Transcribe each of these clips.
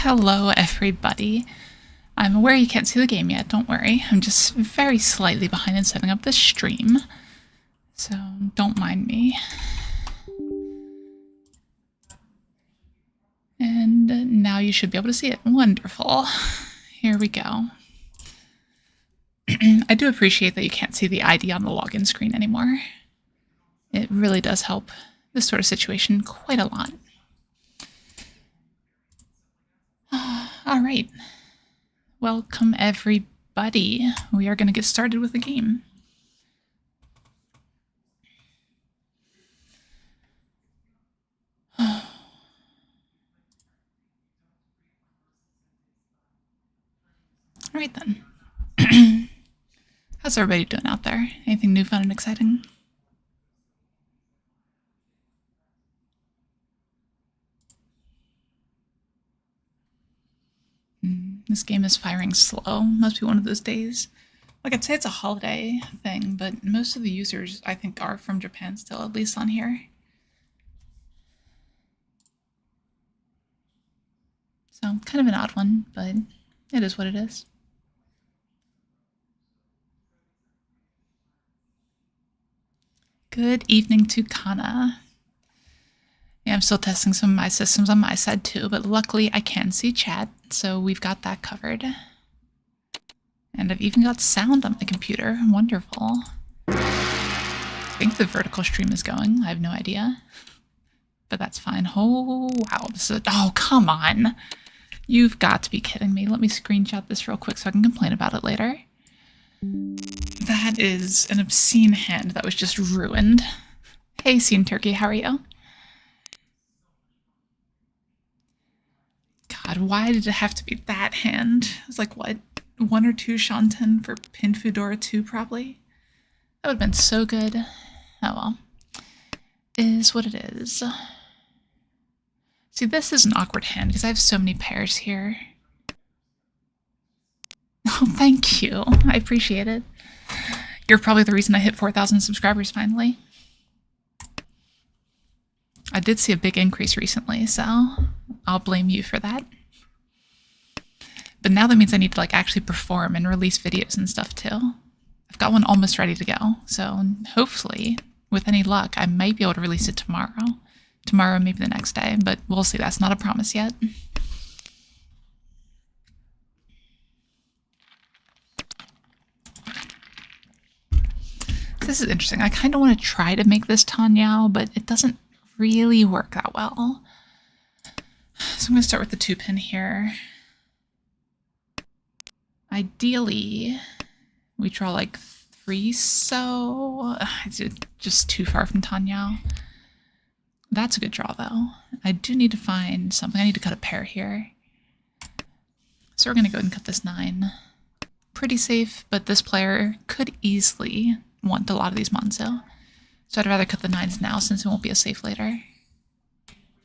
Hello, everybody. I'm aware you can't see the game yet, don't worry. I'm just very slightly behind in setting up this stream, so don't mind me. And now you should be able to see it. Wonderful. Here we go. I do appreciate that you can't see the ID on the login screen anymore. It really does help this sort of situation quite a lot. All right. Welcome, everybody. We are going to get started with the game. All right, then. How's everybody doing out there? Anything new, fun, and exciting? This game is firing slow. Must be one of those days. Like, I'd say it's a holiday thing, but most of the users, I think, are from Japan still, at least on here. So, kind of an odd one, but it is what it is. Good evening to Kana. Yeah, I'm still testing some of my systems on my side too, but luckily I can see chat, so we've got that covered. And I've even got sound on my computer. Wonderful. I think the vertical stream is going. I have no idea. But that's fine. Oh, wow. Oh, come on. You've got to be kidding me. Let me screenshot this real quick so I can complain about it later. That is an obscene hand that was just ruined. Hey, Scene Turkey, how are you? God, why did it have to be that hand? It was like, what, 1 or 2 Shanten for Pin Foodora 2, probably? That would have been so good. Oh well. Is what it is. See, this is an awkward hand because I have so many pairs here. Oh, thank you. I appreciate it. You're probably the reason I hit 4,000 subscribers finally. I did see a big increase recently, so I'll blame you for that. But now that means I need to like actually perform and release videos and stuff too. I've got one almost ready to go, so hopefully, with any luck, I might be able to release it tomorrow. Tomorrow, maybe the next day, but we'll see. That's not a promise yet. This is interesting. I kind of want to try to make this Tanyao, but it doesn't really work that well. So I'm going to start with the 2-pin here. Ideally, we draw like 3 so. It's just too far from Tanyao. That's a good draw, though. I do need to find something. I need to cut a pair here. So we're going to go ahead and cut this 9. Pretty safe, but this player could easily want a lot of these Monzo. So I'd rather cut the 9s now since it won't be as safe later.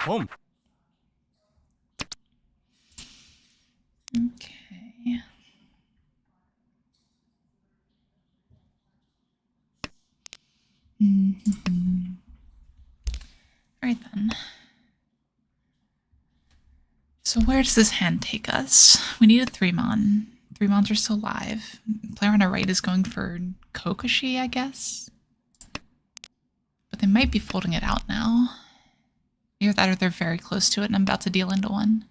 Home. Okay. Alright then. So where does this hand take us? We need a 3-mon. 3-mons are still alive. Player on our right is going for Kokoshi, I guess? But they might be folding it out now. Either that or they're very close to it and I'm about to deal into one.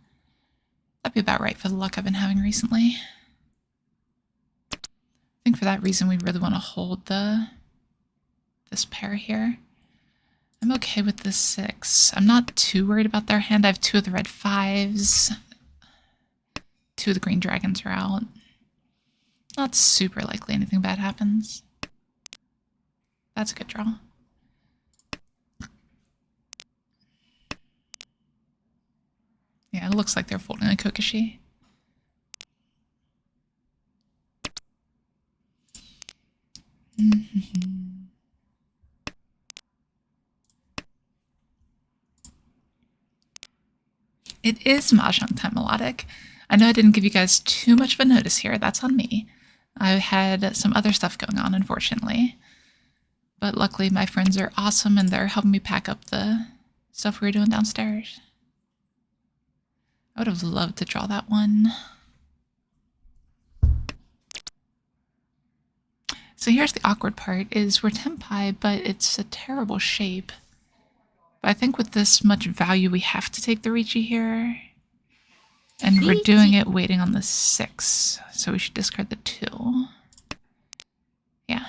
That'd be about right for the luck I've been having recently. I think for that reason we really want to hold this pair here. I'm okay with this 6. I'm not too worried about their hand. I have 2 of the red 5s. 2 of the green dragons are out. Not super likely anything bad happens. That's a good draw. Yeah, it looks like they're folding a Kokoshi. It is Mahjong time melodic. I know I didn't give you guys too much of a notice here. That's on me. I had some other stuff going on, unfortunately. But luckily my friends are awesome and they're helping me pack up the stuff we were doing downstairs. I would have loved to draw that one. So here's the awkward part, is we're Tenpai, but it's a terrible shape. But I think with this much value, we have to take the Riichi here. And we're doing it waiting on the 6, so we should discard the 2. Yeah.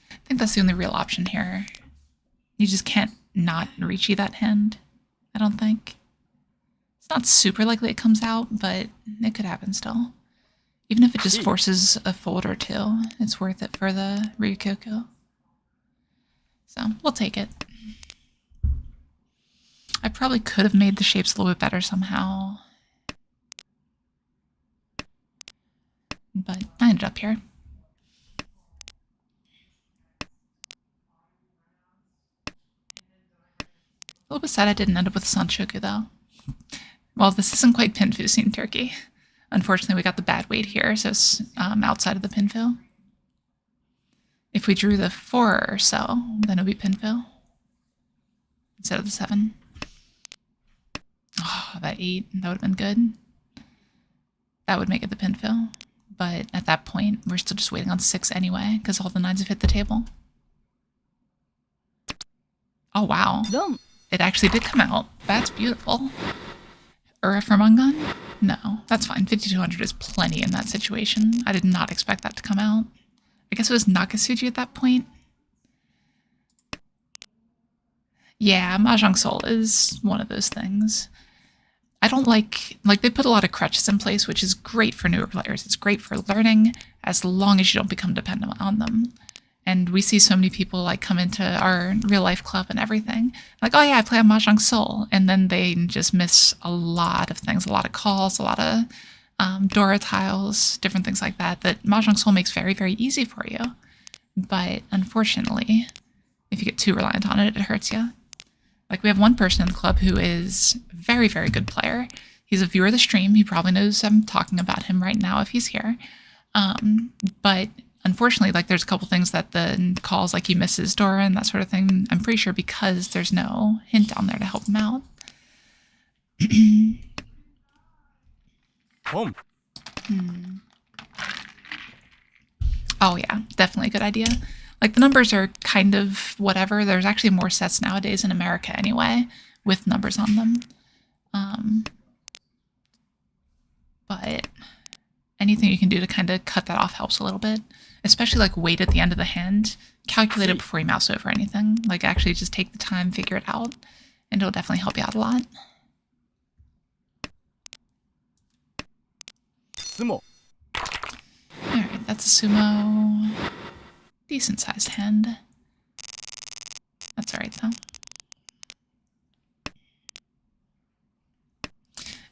I think that's the only real option here. You just can't not Riichi that hand, I don't think. It's not super likely it comes out, but it could happen still. Even if it just forces a fold or 2, it's worth it for the Ryukoko. So, we'll take it. I probably could have made the shapes a little bit better somehow. But I ended up here. A little bit sad I didn't end up with Sanchoku, though. Well, this isn't quite Pinfu scene Turkey. Unfortunately, we got the bad weight here, so it's outside of the Pinfu. If we drew the 4 or so, then it would be Pinfu instead of the 7. Oh, that 8, that would have been good. That would make it the Pinfu. But at that point, we're still just waiting on 6 anyway, because all the 9s have hit the table. Oh, wow. It actually did come out. That's beautiful. Uraformangan? No, that's fine. 5200 is plenty in that situation. I did not expect that to come out. I guess it was Nakasuji at that point. Yeah, Mahjong Soul is one of those things. I don't like they put a lot of crutches in place, which is great for newer players. It's great for learning as long as you don't become dependent on them. And we see so many people like come into our real life club and everything. Like, oh yeah, I play on Mahjong Soul. And then they just miss a lot of things, a lot of calls, a lot of Dora tiles, different things like that, that Mahjong Soul makes very, very easy for you. But unfortunately, if you get too reliant on it, it hurts you. Like we have one person in the club who is a very, very good player. He's a viewer of the stream. He probably knows I'm talking about him right now if he's here. But unfortunately, like there's a couple things that the calls, like he misses Dora and that sort of thing. I'm pretty sure because there's no hint down there to help him out. Home. Oh yeah, definitely a good idea. Like the numbers are kind of whatever. There's actually more sets nowadays in America anyway, with numbers on them. But anything you can do to kind of cut that off helps a little bit. Especially like wait at the end of the hand. Calculate it before you mouse over anything. Like actually just take the time, figure it out, and it'll definitely help you out a lot. Sumo. Alright, that's a sumo. Decent sized hand. That's alright though.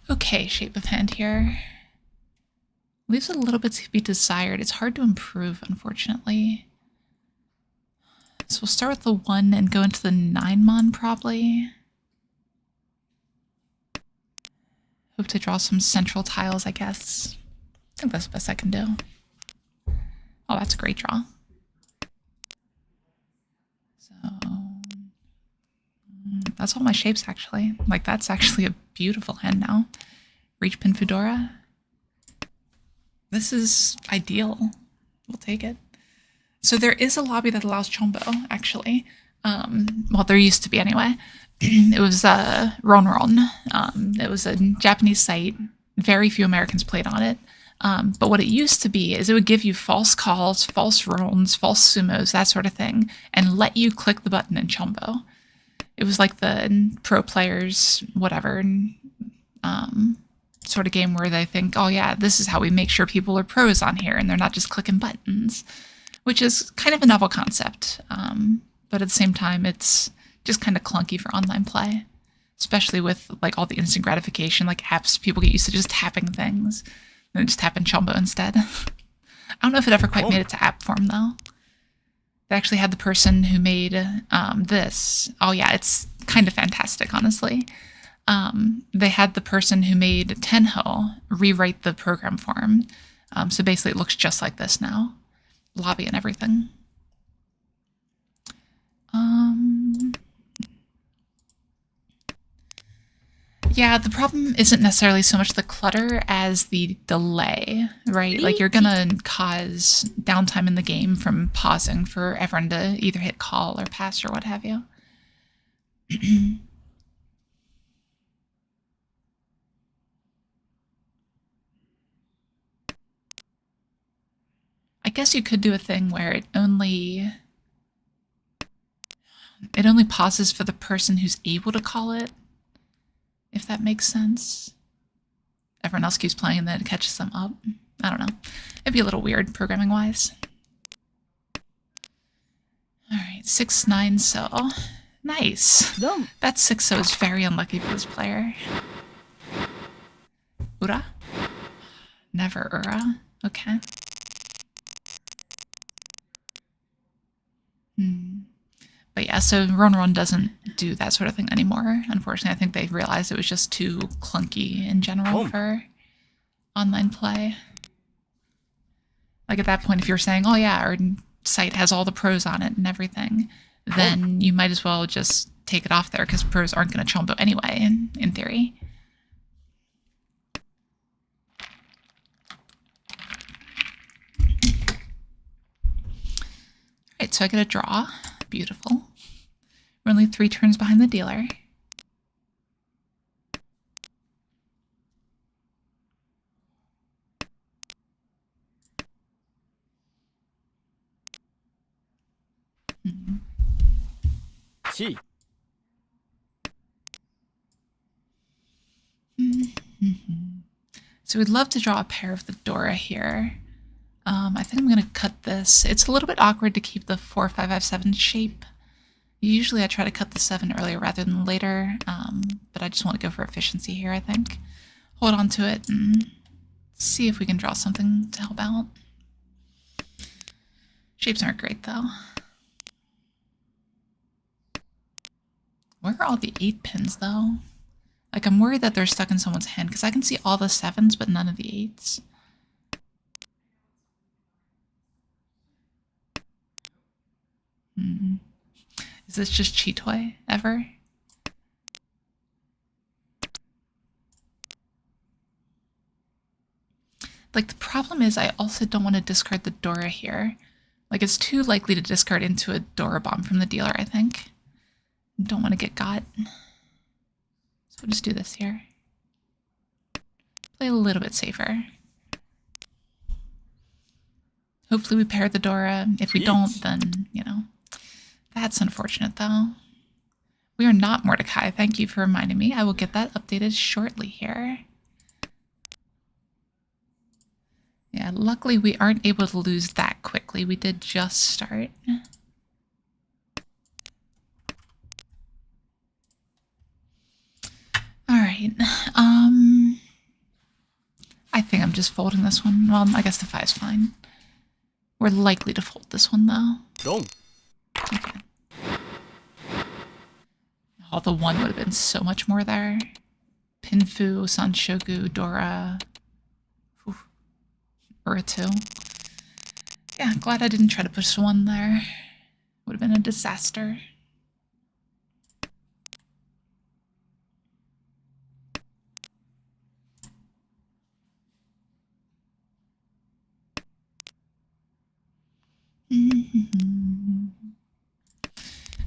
Okay, shape of hand here. Leaves a little bit to be desired. It's hard to improve, unfortunately. So we'll start with the 1 and go into the 9-mon probably. Hope to draw some central tiles, I guess. I think that's the best I can do. Oh, that's a great draw. So that's all my shapes actually. Like that's actually a beautiful hand now. Reach Pin Fedora. This is ideal. We'll take it. So there is a lobby that allows Chombo, actually. Well, there used to be anyway. It was Ronron. It was a Japanese site. Very few Americans played on it. But what it used to be is it would give you false calls, false Rons, false sumos, that sort of thing, and let you click the button in Chombo. It was like the pro players, whatever, sort of game where they think, oh yeah, this is how we make sure people are pros on here and they're not just clicking buttons, which is kind of a novel concept. But at the same time, it's just kind of clunky for online play, especially with like all the instant gratification, like apps, people get used to just tapping things and just tap in Chombo instead. I don't know if it ever quite made it to app form though. They actually had the person who made this. Oh yeah, it's kind of fantastic, honestly. They had the person who made Tenho rewrite the program for him. So basically it looks just like this now. Lobby and everything. Yeah, the problem isn't necessarily so much the clutter as the delay, right? Like, you're gonna cause downtime in the game from pausing for everyone to either hit call or pass or what have you. I guess you could do a thing where it only pauses for the person who's able to call it, if that makes sense. Everyone else keeps playing and then it catches them up. I don't know. It'd be a little weird programming wise. Alright, 6-9 so. Nice. That 6-0 is very unlucky for this player. Ura? Never Ura. Okay. But yeah, so Run doesn't do that sort of thing anymore. Unfortunately, I think they realized it was just too clunky in general for online play. Like at that point, if you're saying, oh yeah, our site has all the pros on it and everything, then you might as well just take it off there because pros aren't going to chombo anyway, in theory. Alright, so I get a draw. Beautiful. We're only 3 turns behind the dealer. So we'd love to draw a pair of the Dora here. I think I'm going to cut this. It's a little bit awkward to keep the 4-5-5-7 shape. Usually I try to cut the 7 earlier rather than later, but I just want to go for efficiency here, I think. Hold on to it and see if we can draw something to help out. Shapes aren't great, though. Where are all the 8 pins, though? Like, I'm worried that they're stuck in someone's hand, because I can see all the 7s, but none of the 8s. Is this just Cheetoy ever? Like, the problem is I also don't want to discard the Dora here. Like, it's too likely to discard into a Dora bomb from the dealer, I think. Don't want to get got. So we'll just do this here. Play a little bit safer. Hopefully we pair the Dora. If we don't, then, you know. That's unfortunate, though. We are not Mordecai. Thank you for reminding me. I will get that updated shortly here. Yeah, luckily we aren't able to lose that quickly. We did just start. Alright. I think I'm just folding this one. Well, I guess the 5's fine. We're likely to fold this one, though. Okay. Oh, the 1 would have been so much more there. Pinfu, Sanshogu, Dora. Ura 2. Yeah, glad I didn't try to push 1 there. Would have been a disaster.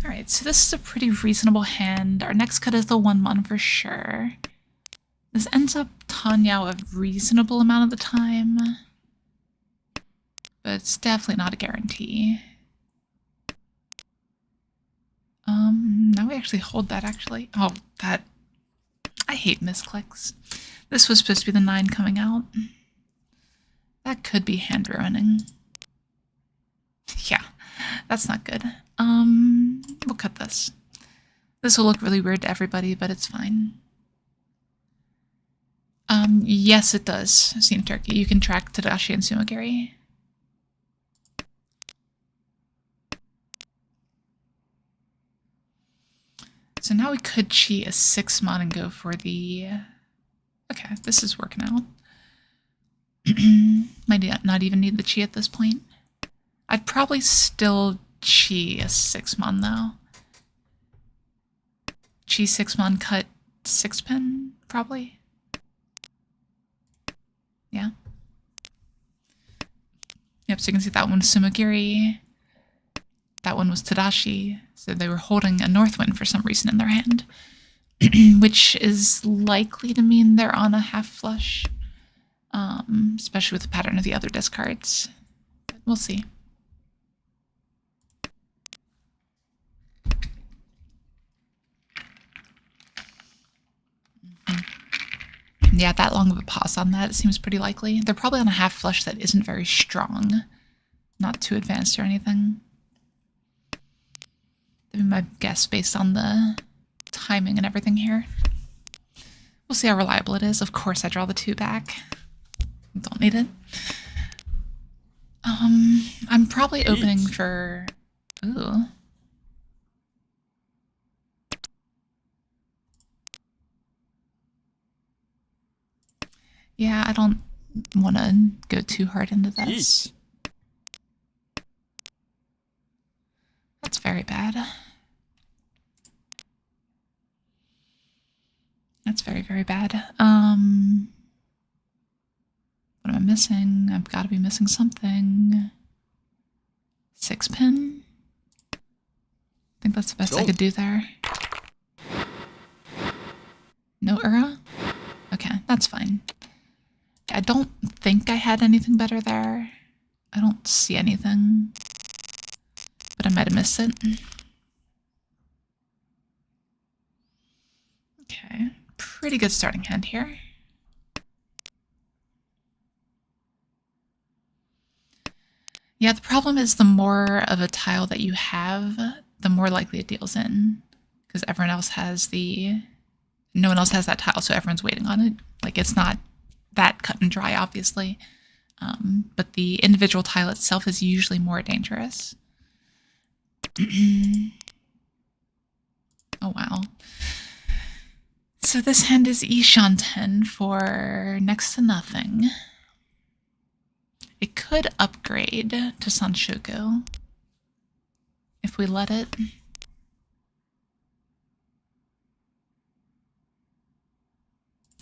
Alright, so this is a pretty reasonable hand. Our next cut is the 1-mon for sure. This ends up Tanyao a reasonable amount of the time, but it's definitely not a guarantee. Now we actually hold that, actually. Oh, that... I hate misclicks. This was supposed to be the 9 coming out. That could be hand ruining. Yeah, that's not good. We'll cut this. This will look really weird to everybody, but it's fine. Yes, it does, Steam Turkey. You can track Tadashi and Sumagiri. So now we could cheat a 6-mon and go for the... Okay, this is working out. Might not even need the chi at this point. I'd probably still chi a 6-mon though. Chi 6-mon cut 6 pin, probably. Yeah. Yep, so you can see that one was Sumagiri. That one was Tadashi. So they were holding a Northwind for some reason in their hand, which is likely to mean they're on a half flush, especially with the pattern of the other discards. But we'll see. Yeah, that long of a pause on that, it seems pretty likely. They're probably on a half flush that isn't very strong. Not too advanced or anything. That'd be my guess based on the timing and everything here. We'll see how reliable it is. Of course I draw the 2 back. Don't need it. I'm probably opening for... Ooh. Yeah, I don't want to go too hard into this. That's very bad. That's very, very bad. What am I missing? I've got to be missing something. 6 pin? I think that's the best I could do there. No Ura? Okay, that's fine. I don't think I had anything better there. I don't see anything. But I might have missed it. Okay, pretty good starting hand here. Yeah, the problem is the more of a tile that you have, the more likely it deals in. Because everyone else has the... No one else has that tile, so everyone's waiting on it. Like, it's not that cut and dry, obviously. But the individual tile itself is usually more dangerous. Oh, wow. So this hand is Ishanten for next to nothing. It could upgrade to Sanshoku if we let it.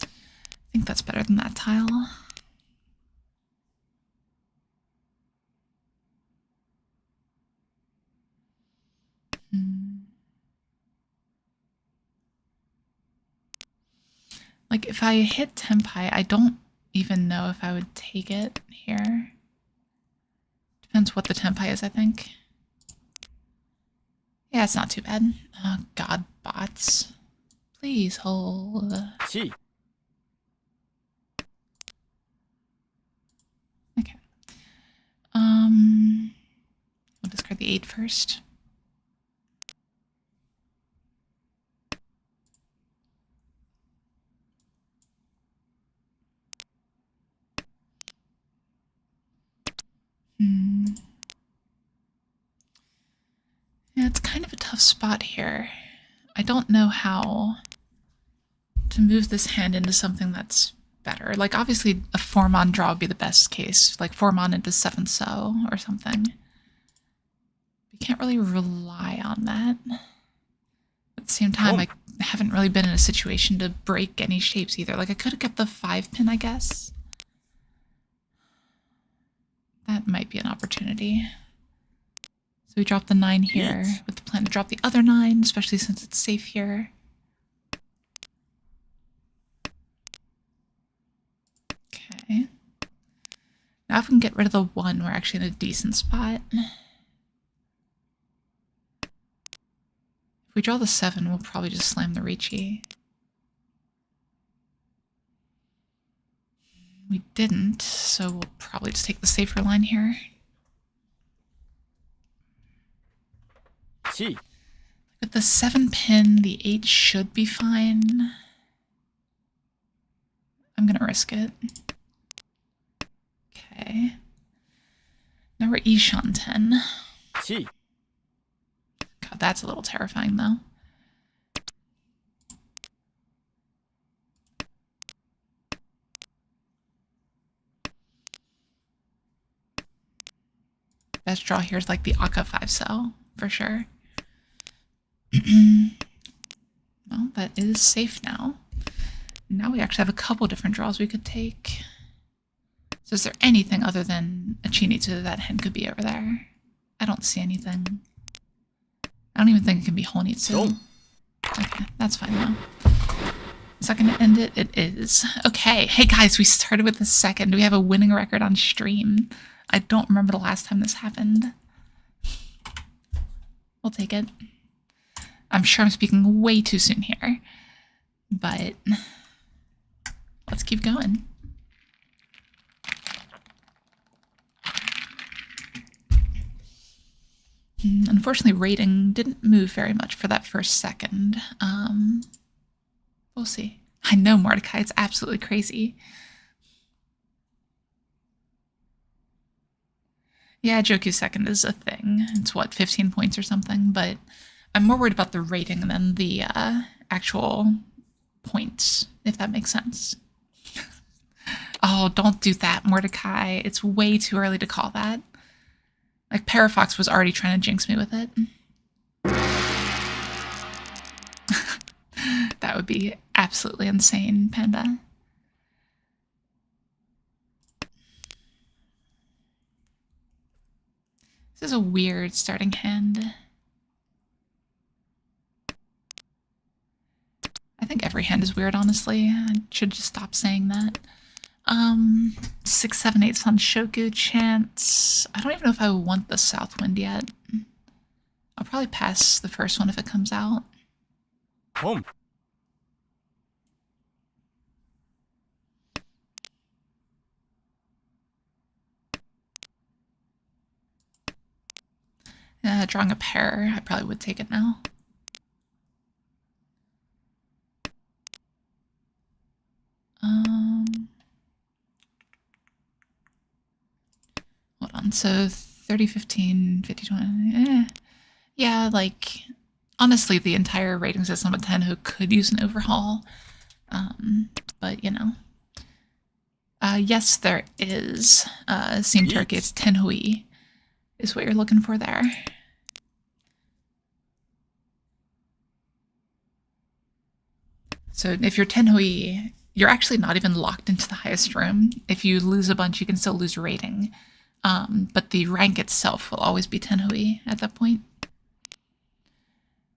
I think that's better than that tile. Like, if I hit Tenpai, I don't even know if I would take it here. Depends what the Tenpai is, I think. Yeah, it's not too bad. Oh, God, bots. Please hold. Gee. Okay. We'll discard the 8 first. Yeah, it's kind of a tough spot here. I don't know how to move this hand into something that's better. Like, obviously, a 4-mon draw would be the best case. Like, 4-mon into 7-so or something. We can't really rely on that. At the same time, I haven't really been in a situation to break any shapes either. Like, I could have kept the 5 pin, I guess. That might be an opportunity. So we drop the 9 here with the plan to drop the other 9, especially since it's safe here. Okay. Now if we can get rid of the 1, we're actually in a decent spot. If we draw the 7, we'll probably just slam the Riichi. We didn't, so we'll probably just take the safer line here. Gee. With the 7 pin, the 8 should be fine. I'm gonna risk it. Okay. Now we're Ishanten. Gee. God, that's a little terrifying, though. Best draw here is like the Aka 5-so, for sure. Well, that is safe now. Now we actually have a couple different draws we could take. So is there anything other than a Chinitsu that hen could be over there? I don't see anything. I don't even think it can be Honitsu. Okay, that's fine though. Is that going to end it? It is. Okay. Hey guys, we started with the second. We have a winning record on stream. I don't remember the last time this happened. We'll take it. I'm sure I'm speaking way too soon here, but let's keep going. Unfortunately, rating didn't move very much for that first second. We'll see. I know, Mordecai, it's absolutely crazy. Yeah, Joku second is a thing. It's what, 15 points or something, but I'm more worried about the rating than the actual points, if that makes sense. Oh, don't do that, Mordecai. It's way too early to call that. Like, Parafox was already trying to jinx me with it. That would be absolutely insane, Panda. This is a weird starting hand. I think every hand is weird, honestly. I should just stop saying that. 6, 7, 8 on Shoku chance. I don't even know if I want the South Wind yet. I'll probably pass the first one if it comes out. Home. Drawing a pair, I probably would take it now. Hold on, so 30, 15, 50, 20, yeah, like, honestly, the entire rating system at Tenho could use an overhaul, but, you know. Yes, there is. Seam Turkey, it's Tenhui, is what you're looking for there. So if you're Tenhui, you're actually not even locked into the highest room. If you lose a bunch, you can still lose rating. But the rank itself will always be Tenhui at that point.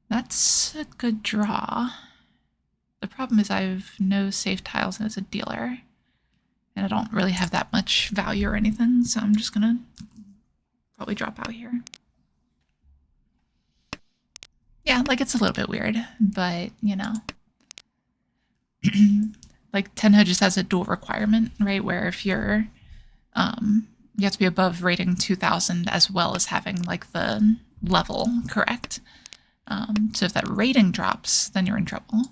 That's a good draw. The problem is I have no safe tiles and it's a dealer. And I don't really have that much value or anything, so I'm just gonna probably drop out here. Yeah, like it's a little bit weird, but you know. Like Tenho just has a dual requirement, right? Where if you're you have to be above rating 2000 as well as having like the level correct. So if that rating drops, then you're in trouble.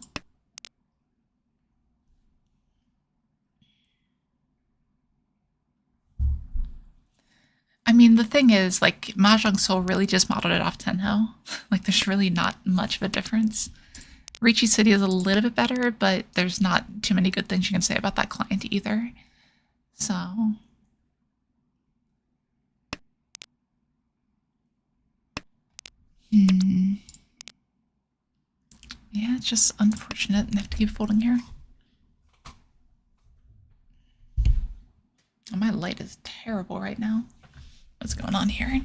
I mean, the thing is, like, Mahjong Soul really just modeled it off Tenho. Like, there's really not much of a difference. Riichi City is a little bit better, but there's not too many good things you can say about that client either. So... yeah, it's just unfortunate and I have to keep folding here. Oh, my light is terrible right now. What's going on here?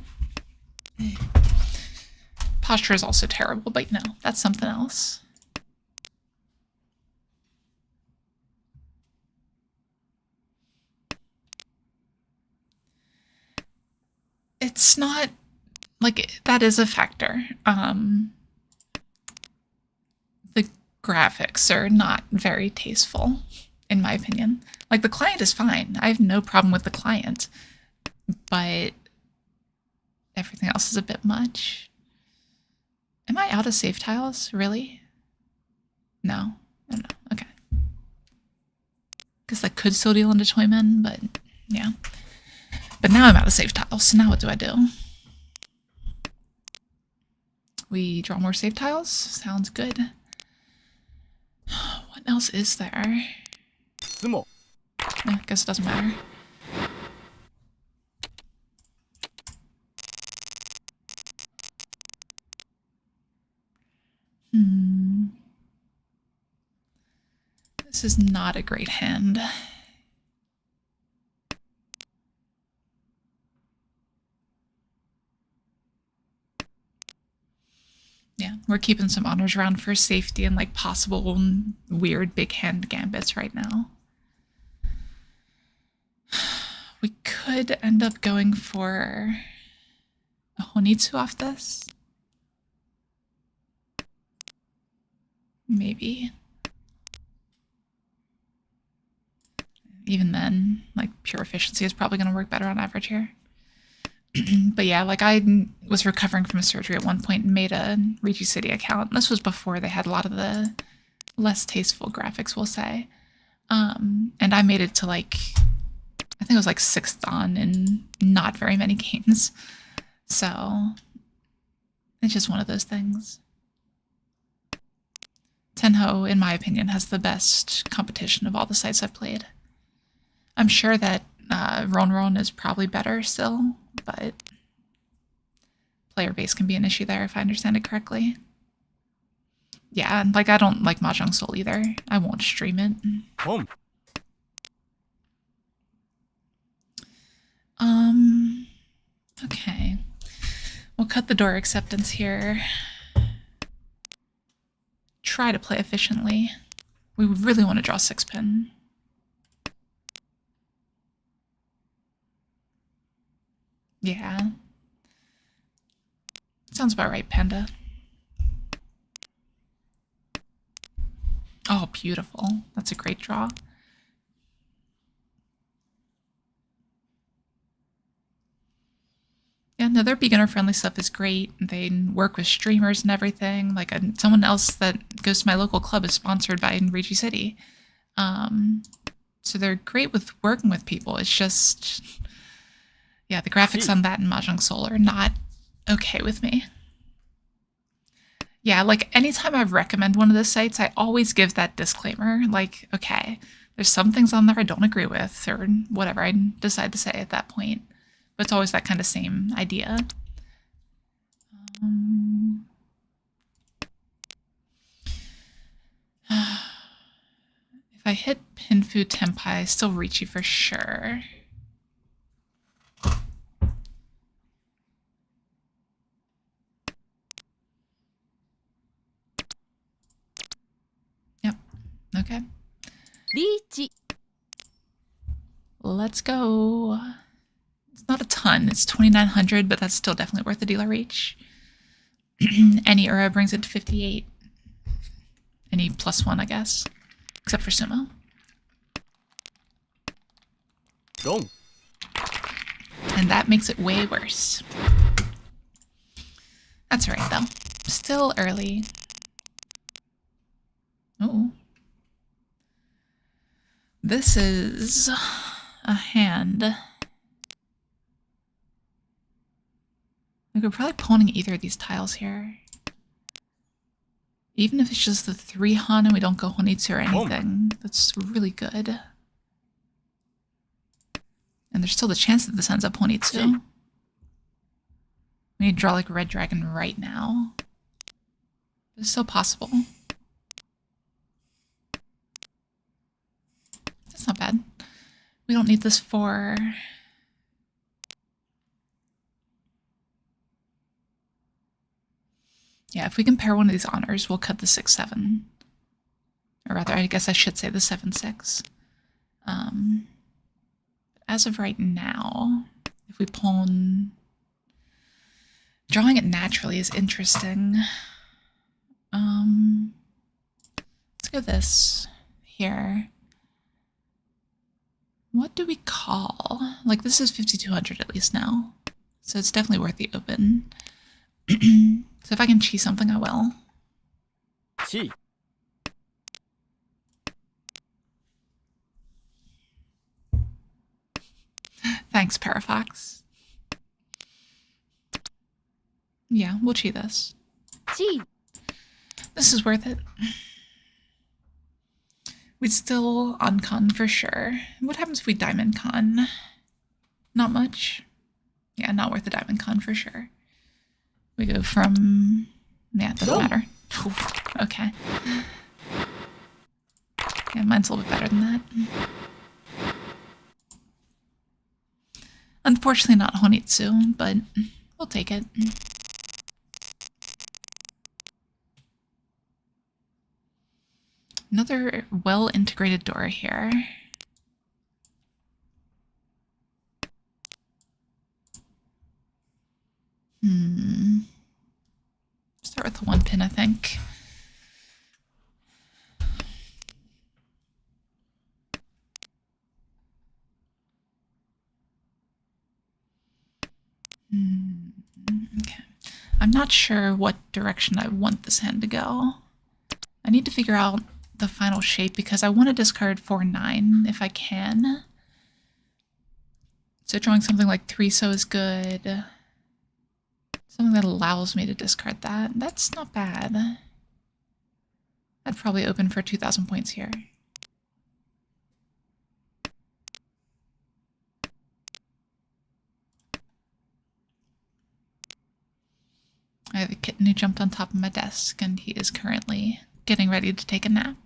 Posture is also terrible, but no, that's something else. It's not, like, that is a factor. The graphics are not very tasteful, in my opinion. Like, the client is fine. I have no problem with the client, but everything else is a bit much. Am I out of save tiles? Really? No. I don't know. Okay. Because I could still deal into Toyman, but yeah. But now I'm out of save tiles, so now what do I do? We draw more save tiles? Sounds good. What else is there? Sumo. I guess it doesn't matter. This is not a great hand. Yeah, we're keeping some honors around for safety and like possible weird big hand gambits right now. We could end up going for a Honitsu off this. Maybe. Even then, like, pure efficiency is probably going to work better on average here. But yeah, like, I was recovering from a surgery at one point and made a Riichi City account. This was before they had a lot of the less tasteful graphics, we'll say. And I made it to, like, I think it was like 6th on in not very many games. So it's just one of those things. Tenho, in my opinion, has the best competition of all the sites I've played. I'm sure that Ronron is probably better still, but player base can be an issue there if I understand it correctly. Yeah, and like I don't like Mahjong Soul either. I won't stream it. Okay. We'll cut the door acceptance here. Try to play efficiently. We really want to draw 6-pin. Yeah. Sounds about right, Panda. Oh, beautiful. That's a great draw. Yeah, no, their beginner-friendly stuff is great. They work with streamers and everything. Like, someone else that goes to my local club is sponsored by Riichi City. So they're great with working with people. It's just, yeah, the graphics on that and Mahjong Soul are not okay with me. Yeah, like, anytime I recommend one of the sites, I always give that disclaimer. Like, okay, there's some things on there I don't agree with, or whatever I decide to say at that point. But it's always that kind of same idea. If I hit Pinfu Tenpai, still Riichi for sure. Yep. Okay. Riichi. Let's go. It's not a ton. It's 2,900, but that's still definitely worth the dealer reach. Any Ura brings it to 58. Any +1, I guess. Except for Sumo. Dong. And that makes it way worse. That's alright, though. Still early. Oh. This is a hand. We could probably pawning either of these tiles here. Even if it's just the 3 Han and we don't go Honitsu or anything, that's really good. And there's still the chance that this ends up Honitsu. We need to draw like Red Dragon right now. It's still possible. That's not bad. We don't need this for... Yeah, if we can pair one of these honors, we'll cut the 6-7. Or rather, I guess I should say the 7-6. As of right now, if we pawn... Drawing it naturally is interesting. Let's go this here. What do we call? Like, this is 5,200 at least now. So it's definitely worth the open. So if I can chi something, I will. Chi. Thanks, Parafox. Yeah, we'll chi this. Chi. This is worth it. We'd still uncon for sure. What happens if we diamond con? Not much. Yeah, not worth the diamond con for sure. We go from... Yeah, it doesn't matter. Oof, okay. Yeah, mine's a little bit better than that. Unfortunately not Honitsu, but we'll take it. Another well-integrated door here. Start with the 1 pin, I think. Okay. I'm not sure what direction I want this hand to go. I need to figure out the final shape because I want to discard 4-9 if I can. So drawing something like 3-so is good. Something that allows me to discard that. That's not bad. I'd probably open for 2,000 points here. I have a kitten who jumped on top of my desk, and he is currently getting ready to take a nap.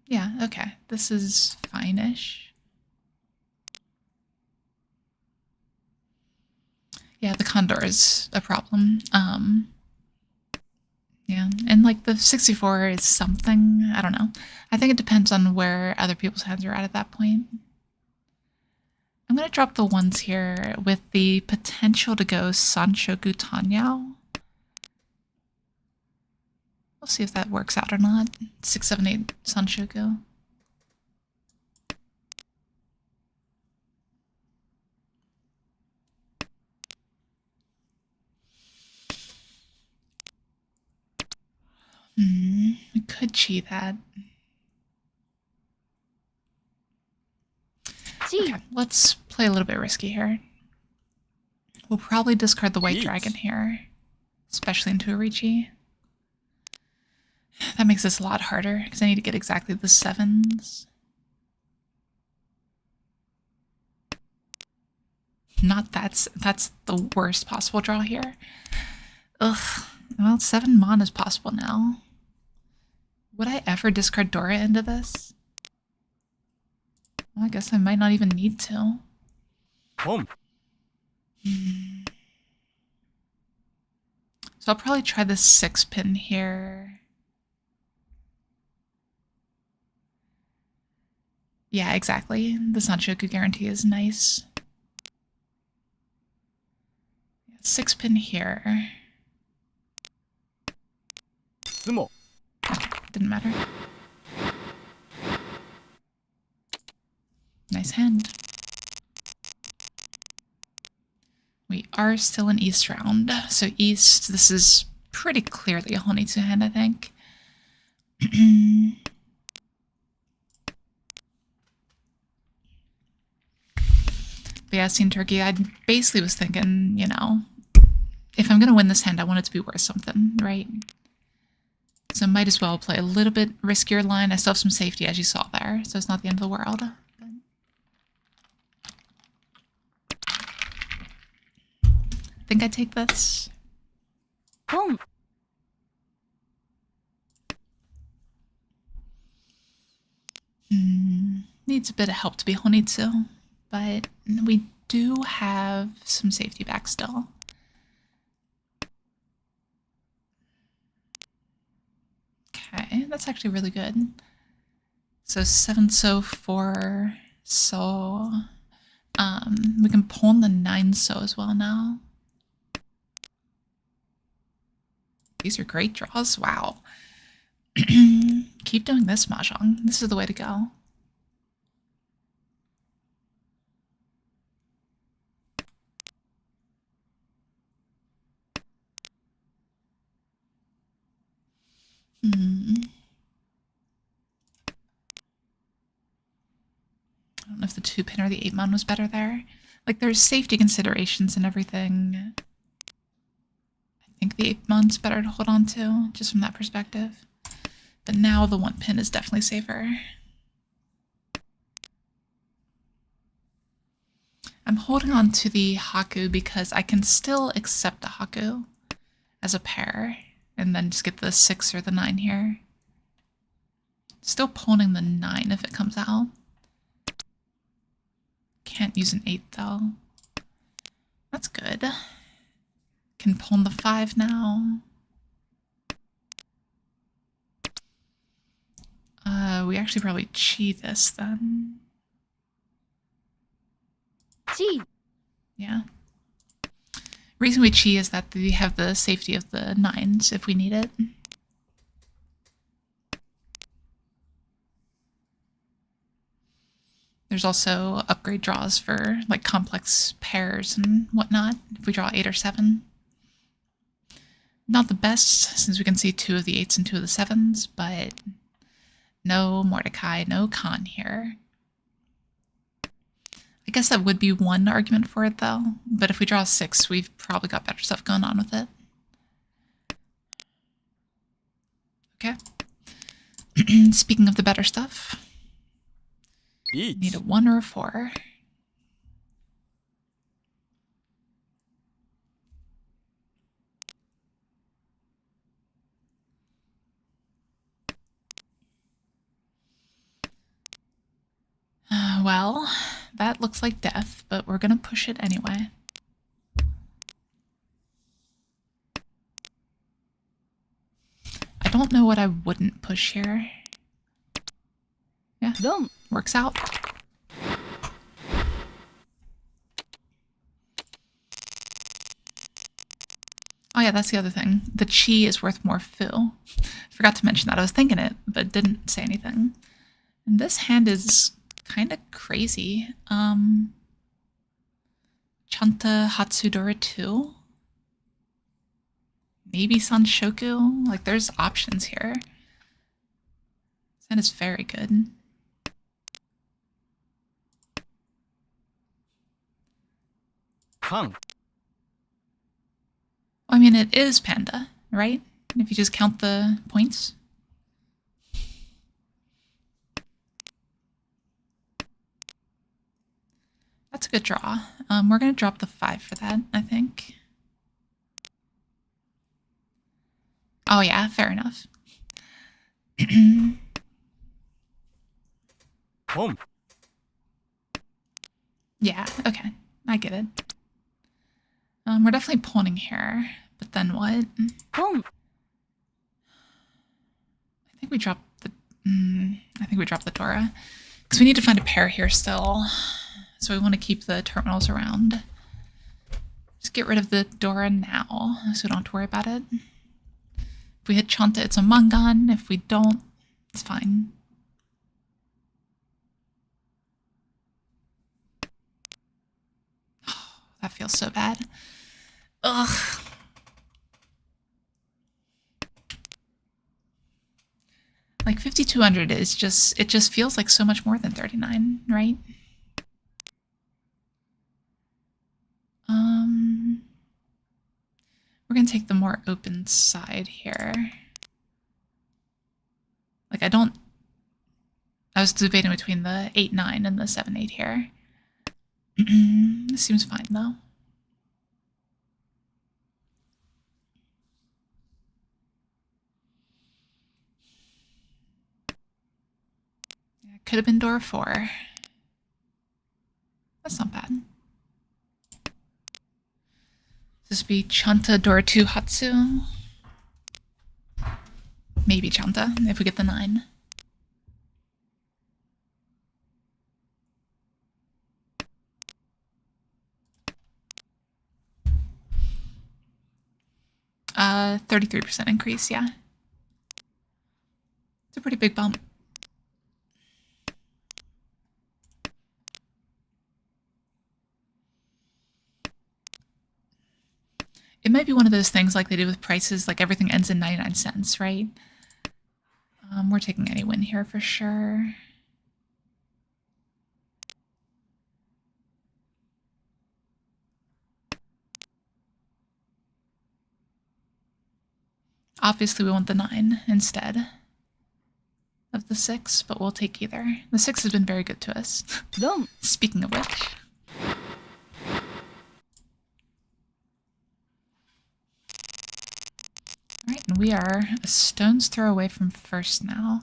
Yeah, okay. This is fine-ish. Yeah, the condor is a problem. Yeah, and like the 64 is something, I don't know. I think it depends on where other people's hands are at that point. I'm going to drop the 1s here with the potential to go Sanshoku Tanyao. We'll see if that works out or not. 6, 7, 8 Sanshoku. We could cheat that. Okay, let's play a little bit risky here. We'll probably discard the white dragon here, especially into a Riichi. That makes this a lot harder because I need to get exactly the 7s. Not that's the worst possible draw here. Ugh. Well, 7 mon is possible now. Would I ever discard Dora into this? Well, I guess I might not even need to. Home. So I'll probably try the 6 pin here. Yeah, exactly. The Sanshoku guarantee is nice. 6 pin here. Sumo. Didn't matter. Nice hand. We are still in East round. So East, this is pretty clearly a Honitsu hand, I think. But yeah, Seen Turkey, I basically was thinking, you know, if I'm going to win this hand, I want it to be worth something, right? So might as well play a little bit riskier line. I still have some safety, as you saw there, so it's not the end of the world. I think I take this. Home. Needs a bit of help to be Honitsu, but we do have some safety back still. Okay, that's actually really good. So 7 so 4 so. We can pull in the 9 so as well now. These are great draws. Wow. Keep doing this, Mahjong. This is the way to go. I don't know if the 2 pin or the 8 mon was better there. Like, there's safety considerations and everything. I think the 8 mon's better to hold on to, just from that perspective. But now the 1 pin is definitely safer. I'm I'm holding on to the Haku because I can still accept a Haku as a pair and then just get the 6 or the 9 here. Still pulling the 9 if it comes out. Can't use an 8 though. That's good. Can pull in the 5 now. We actually probably chi this then. Chi. Yeah. Reason we chi is that we have the safety of the 9s if we need it. There's also upgrade draws for like complex pairs and whatnot if we draw 8 or 7. Not the best since we can see 2 of the 8s and 2 of the 7s, but no Mordecai, no Khan here. I guess that would be one argument for it though, but if we draw a 6, we've probably got better stuff going on with it. Okay. Speaking of the better stuff, need a 1 or a 4. Well, that looks like death, but we're gonna push it anyway. I don't know what I wouldn't push here. Yeah, Dom. works out. Oh yeah, that's the other thing. The chi is worth more fill. Forgot to mention that. I was thinking it, but didn't say anything. And this hand is kind of crazy. Chanta Hatsudora 2. Maybe Sanshoku. Like, there's options here. This hand is very good. Khan. I mean, it is Panda, right? If you just count the points. That's a good draw. We're going to drop the 5 for that, I think. Oh yeah, fair enough. Home. Yeah, okay. I get it. We're definitely pawning here, but then what? Home. I think we dropped the... I think we dropped the Dora. Because we need to find a pair here still. So we want to keep the terminals around. Just get rid of the Dora now, so we don't have to worry about it. If we hit Chanta, it's a Mangan. If we don't, it's fine. Oh, that feels so bad. Ugh. Like 5,200 is just, it just feels like so much more than 39, right? We're gonna take the more open side here. Like I was debating between the 8-9 and the 7-8 here. This seems fine though. Yeah, could have been door 4. That's not bad. This be Chanta door 2 Hatsu. Maybe Chanta if we get the 9. Uh, 33% increase, yeah. It's a pretty big bump. It might be one of those things like they do with prices, like everything ends in 99 cents, right? We're taking any win here for sure. Obviously we want the 9 instead of the 6, but we'll take either. The 6 has been very good to us. Dom. Speaking of which. And we are a stone's throw away from first now.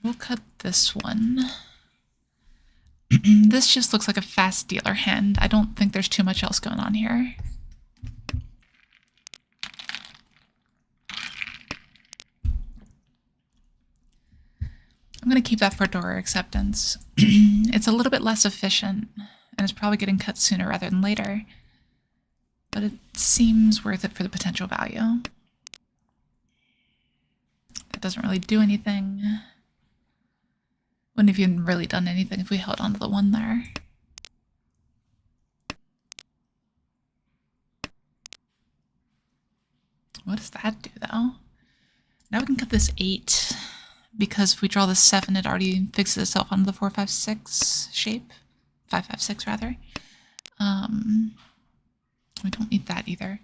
We'll cut this one. This just looks like a fast dealer hand. I don't think there's too much else going on here. I'm going to keep that for door acceptance. It's a little bit less efficient, and it's probably getting cut sooner rather than later. But it seems worth it for the potential value. It doesn't really do anything. Wouldn't have even really done anything if we held onto the one there. What does that do, though? Now we can cut this 8, because if we draw the 7, it already fixes itself onto the 4, 5, 6 shape. 5, 5, 6, rather. We don't need that either.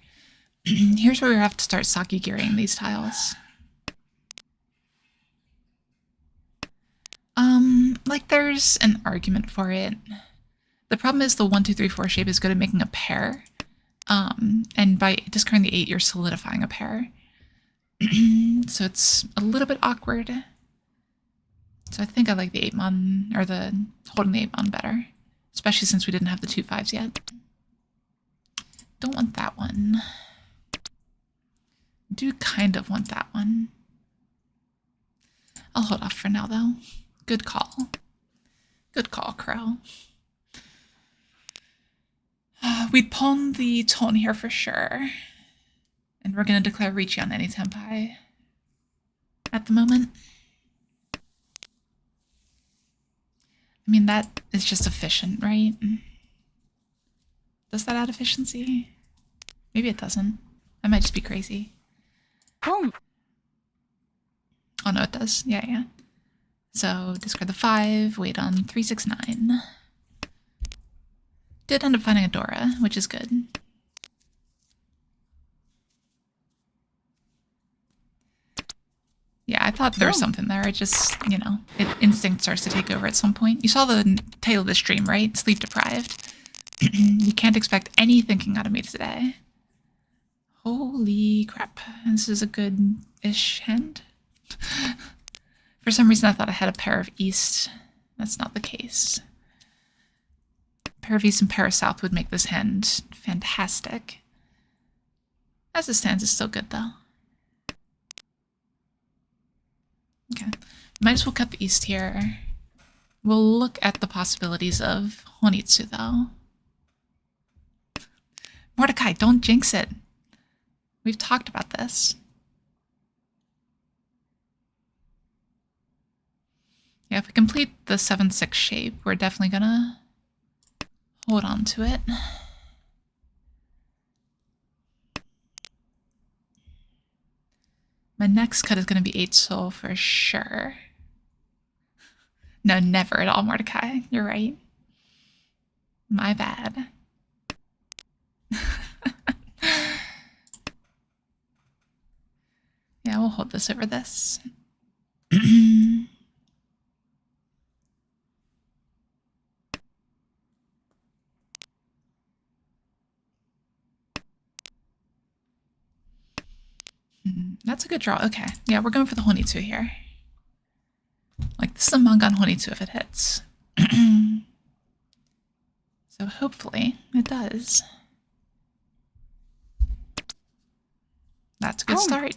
Here's where we have to start sake gearing these tiles. Like, there's an argument for it. The problem is the 1, 2, 3, 4 shape is good at making a pair. And by discarding the 8, you're solidifying a pair. So it's a little bit awkward. So I think I like the 8-mon, or the holding the 8-mon better. Especially since we didn't have the 2 5s yet. Don't want that one. Do kind of want that one. I'll hold off for now, though. Good call. Good call, Crow. We'd pawn the tone here for sure. And we're going to declare Riichi on any tempai at the moment. I mean, that is just efficient, right? Does that add efficiency? Maybe it doesn't. I might just be crazy. Boom. Oh, no, it does. Yeah, yeah. So discard the 5, wait on 3, 6, 9. Did end up finding a Dora, which is good. Yeah, I thought there was something there. It just, you know, instinct starts to take over at some point. You saw the title of the stream, right? Sleep deprived. You can't expect any thinking out of me today. Holy crap. This is a good-ish hand. For some reason, I thought I had a pair of East. That's not the case. A pair of East and pair of South would make this hand fantastic. As it stands, it's still good, though. Okay. Might as well cut the East here. We'll look at the possibilities of Honitsu, though. Mordecai, don't jinx it. We've talked about this. Yeah, if we complete the 7-6 shape, we're definitely gonna hold on to it. My next cut is gonna be 8 soul for sure. No, never at all, Mordecai. You're right. My bad. Yeah, we'll hold this over this. That's a good draw. Okay. Yeah, we're going for the Honitsu here. Like, this is a Mangan Honitsu if it hits. So hopefully it does. That's a good start.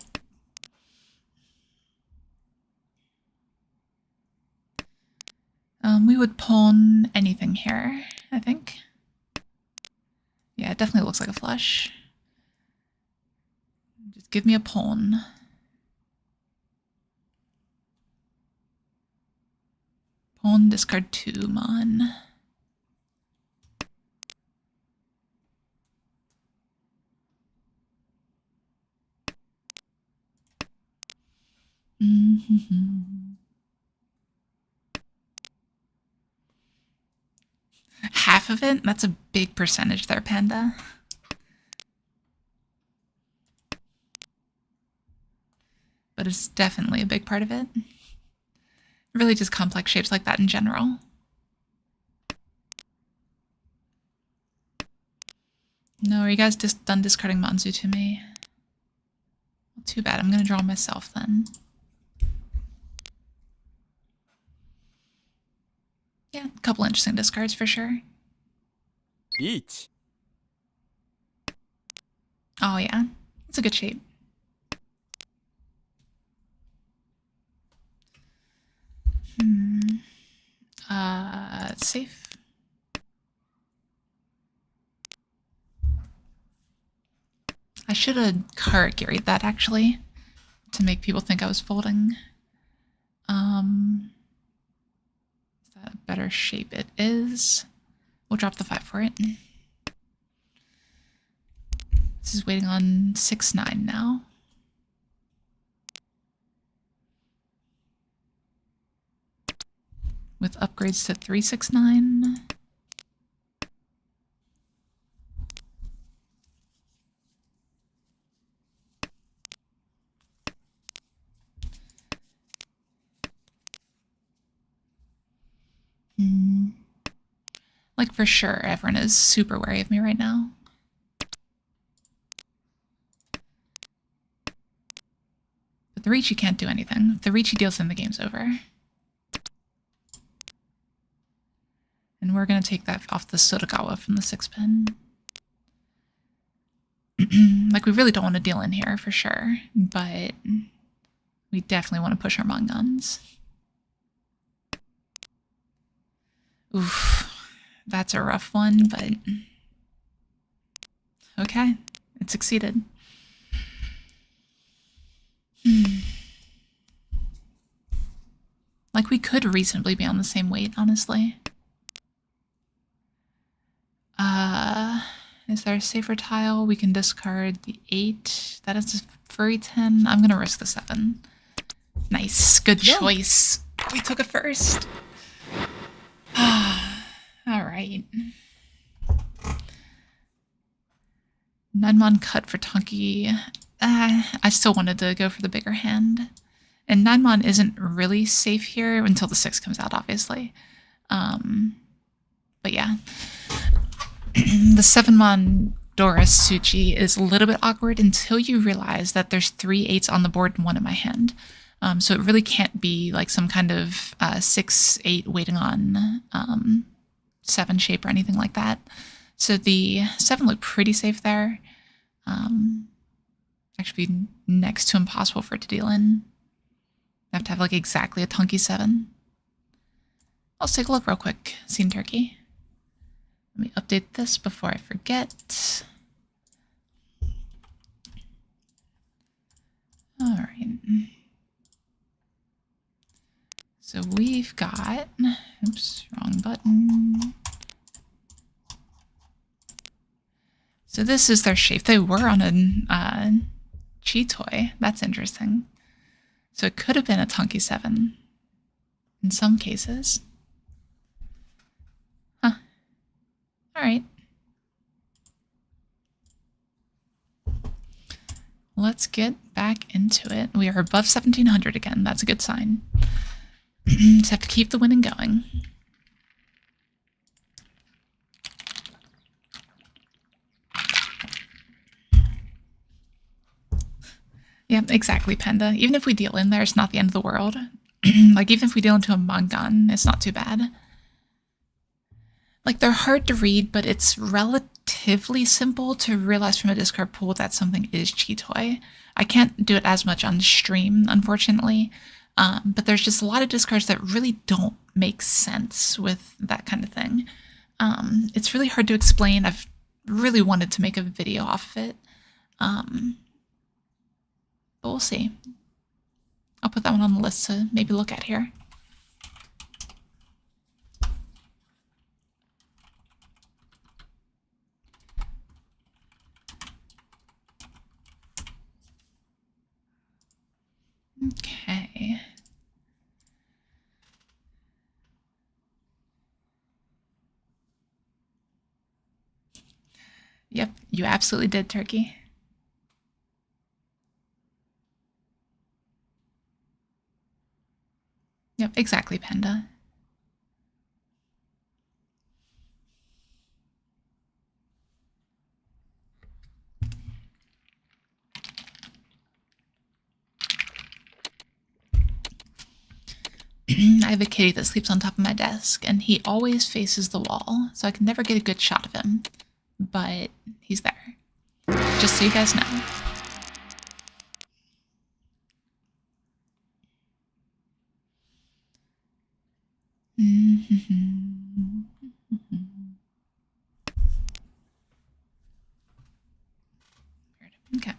We would pawn anything here, I think. Yeah, it definitely looks like a flush. Just give me a pawn. Pawn, discard 2, mon. Half of it? That's a big percentage there, Panda. But it's definitely a big part of it. Really just complex shapes like that in general. No are you guys just done discarding Manzu to me? Well, too bad. I'm going to draw myself then. Yeah, a couple interesting discards for sure. Riichi. Oh yeah, it's a good shape. It's safe. I should have Karagiri'd that actually to make people think I was folding. Is that a better shape? It is. We'll drop the 5 for it. This is waiting on 6-9 now. With upgrades to 3-6-9. Like for sure, everyone is super wary of me right now. But the Riichi can't do anything. If the Riichi deals in, the game's over. And we're going to take that off the Sotogawa from the 6-pin. Like, we really don't want to deal in here for sure, but we definitely want to push our Mangans. Oof, that's a rough one, but okay, it succeeded. Like, we could reasonably be on the same weight, honestly. Is there a safer tile? We can discard the 8. That is a furry 10. I'm gonna risk the 7. Nice, good choice. We took it first. Alright. Nanmon cut for Tonki. I still wanted to go for the bigger hand. And Nanmon isn't really safe here until the 6 comes out, obviously. But yeah. The 7-mon Dora Suchi is a little bit awkward until you realize that there's 3 8s on the board and 1 in my hand. So it really can't be like some kind of 6-8 waiting on 7 shape or anything like that. So the 7 looked pretty safe there. Actually be next to impossible for it to deal in. I have to have like exactly a Tonki 7. Let's take a look real quick. Scene Turkey. Let me update this before I forget. All right. So we've got, oops, wrong button. So this is their shape. They were on a Chi toy. That's interesting. So it could have been a Tonki 7 in some cases. Huh. All right. Let's get back into it. We are above 1700 again. That's a good sign. Just have to keep the winning going. Yeah, exactly, Panda. Even if we deal in there, it's not the end of the world. Like, even if we deal into a Mangan, it's not too bad. Like, they're hard to read, but it's relatively simple to realize from a discard pool that something is Chi toy. I can't do it as much on stream, unfortunately. But there's just a lot of discards that really don't make sense with that kind of thing. It's really hard to explain. I've really wanted to make a video off of it. But we'll see. I'll put that one on the list to maybe look at here. Okay. Yep, you absolutely did, Turkey. Yep, exactly, Panda. I have a kitty that sleeps on top of my desk, and he always faces the wall, so I can never get a good shot of him. But he's there. Just so you guys know. Okay.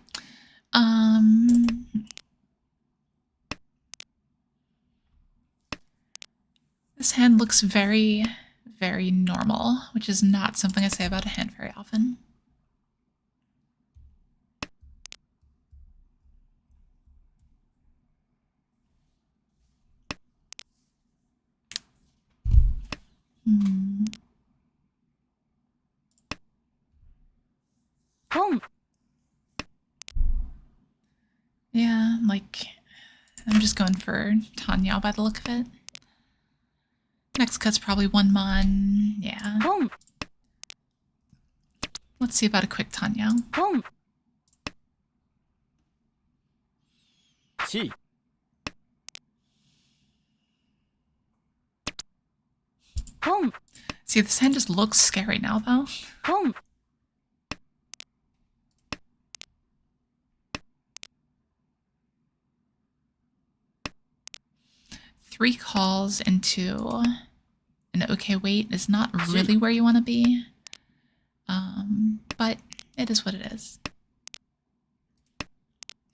This hand looks very, very normal, which is not something I say about a hand very often. Boom. Yeah, like, I'm just going for Tanya by the look of it. Next cut's probably 1 mon. Yeah. Boom. Let's see about a quick Tanya. Boom. 地 Boom. See, this hand just looks scary now, though. Boom. Three calls into an okay weight is not really where you want to be. But it is what it is.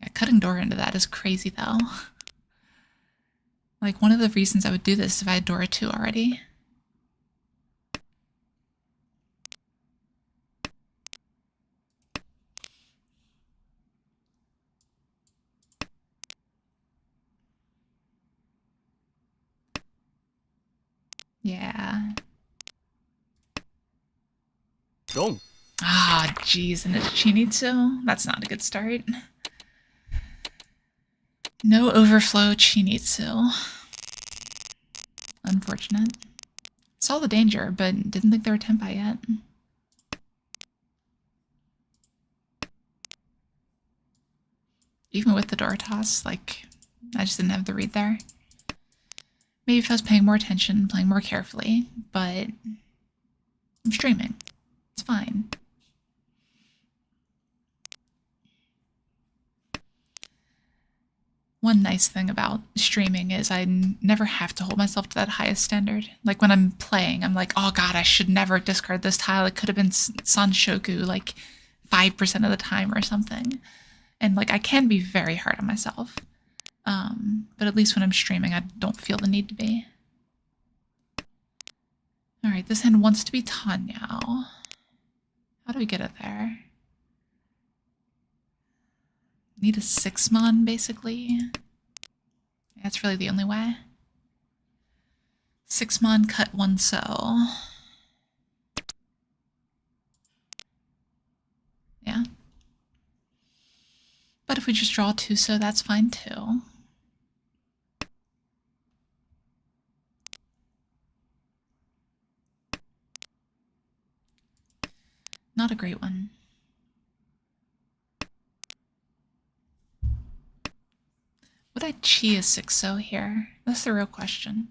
Yeah, cutting Dora into that is crazy, though. Like, one of the reasons I would do this if I had Dora 2 already. Yeah. ロン Ah, jeez, and it's Chinitsu? That's not a good start. No overflow Chinitsu. Unfortunate. Saw the danger, but didn't think they were Tenpai yet. Even with the door toss, like, I just didn't have the read there. Maybe if I was paying more attention, playing more carefully, but I'm streaming. It's fine. One nice thing about streaming is I never have to hold myself to that highest standard. Like when I'm playing, I'm like, oh god, I should never discard this tile. It could have been Sanshoku like 5% of the time or something. And like I can be very hard on myself. But at least when I'm streaming, I don't feel the need to be. Alright, this hand wants to be Tanyao. How do we get it there? Need a 6-mon, basically. That's really the only way. 6-mon, cut 1 so. Yeah. But if we just draw 2 so, that's fine too. Not a great one. Would I chi a 6-so here? That's the real question.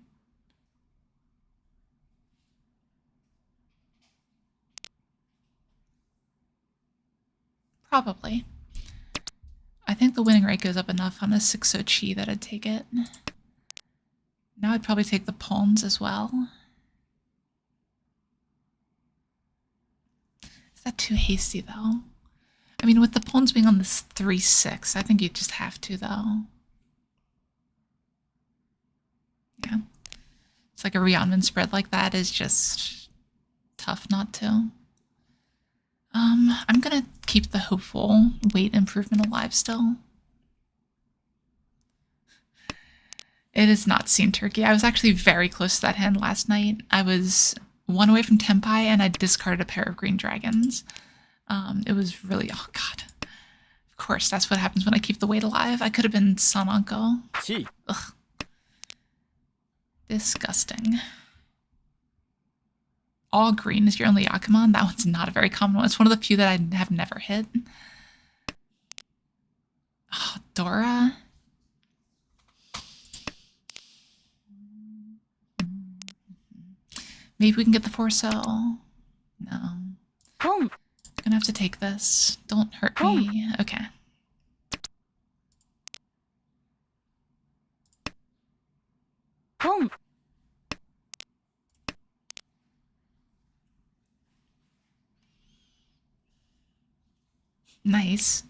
Probably. I think the winning rate goes up enough on a 6-so chi that I'd take it. Now I'd probably take the pawns as well. Is that too hasty, though? I mean, with the pawns being on this 3-6, I think you just have to, though. Yeah. It's like a Rhiannon spread like that is just tough not to. I'm gonna keep the hopeful weight improvement alive still. It is not seen turkey. I was actually very close to that hand last night. I was 1 away from Tenpai and I discarded a pair of green dragons. It was really, oh god. Of course, that's what happens when I keep the weight alive. I could have been Sananko. 地 Ugh. Disgusting. All green is your only Yakuman? That one's not a very common one. It's one of the few that I have never hit. Oh, Dora. Maybe we can get the 4-so. No. ポン Gonna have to take this. Don't hurt me. Okay. Boom. Nice.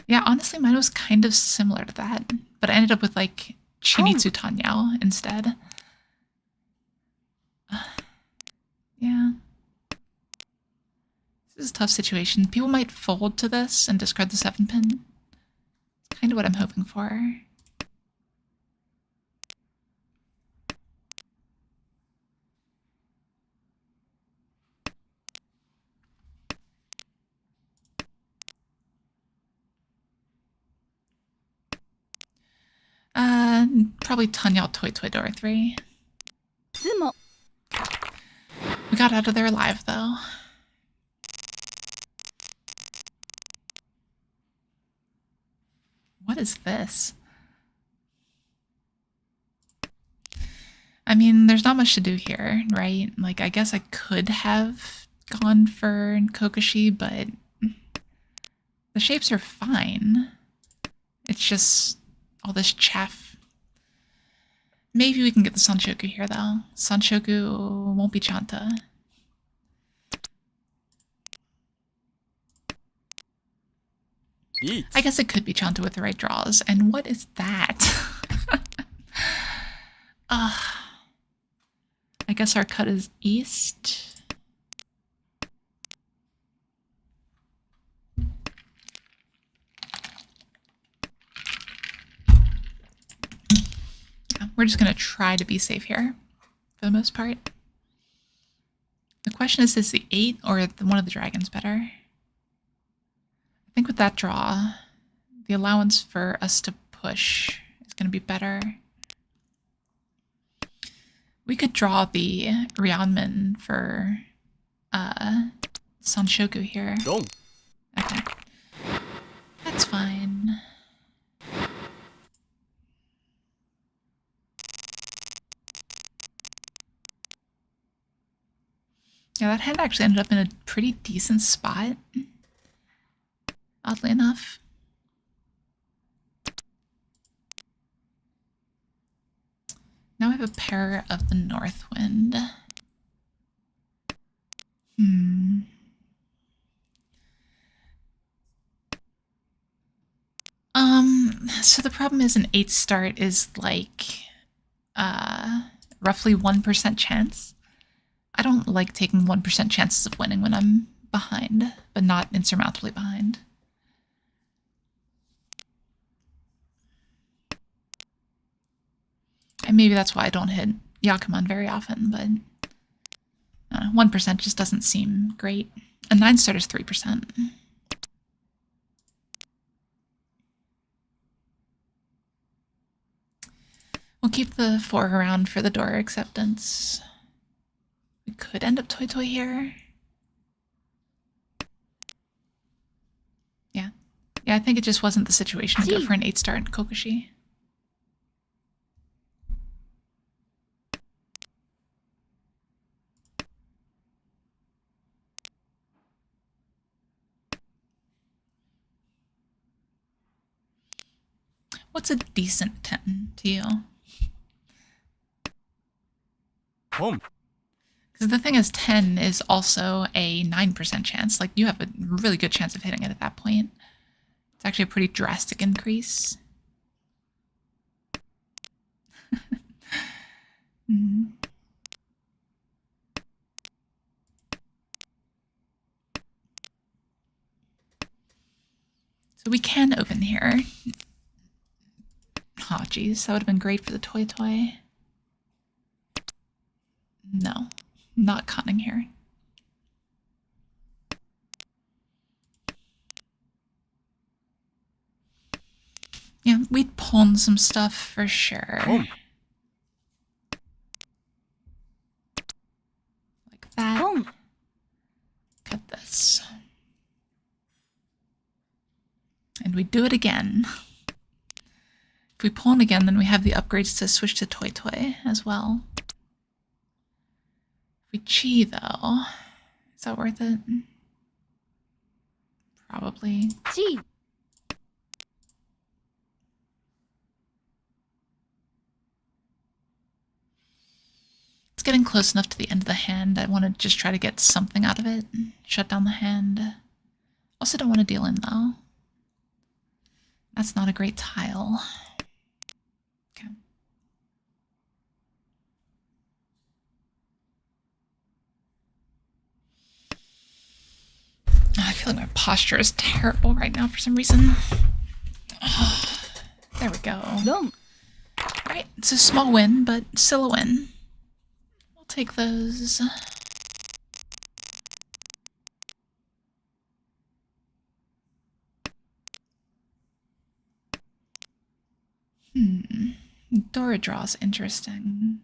Yeah, honestly, mine was kind of similar to that, but I ended up with like Chinitsu Tanyao instead. Yeah. This is a tough situation. People might fold to this and discard the 7-pin. It's kind of what I'm hoping for. Probably Tanyao Toy Toy Door 3. ズモ We got out of there alive, though. What is this? I mean, there's not much to do here, right? Like, I guess I could have gone for Kokoshi, but the shapes are fine. It's just all this chaff. Maybe we can get the Sanshoku here, though. Sanshoku won't be Chanta. Eat. I guess it could be Chanta with the right draws. And what is that? I guess our cut is east. Yeah, we're just going to try to be safe here for the most part. The question is the 8 or one of the dragons better? I think with that draw, the allowance for us to push is going to be better. We could draw the Ryeonmin for Sanshoku here. Dong. Okay. That's fine. Yeah, that hand actually ended up in a pretty decent spot. Oddly enough. Now I have a pair of the North Wind. So the problem is an 8 start is like roughly 1% chance. I don't like taking 1% chances of winning when I'm behind, but not insurmountably behind. And maybe that's why I don't hit Yakuman very often, but 1% just doesn't seem great. A 9 start is 3%. We'll keep the 4 around for the door acceptance. We could end up Toy Toy here. Yeah. Yeah, I think it just wasn't the situation to go for an 8 star in Kokoshi. What's a decent 10 to you? Home. Because the thing is, 10 is also a 9% chance. Like, you have a really good chance of hitting it at that point. It's actually a pretty drastic increase. So we can open here. Oh, geez, that would have been great for the Toy Toy. No, not conning here. Yeah, we'd pawn some stuff for sure. Oh. Like that. Boom. Cut this. And we do it again. If we pawn again, then we have the upgrades to switch to Toy Toy as well. If Riichi, though. Is that worth it? Probably. 地 It's getting close enough to the end of the hand. I want to just try to get something out of it. Shut down the hand. Also don't want to deal in, though. That's not a great tile. Okay. I feel like my posture is terrible right now for some reason. There we go. 4 Right, it's a small win, but still a win. We'll take those. Dora draw's interesting.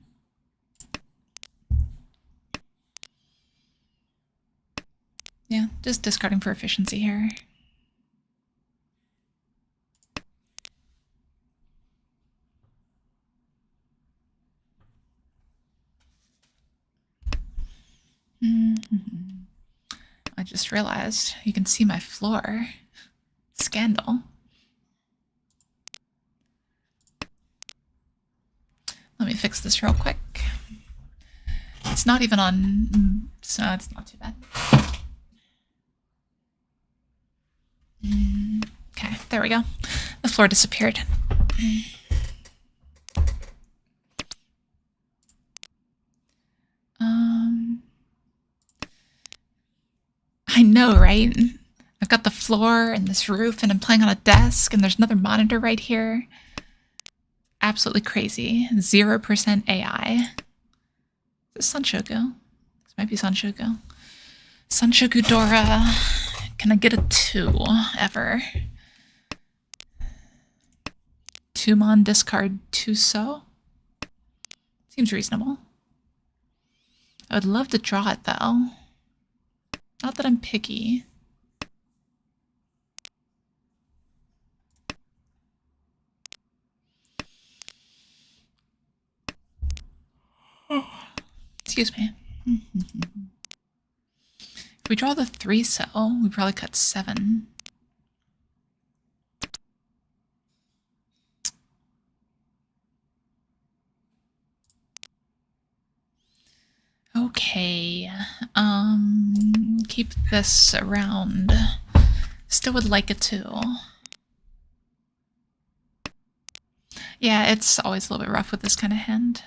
Yeah, just discarding for efficiency here. I just realized you can see my floor. Scandal. Let me fix this real quick. It's not even on, so it's not too bad. Okay, there we go. The floor disappeared. I know, right? I've got the floor and this roof, and I'm playing on a desk, and there's another monitor right here. Absolutely crazy. 0% AI. Is this Sanshoku? This might be Sanshoku. Sanshoku Dora. Can I get a 2 ever? 2-mon discard 2 so? Seems reasonable. I would love to draw it though. Not that I'm picky. Excuse me. If we draw the 3 so, we probably cut 7. Okay. Keep this around. Still would like it too. Yeah, it's always a little bit rough with this kind of hand.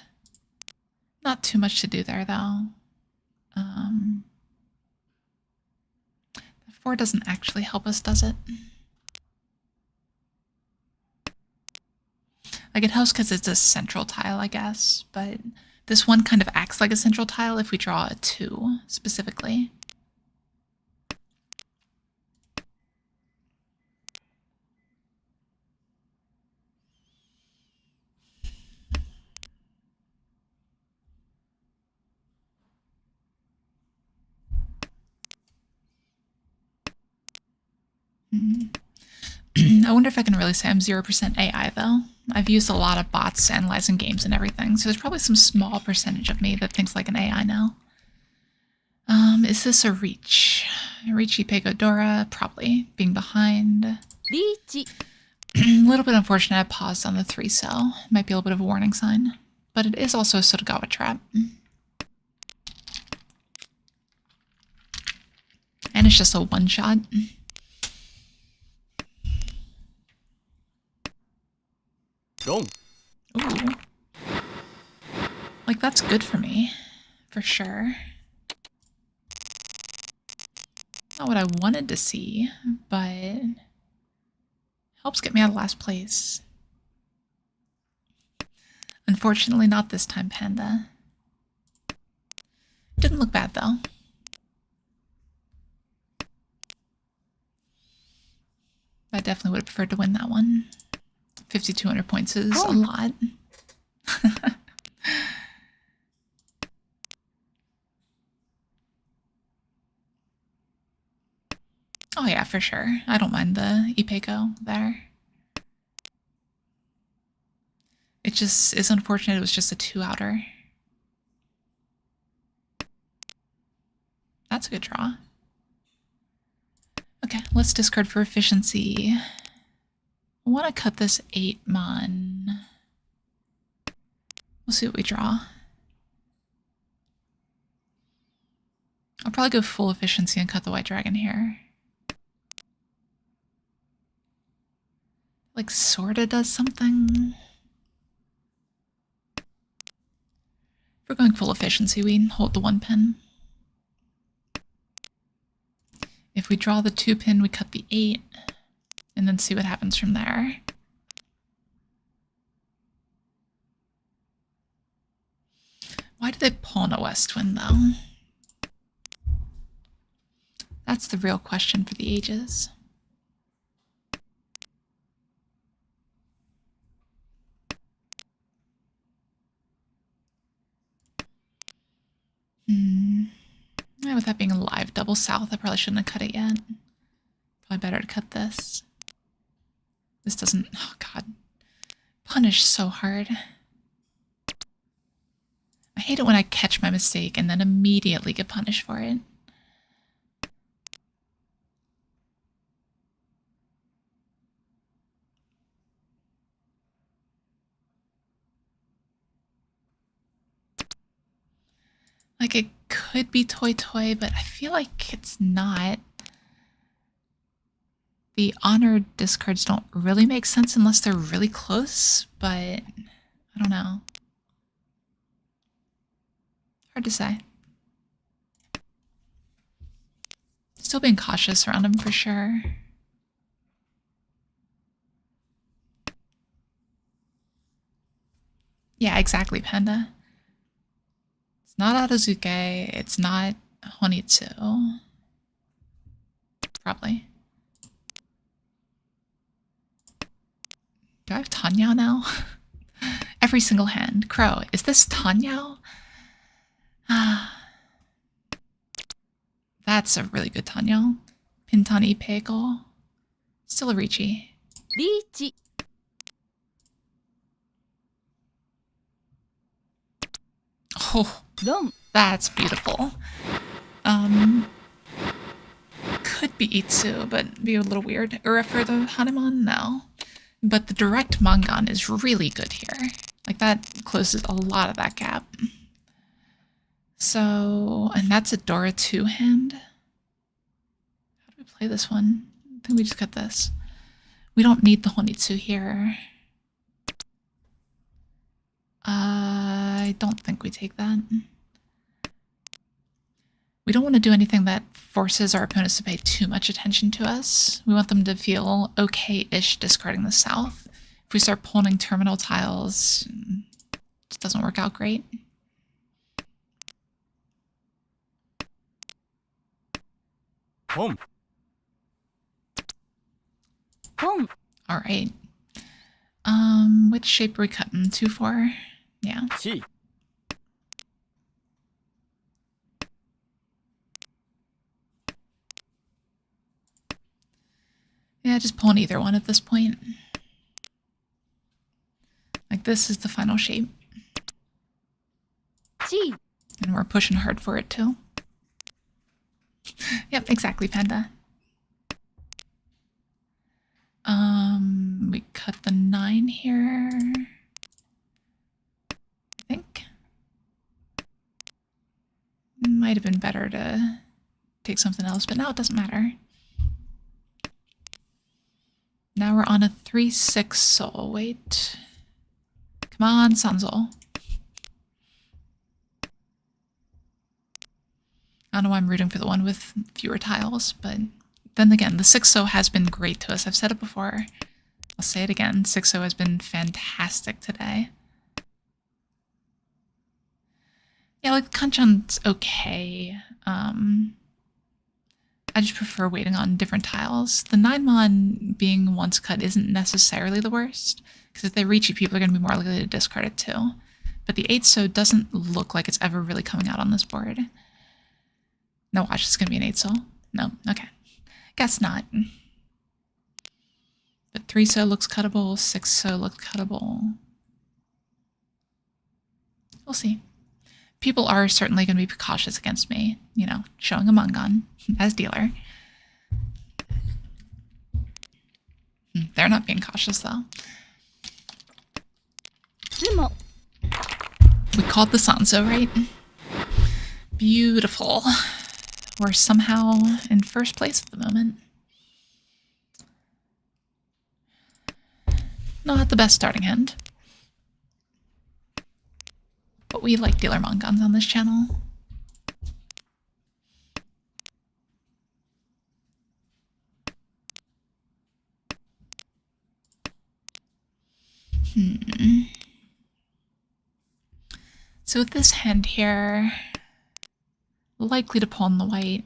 Not too much to do there, though. The 4 doesn't actually help us, does it? Like, it helps because it's a central tile, I guess, but this one kind of acts like a central tile if we draw a 2, specifically. I wonder if I can really say I'm 0% AI, though. I've used a lot of bots analyzing games and everything, so there's probably some small percentage of me that thinks like an AI now. Is this a reach? Riichi Dora, probably. Being behind. リーチ A little bit unfortunate I paused on the 3 cell. Might be a little bit of a warning sign. But it is also a Sotogawa trap. And it's just a one-shot. Wrong. Ooh. Like, that's good for me. For sure. Not what I wanted to see, but helps get me out of last place. Unfortunately, not this time, Panda. Didn't look bad, though. I definitely would have preferred to win that one. 5,200 points is a lot. Oh yeah, for sure. I don't mind the Ipeco there. It just is unfortunate it was just a 2-outer. That's a good draw. Okay, let's discard for efficiency. I want to cut this 8 mon. We'll see what we draw. I'll probably go full efficiency and cut the white dragon here. Like, sorta does something. If we're going full efficiency, we hold the 1 pin. If we draw the 2 pin, we cut the 8, and then see what happens from there. Why do they pawn a west wind, though? That's the real question for the ages. Yeah, with that being a live double south, I probably shouldn't have cut it yet. Probably better to cut this. This doesn't... Oh, God. Punish so hard. I hate it when I catch my mistake and then immediately get punished for it. Like, it could be Toy Toy, but I feel like it's not. The honored discards don't really make sense unless they're really close, but I don't know. Hard to say. Still being cautious around him for sure. Yeah, exactly, Panda. It's not Adozuke, it's not Honitsu. Probably. Do I have Tanyao now? Every single hand. Crow, is this Tanyao? That's a really good Tanyao. Pintani Peigo. Still a Riichi. Riichi. Oh, Ron. that's beautiful. Could be Itsu, but be a little weird. Ura for the Hanuman? No. But the direct Mangan is really good here. Like, that closes a lot of that gap. So, and that's a Dora 2 hand. How do we play this one? I think we just cut this. We don't need the Honitsu here. I don't think we take that. We don't want to do anything that forces our opponents to pay too much attention to us. We want them to feel okay-ish discarding the south. If we start pulling terminal tiles, it just doesn't work out great. Home. Pon. All right. Which shape are we cutting? 2-4? Yeah. Chi. Yeah, just pulling either one at this point. Like, this is the final shape. Chi. And we're pushing hard for it, too. Yep, exactly, Panda. We cut the 9 here. I think. Might have been better to take something else, but now it doesn't matter. Now we're on a 3-6 soul. Wait. Come on, Sanzo. I don't know why I'm rooting for the one with fewer tiles, but then again, the 6-0 has been great to us. I've said it before. I'll say it again. 6-0 has been fantastic today. Yeah, like, Kanchan's okay. I just prefer waiting on different tiles. The 9-mon being once cut isn't necessarily the worst, because if they reach you, people are going to be more likely to discard it too. But the 8-so doesn't look like it's ever really coming out on this board. No, watch, it's going to be an 8-so. No, okay. Guess not. But 3-so looks cuttable, 6-so looks cuttable. We'll see. People are certainly going to be cautious against me, you know, showing a Mongon as dealer. They're not being cautious, though. つも We called the Sanso, right? Beautiful. We're somehow in first place at the moment. Not the best starting hand. But we like dealer Mongons on this channel. So with this hand here, likely to pawn the white,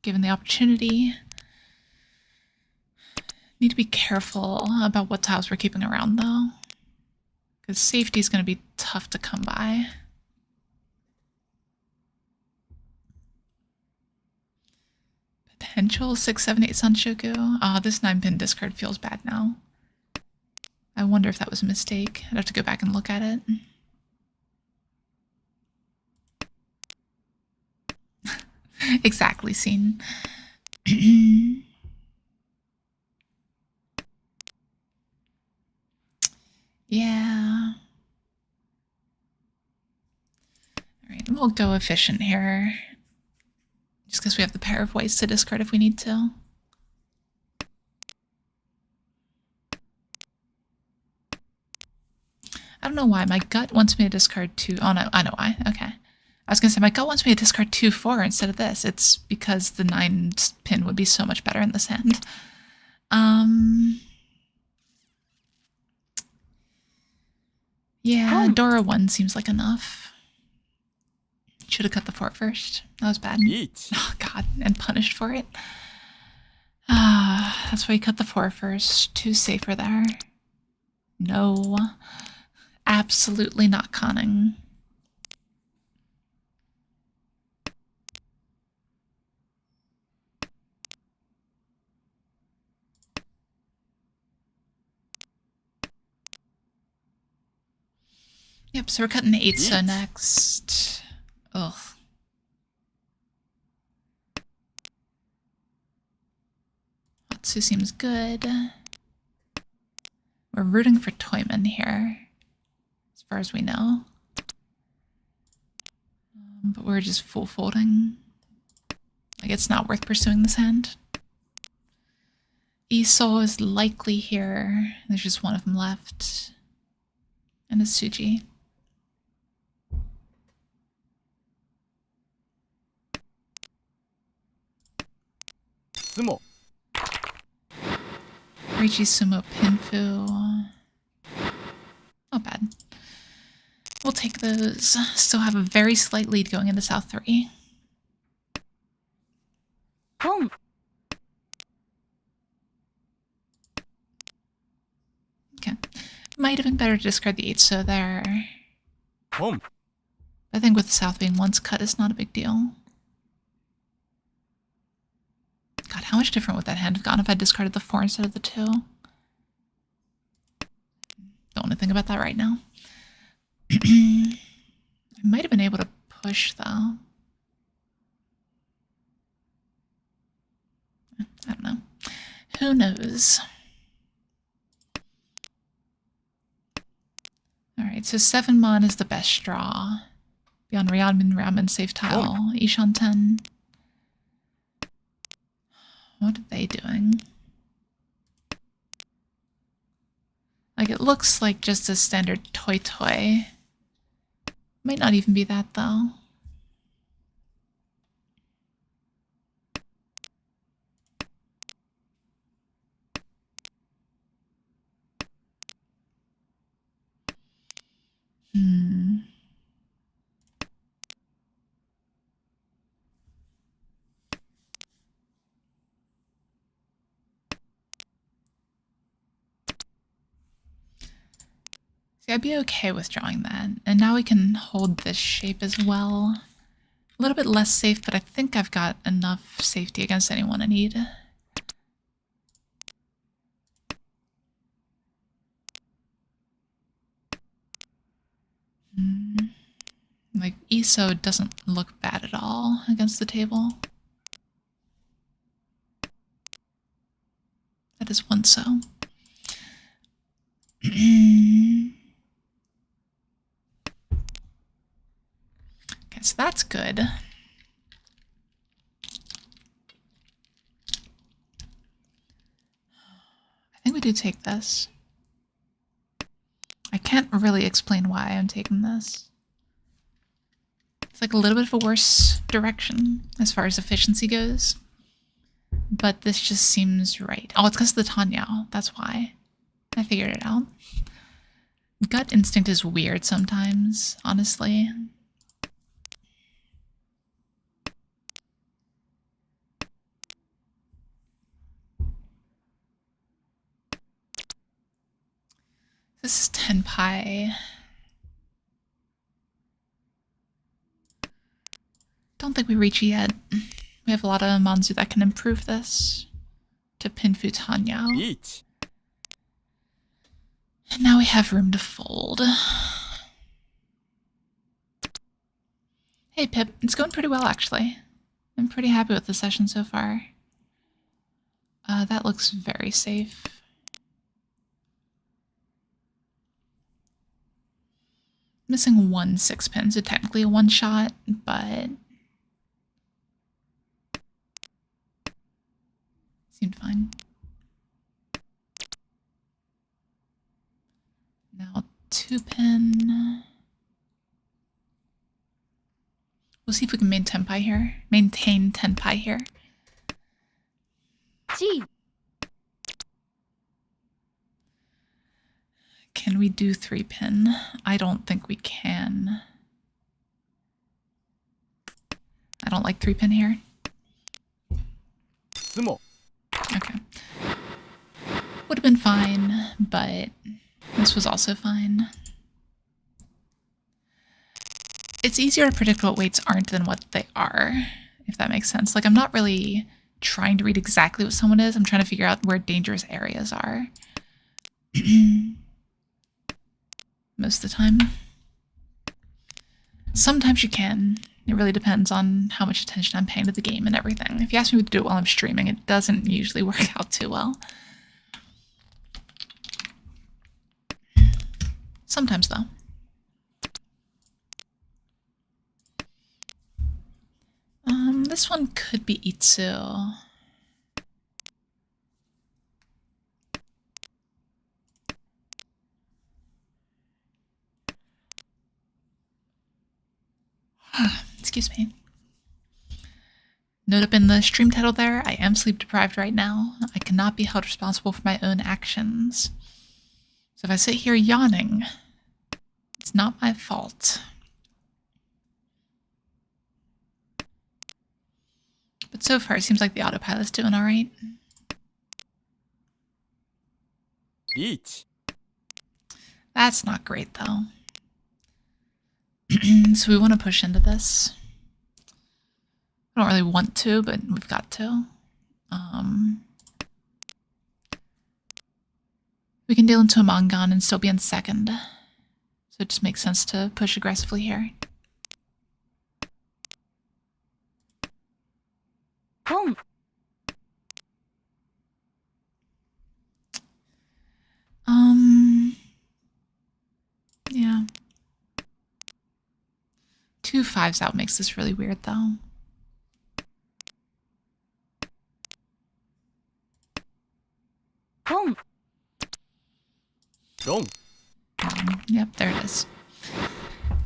given the opportunity. Need to be careful about what tiles we're keeping around, though, because safety is going to be tough to come by. Potential 6, 7, 8 Sanshoku. Ah, this 9-pin discard feels bad now. I wonder if that was a mistake. I'd have to go back and look at it. Exactly, scene. Yeah. Alright, we'll go efficient here. Just because we have the pair of whites to discard if we need to. I don't know why. My gut wants me to discard 2. Oh, no. I know why. Okay. I was going to say, my gut wants me to discard 2, 4 instead of this. It's because the 9 pin would be so much better in this hand. Yeah, Dora 1 seems like enough. Should have cut the 4 first. That was bad. Riichi. Oh, God. And punished for it. Ah, that's why you cut the 4 first. Too safer there. No. Absolutely not conning. Yep, so we're cutting the 8 so next. Ugh. Atsu seems good. We're rooting for Toyman here, as far as we know. But we're just full folding. Like, it's not worth pursuing this hand. Esol is likely here. There's just one of them left. And a Suji. Sumo. Riichi Sumo Pinfu. Not bad. We'll take those. Still have a very slight lead going into South 3. ポン Okay. Might have been better to discard the 8 so there. Home. I think with the South being once cut is not a big deal. God, how much different would that hand have gone if I discarded the 4 instead of the 2? Don't want to think about that right now. I might have been able to push, though. I don't know. Who knows? Alright, so 7 mon is the best draw. Beyond Ryanmin, Ramen, safe tile. Ishan 10. What are they doing? Like, it looks like just a standard toy. Might not even be that, though. See, I'd be okay with drawing that. And now we can hold this shape as well. A little bit less safe, but I think I've got enough safety against anyone I need. Like, Iso doesn't look bad at all against the table. That is one so. Okay, so that's good. I think we do take this. I can't really explain why I'm taking this. It's like a little bit of a worse direction as far as efficiency goes. But this just seems right. Oh, it's because of the Tanyao. That's why. I figured it out. Gut instinct is weird sometimes, honestly. This is Tenpai. Don't think we reach it yet. We have a lot of Manzu that can improve this to Pinfu Tanyao. Riichi. And now we have room to fold. Hey Pip, it's going pretty well actually. I'm pretty happy with the session so far. That looks very safe. Missing 1 6-pin, so technically a one-shot, but seemed fine. Now 2-pin. We'll see if we can maintain Tenpai here. G. Can we do 3-pin? I don't think we can. I don't like 3-pin here. Sumo. Okay. Would have been fine, but this was also fine. It's easier to predict what weights aren't than what they are, if that makes sense. Like, I'm not really trying to read exactly what someone is. I'm trying to figure out where dangerous areas are. Most of the time. Sometimes you can. It really depends on how much attention I'm paying to the game and everything. If you ask me to do it while I'm streaming, it doesn't usually work out too well. Sometimes, though. This one could be Itsu. Excuse me. Note up in the stream title there, I am sleep deprived right now. I cannot be held responsible for my own actions. So if I sit here yawning, it's not my fault. But so far, it seems like the autopilot's doing alright. Riichi. That's not great, though. So we want to push into this. I don't really want to, but we've got to. We can deal into a Mangan and still be in second. So it just makes sense to push aggressively here. Boom. Yeah. 2 5s out makes this really weird, though. Boom. Dong. Yep, there it is.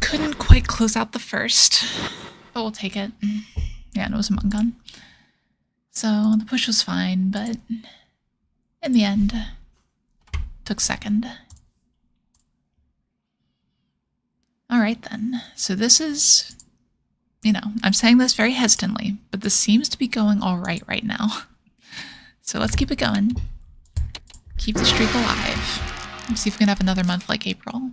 Couldn't quite close out the first, but we'll take it. Yeah, and it was a Mangan. So the push was fine, but in the end, took second. Alright then, so this is, you know, I'm saying this very hesitantly, but this seems to be going alright right now. So let's keep it going. Keep the streak alive. Let's see if we can have another month like April.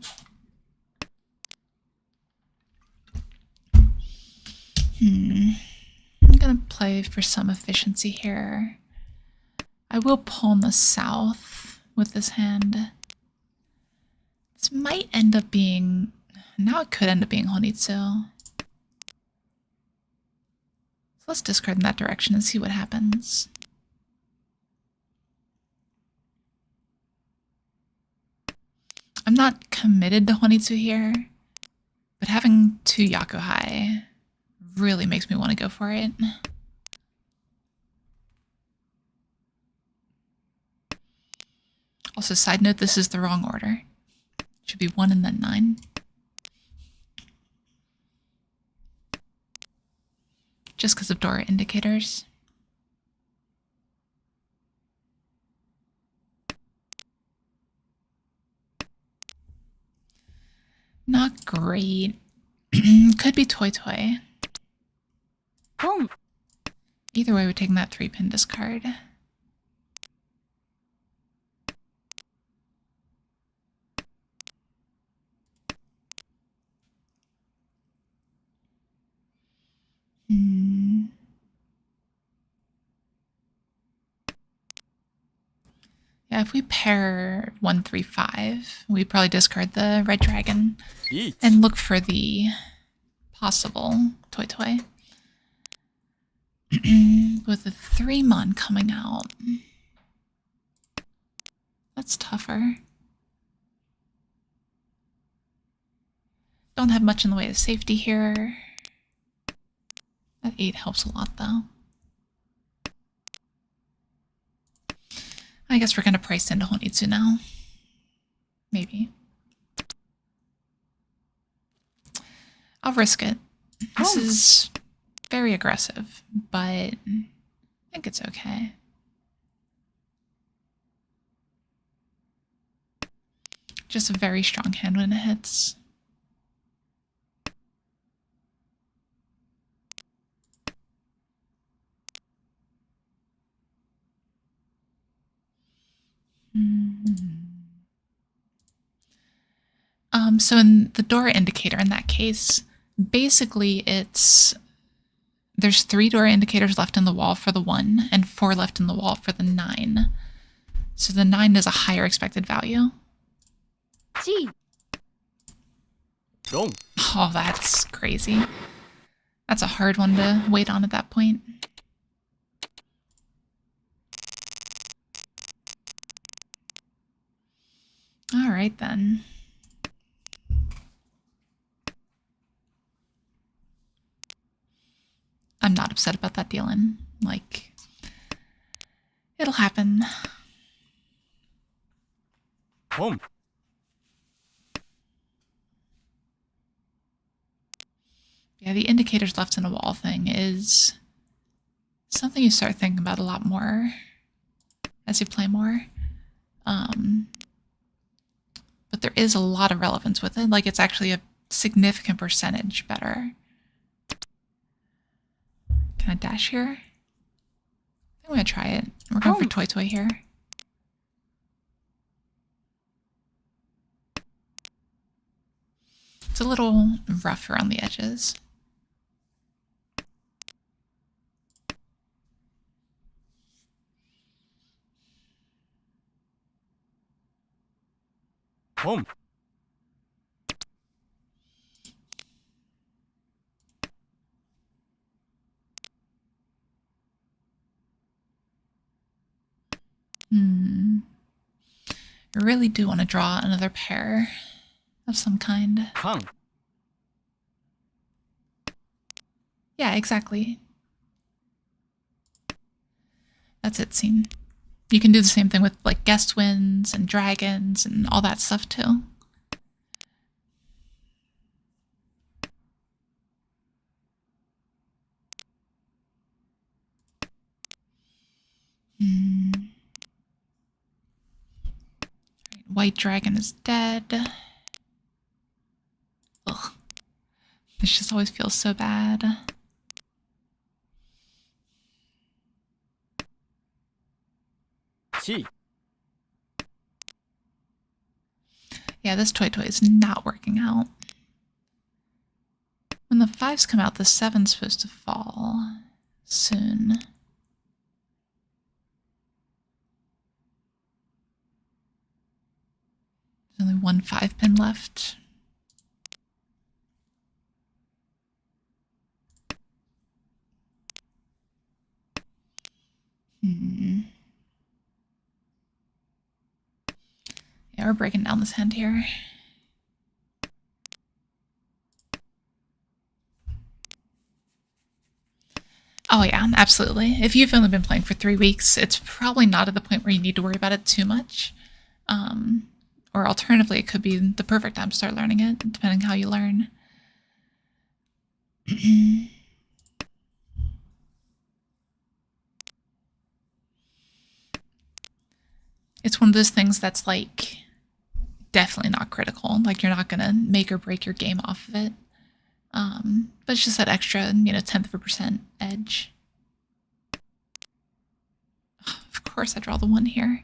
I'm gonna play for some efficiency here. I will pawn the south with this hand. This might end up being... Now it could end up being Honitsu. Let's discard in that direction and see what happens. I'm not committed to Honitsu here, but having 2 Yakuhai really makes me want to go for it. Also, side note, this is the wrong order. It should be 1 and then 9. Just because of door indicators. Not great. Could be Toy Toy. ポン Either way, we're taking that 3-pin discard. Yeah, if we pair 1, 3, 5, we probably discard the red dragon リーチ and look for the possible Toy Toy. With the 3-mon coming out. That's tougher. Don't have much in the way of safety here. That 8 helps a lot, though. I guess we're going to price into Honitsu now. Maybe. I'll risk it. This is very aggressive, but I think it's okay. Just a very strong hand when it hits. So in the door indicator, in that case, basically there's 3 door indicators left in the wall for the 1 and 4 left in the wall for the 9. So the 9 is a higher expected value. チ ロン Oh, that's crazy. That's a hard one to wait on at that point. All right, then. I'm not upset about that deal-in. Like, it'll happen. ポン Yeah, the indicators left in a wall thing is something you start thinking about a lot more as you play more. But there is a lot of relevance with it. Like, it's actually a significant percentage better. Can I dash here? I think I'm gonna try it. We're going for Toy Toy here. It's a little rough around the edges. Home. I really do want to draw another pair of some kind. Kang. Yeah, exactly. That's it, scene. You can do the same thing with like guest wins and dragons and all that stuff too. White dragon is dead. Ugh. This just always feels so bad. Chi. Yeah, this Toy Toy is not working out. When the 5s come out, the 7's supposed to fall soon. There's only one 5-pin left. Yeah, we're breaking down this hand here. Oh yeah, absolutely. If you've only been playing for 3 weeks, it's probably not at the point where you need to worry about it too much. Or alternatively, it could be the perfect time to start learning it, depending how you learn. It's one of those things that's like definitely not critical. Like you're not gonna make or break your game off of it. But it's just that extra, 1/10% edge. Of course I draw the 1 here.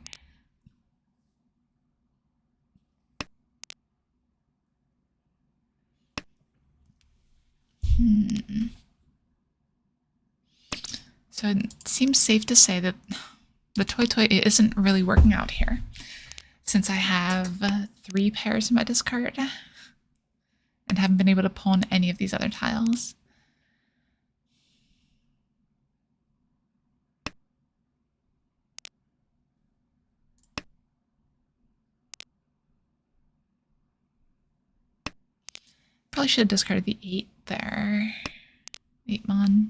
So it seems safe to say that the toy isn't really working out here, since I have 3 pairs in my discard and haven't been able to pawn any of these other tiles. Probably should have discarded the 8 there. 8 mon.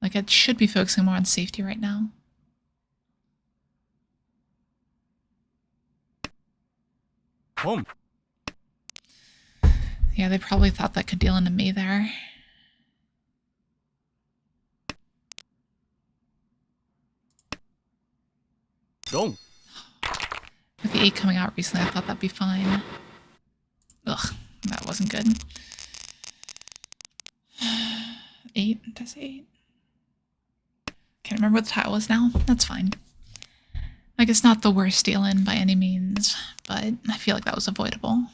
Like, I should be focusing more on safety right now. Home. Yeah, they probably thought that could deal into me there. Wrong. With the 8 coming out recently, I thought that'd be fine. Ugh, that wasn't good. 8, does 8? Can't remember what the tile was now. That's fine. Like, it's not the worst deal in by any means, but I feel like that was avoidable.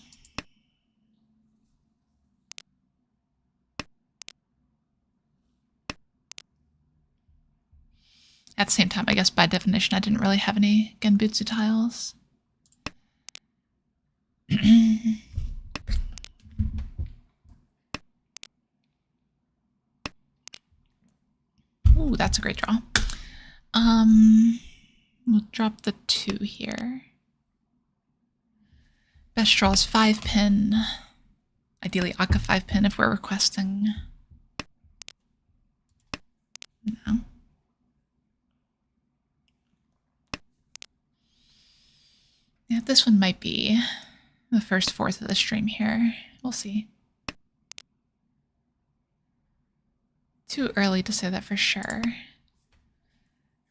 At the same time, I guess by definition, I didn't really have any Genbutsu tiles. Ooh, that's a great draw. We'll drop the 2 here. Best draw is 5 pin. Ideally, Aka 5 pin if we're requesting. No. Yeah, this one might be the first 4th of the stream here. We'll see. Too early to say that for sure.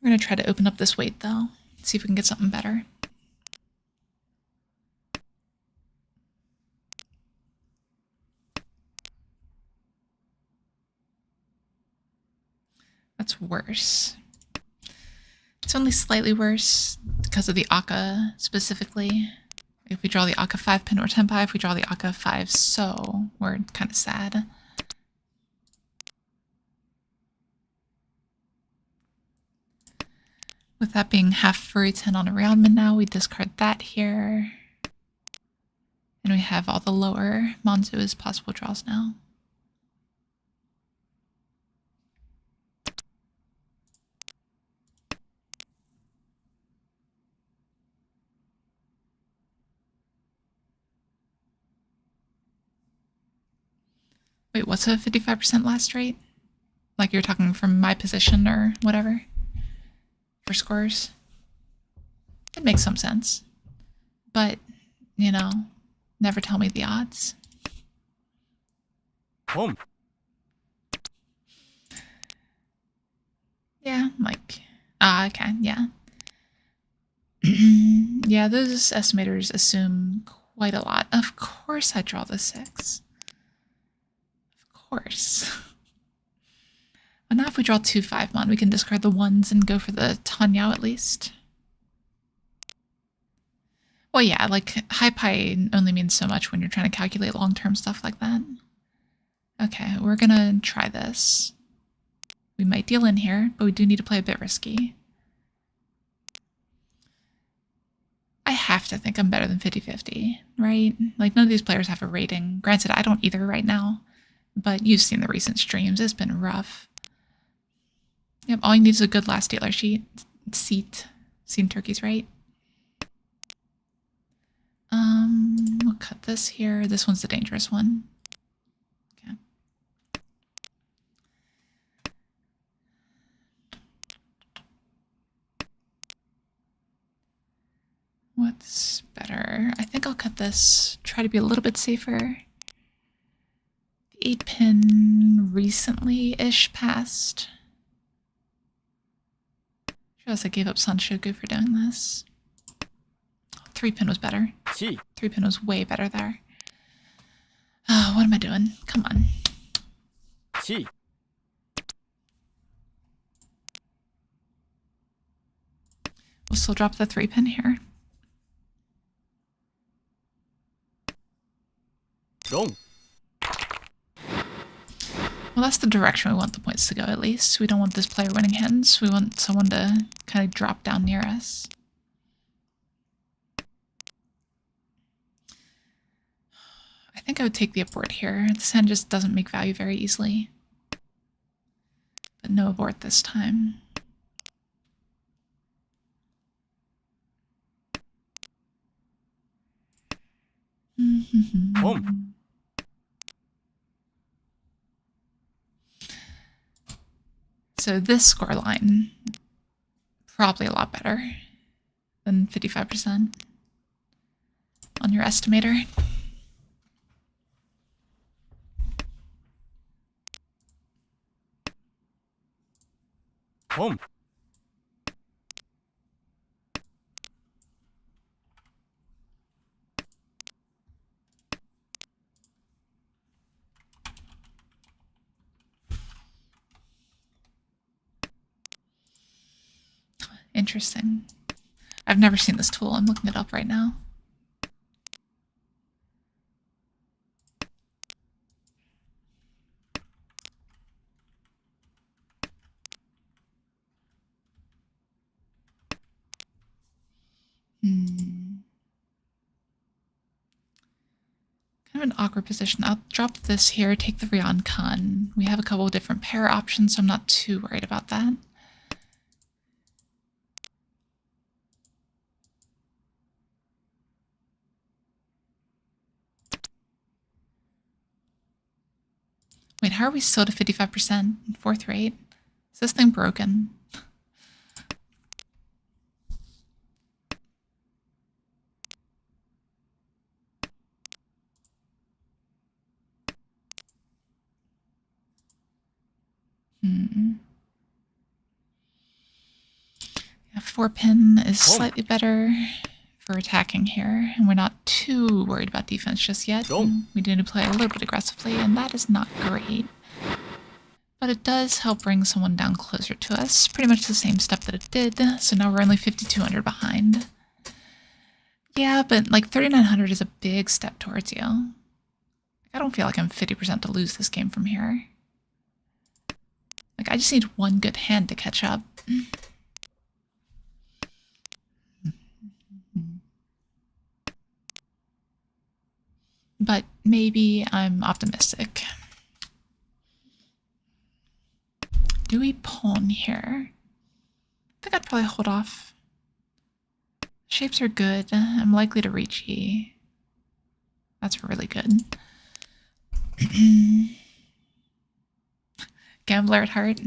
We're going to try to open up this weight, though. See if we can get something better. That's worse. It's only slightly worse because of the Aka specifically. If we draw the Aka 5 pin or Tenpai, if we draw the Aka 5 so, we're kind of sad. With that being half furry 10 on a Roundman now, we discard that here. And we have all the lower Monzo as possible draws now. Wait, what's a 55% last rate? Like you're talking from my position or whatever? For scores? It makes some sense. But, never tell me the odds. Home. Yeah, like, okay, yeah. Yeah, those estimators assume quite a lot. Of course I draw the 6. Of course. But now if we draw 2 5-mon, we can discard the 1s and go for the Tanyao at least. Well, yeah, like, high pi only means so much when you're trying to calculate long-term stuff like that. Okay, we're gonna try this. We might deal in here, but we do need to play a bit risky. I have to think I'm better than 50-50, right? Like, none of these players have a rating. Granted, I don't either right now, but you've seen the recent streams. It's been rough. Yep, all you need is a good last dealer seat. Seen turkeys, right? this here. This one's the dangerous one. Okay. What's better? I think I'll cut this, try to be a little bit safer. The 8-pin recently-ish passed. Realize I gave up Sanshoku for doing this. 3-pin was better. 3-pin was way better there. Oh, what am I doing? Come on. We'll still drop the 3-pin here. Dong. Well, that's the direction we want the points to go, at least. We don't want this player winning hands. We want someone to kind of drop down near us. I think I would take the abort here. This hand just doesn't make value very easily. But no abort this time. So this scoreline, probably a lot better than 55% on your estimator. Interesting. I've never seen this tool. I'm looking it up right now. Kind of an awkward position. I'll drop this here, take the Ryan Khan. We have a couple of different pair options, so I'm not too worried about that. Wait, how are we still to 55%? Fourth rate? Is this thing broken? Yeah, 4-pin is slightly better for attacking here, and we're not too worried about defense just yet. We do need to play a little bit aggressively, and that is not great. But it does help bring someone down closer to us. Pretty much the same step that it did, so now we're only 5,200 behind. Yeah, but like 3,900 is a big step towards you. I don't feel like I'm 50% to lose this game from here. Like, I just need one good hand to catch up. But maybe I'm optimistic. Do we pawn here? I think I'd probably hold off. Shapes are good. I'm likely to Riichi. That's really good. Gambler at heart.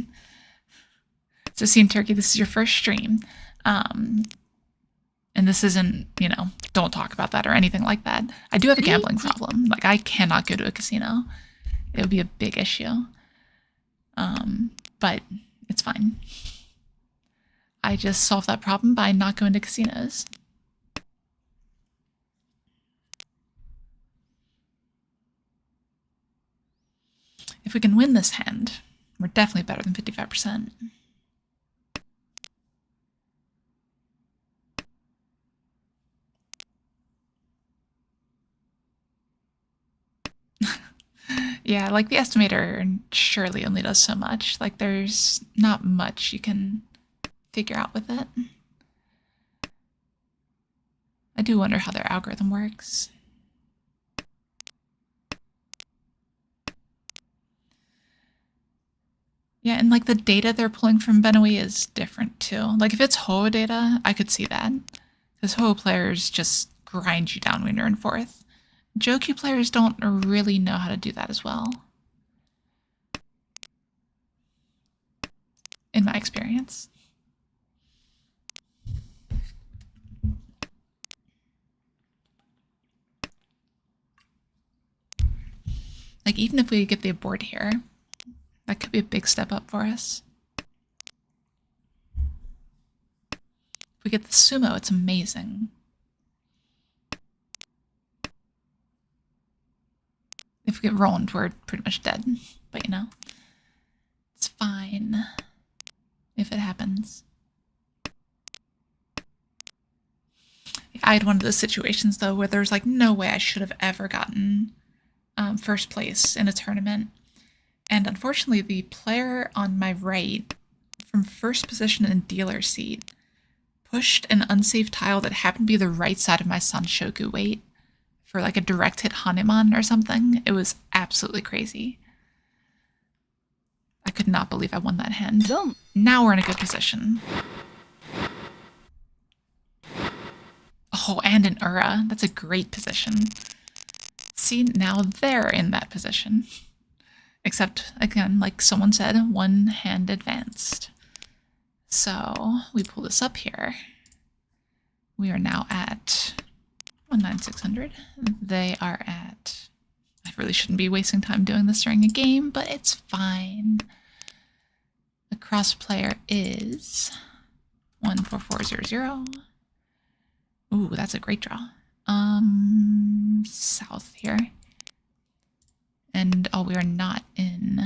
So, Scene Turkey, this is your first stream. And this isn't, you know, don't talk about that or anything like that. I do have a gambling problem. Like, I cannot go to a casino. It would be a big issue. But it's fine. I just solved that problem by not going to casinos. If we can win this hand, we're definitely better than 55%. Yeah, like the estimator surely only does so much. Like, there's not much you can figure out with it. I do wonder how their algorithm works. Yeah, and like the data they're pulling from Benoi is different too. Like, if it's Ho data, I could see that. Because Ho players just grind you down when you're in fourth. Joku players don't really know how to do that as well, in my experience. Like, even if we get the abort here, that could be a big step up for us. If we get the sumo, it's amazing. If we get Roland, we're pretty much dead. But you know, it's fine if it happens. I had one of those situations, though, where there's like no way I should have ever gotten first place in a tournament. And unfortunately, the player on my right, from first position in dealer seat, pushed an unsafe tile that happened to be the right side of my Sanshoku weight for like a direct hit Hanuman or something. It was absolutely crazy. I could not believe I won that hand. Boom. Now we're in a good position. Oh, and an Ura. That's a great position. See, now they're in that position. Except, again, like someone said, one hand advanced. So we pull this up here. We are now at 19600. They are at... I really shouldn't be wasting time doing this during a game, but it's fine. The cross player is 14400. Ooh, that's a great draw. South here. And oh, we are not in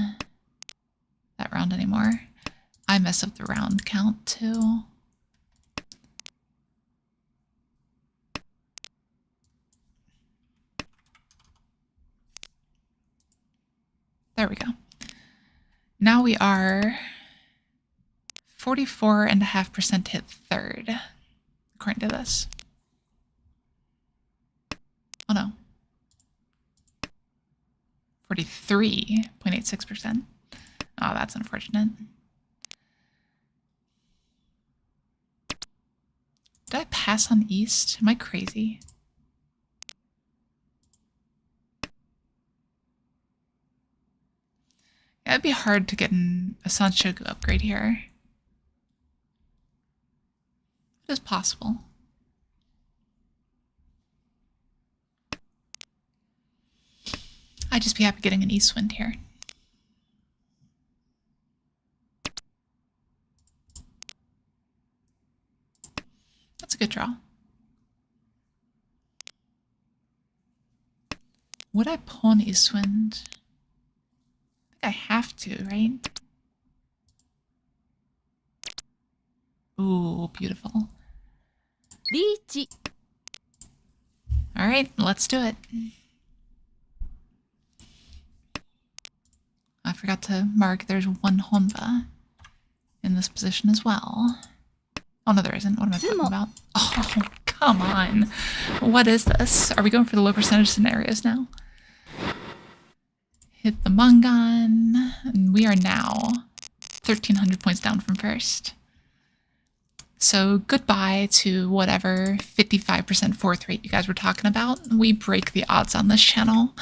that round anymore. I mess up the round count too. There we go. Now we are 44.5% hit third, according to this. Oh no. 43.86%. Oh, that's unfortunate. Did I pass on east? Am I crazy? Yeah, it'd be hard to get a Sanshoku upgrade here. It is possible. I'd just be happy getting an east wind here. That's a good draw. Would I pawn east wind? I think I have to, right? Ooh, beautiful. Riichi. All right, let's do it. I forgot to mark there's one Honba in this position as well. Oh, no, there isn't. What am I talking about? Oh, come on. What is this? Are we going for the low percentage scenarios now? Hit the Mungan. And we are now 1,300 points down from first. So goodbye to whatever 55% fourth rate you guys were talking about. We break the odds on this channel.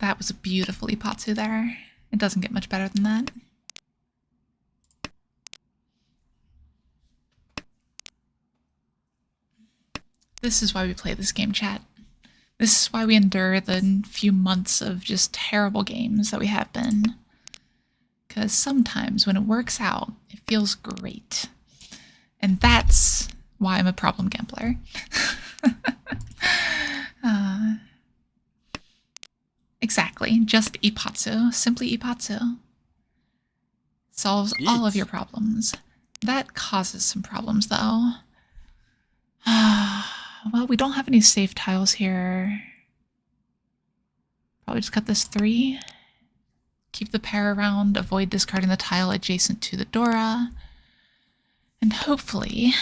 That was a beautiful Ipatsu there. It doesn't get much better than that. This is why we play this game, chat. This is why we endure the few months of just terrible games that we have been. Because sometimes when it works out, it feels great. And that's why I'm a problem gambler. Exactly, just Ipatsu, simply Ipatsu. Solves all of your problems. That causes some problems, though. Well, we don't have any safe tiles here. Probably just cut this 3. Keep the pair around, avoid discarding the tile adjacent to the Dora. And hopefully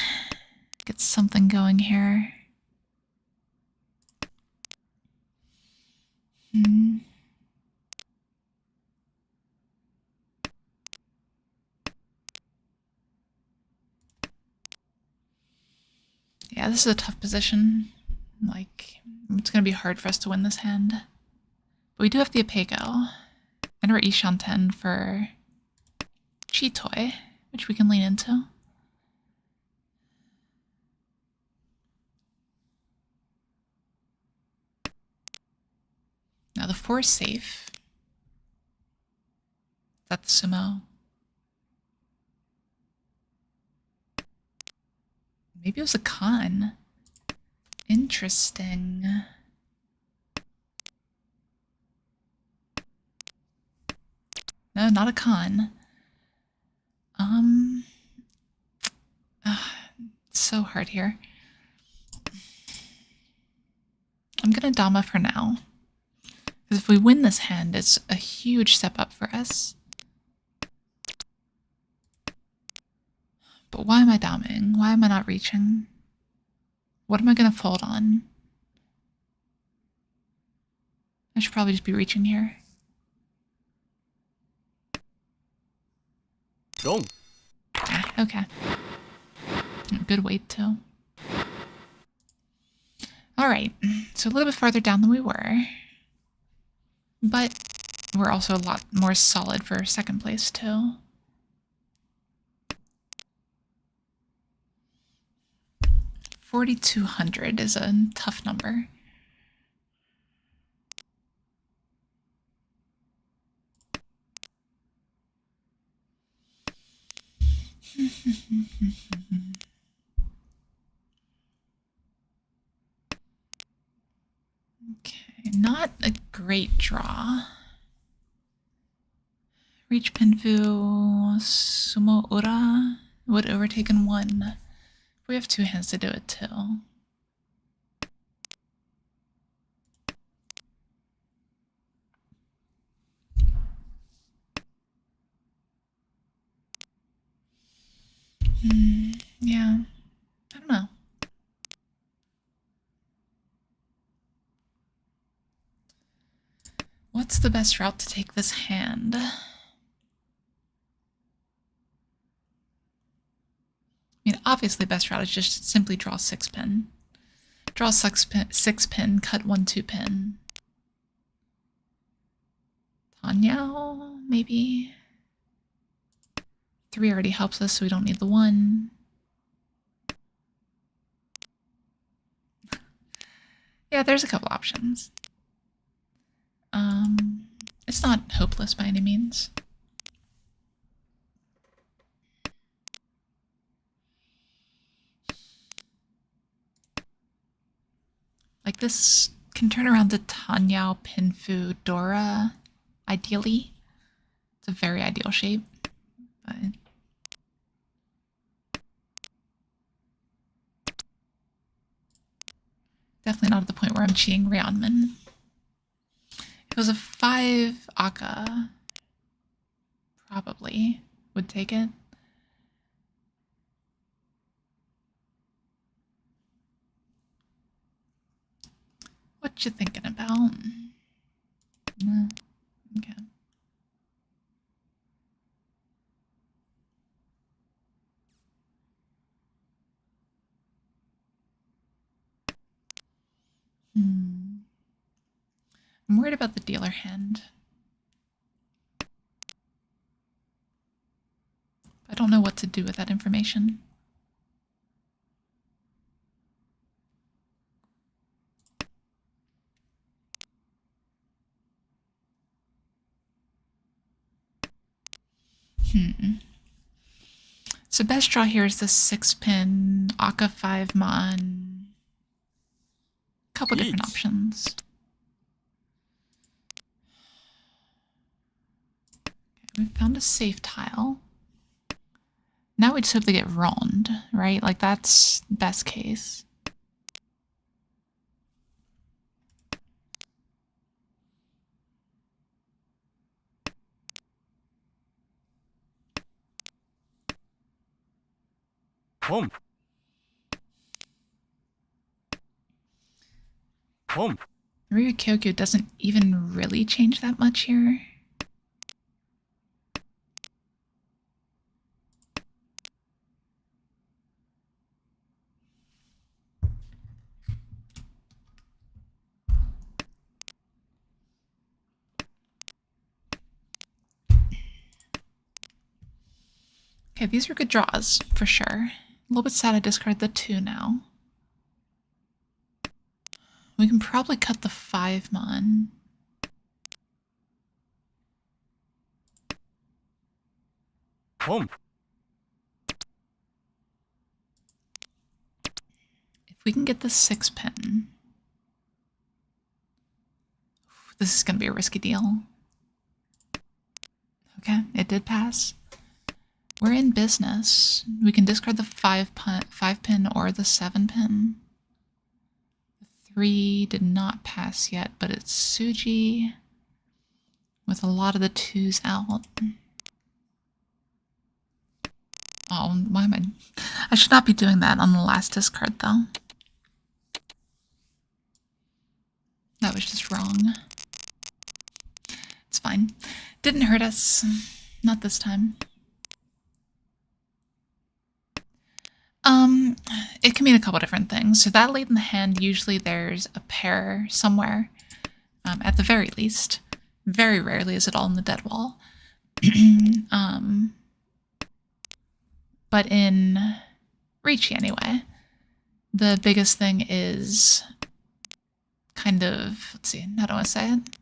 get something going here. Yeah, this is a tough position. Like, it's gonna be hard for us to win this hand. But we do have the Apego. And our Ishanten for Chitoi, which we can lean into. Now the 4 is safe. That's the sumo. Maybe it was a con. Interesting. No, not a con. It's so hard here. I'm gonna Dama for now. Because if we win this hand, it's a huge step up for us. But why am I Daming? Why am I not reaching? What am I gonna fold on? I should probably just be reaching here. Dong. Ah, okay. Good weight too. Alright, so a little bit farther down than we were. But we're also a lot more solid for second place too. $4,200 is a tough number. Okay, not a great draw. Reach Pinfu, Sumo Ura would overtake in 1. We have 2 hands to do it too. Yeah, I don't know. What's the best route to take this hand? I mean, obviously, best route is just simply draw 6 pin. Draw 6 pin, cut 1 2 pin. Tanyao, maybe. 3 already helps us, so we don't need the 1. Yeah, there's a couple options. It's not hopeless by any means. Like this can turn around to Tanyao, Pinfu, Dora, ideally. It's a very ideal shape, but definitely not at the point where I'm cheating Ryeonmin. If it was a 5 Aka, probably would take it. What you thinking about? No. Okay. I'm worried about the dealer hand. I don't know what to do with that information. So best draw here is the 6 pin, Aka 5 mon. Couple different options. Okay, we found a safe tile. Now we just hope they get rolled, right? Like that's best case. Home. Home. Ryu Kyokyo doesn't even really change that much here. Okay, these are good draws, for sure. A little bit sad I discard the 2 now. We can probably cut the 5 mon. Home. If we can get the 6 pin. This is going to be a risky deal. Okay, it did pass. We're in business. We can discard the 5 pin or the 7 pin. The 3 did not pass yet, but it's Suji with a lot of the 2s out. Oh, why am I should not be doing that on the last discard, though. That was just wrong. It's fine. Didn't hurt us. Not this time. It can mean a couple different things. So that late in the hand, usually there's a pair somewhere, at the very least. Very rarely is it all in the dead wall. But in Riichi anyway, the biggest thing is kind of, let's see, how do I say it?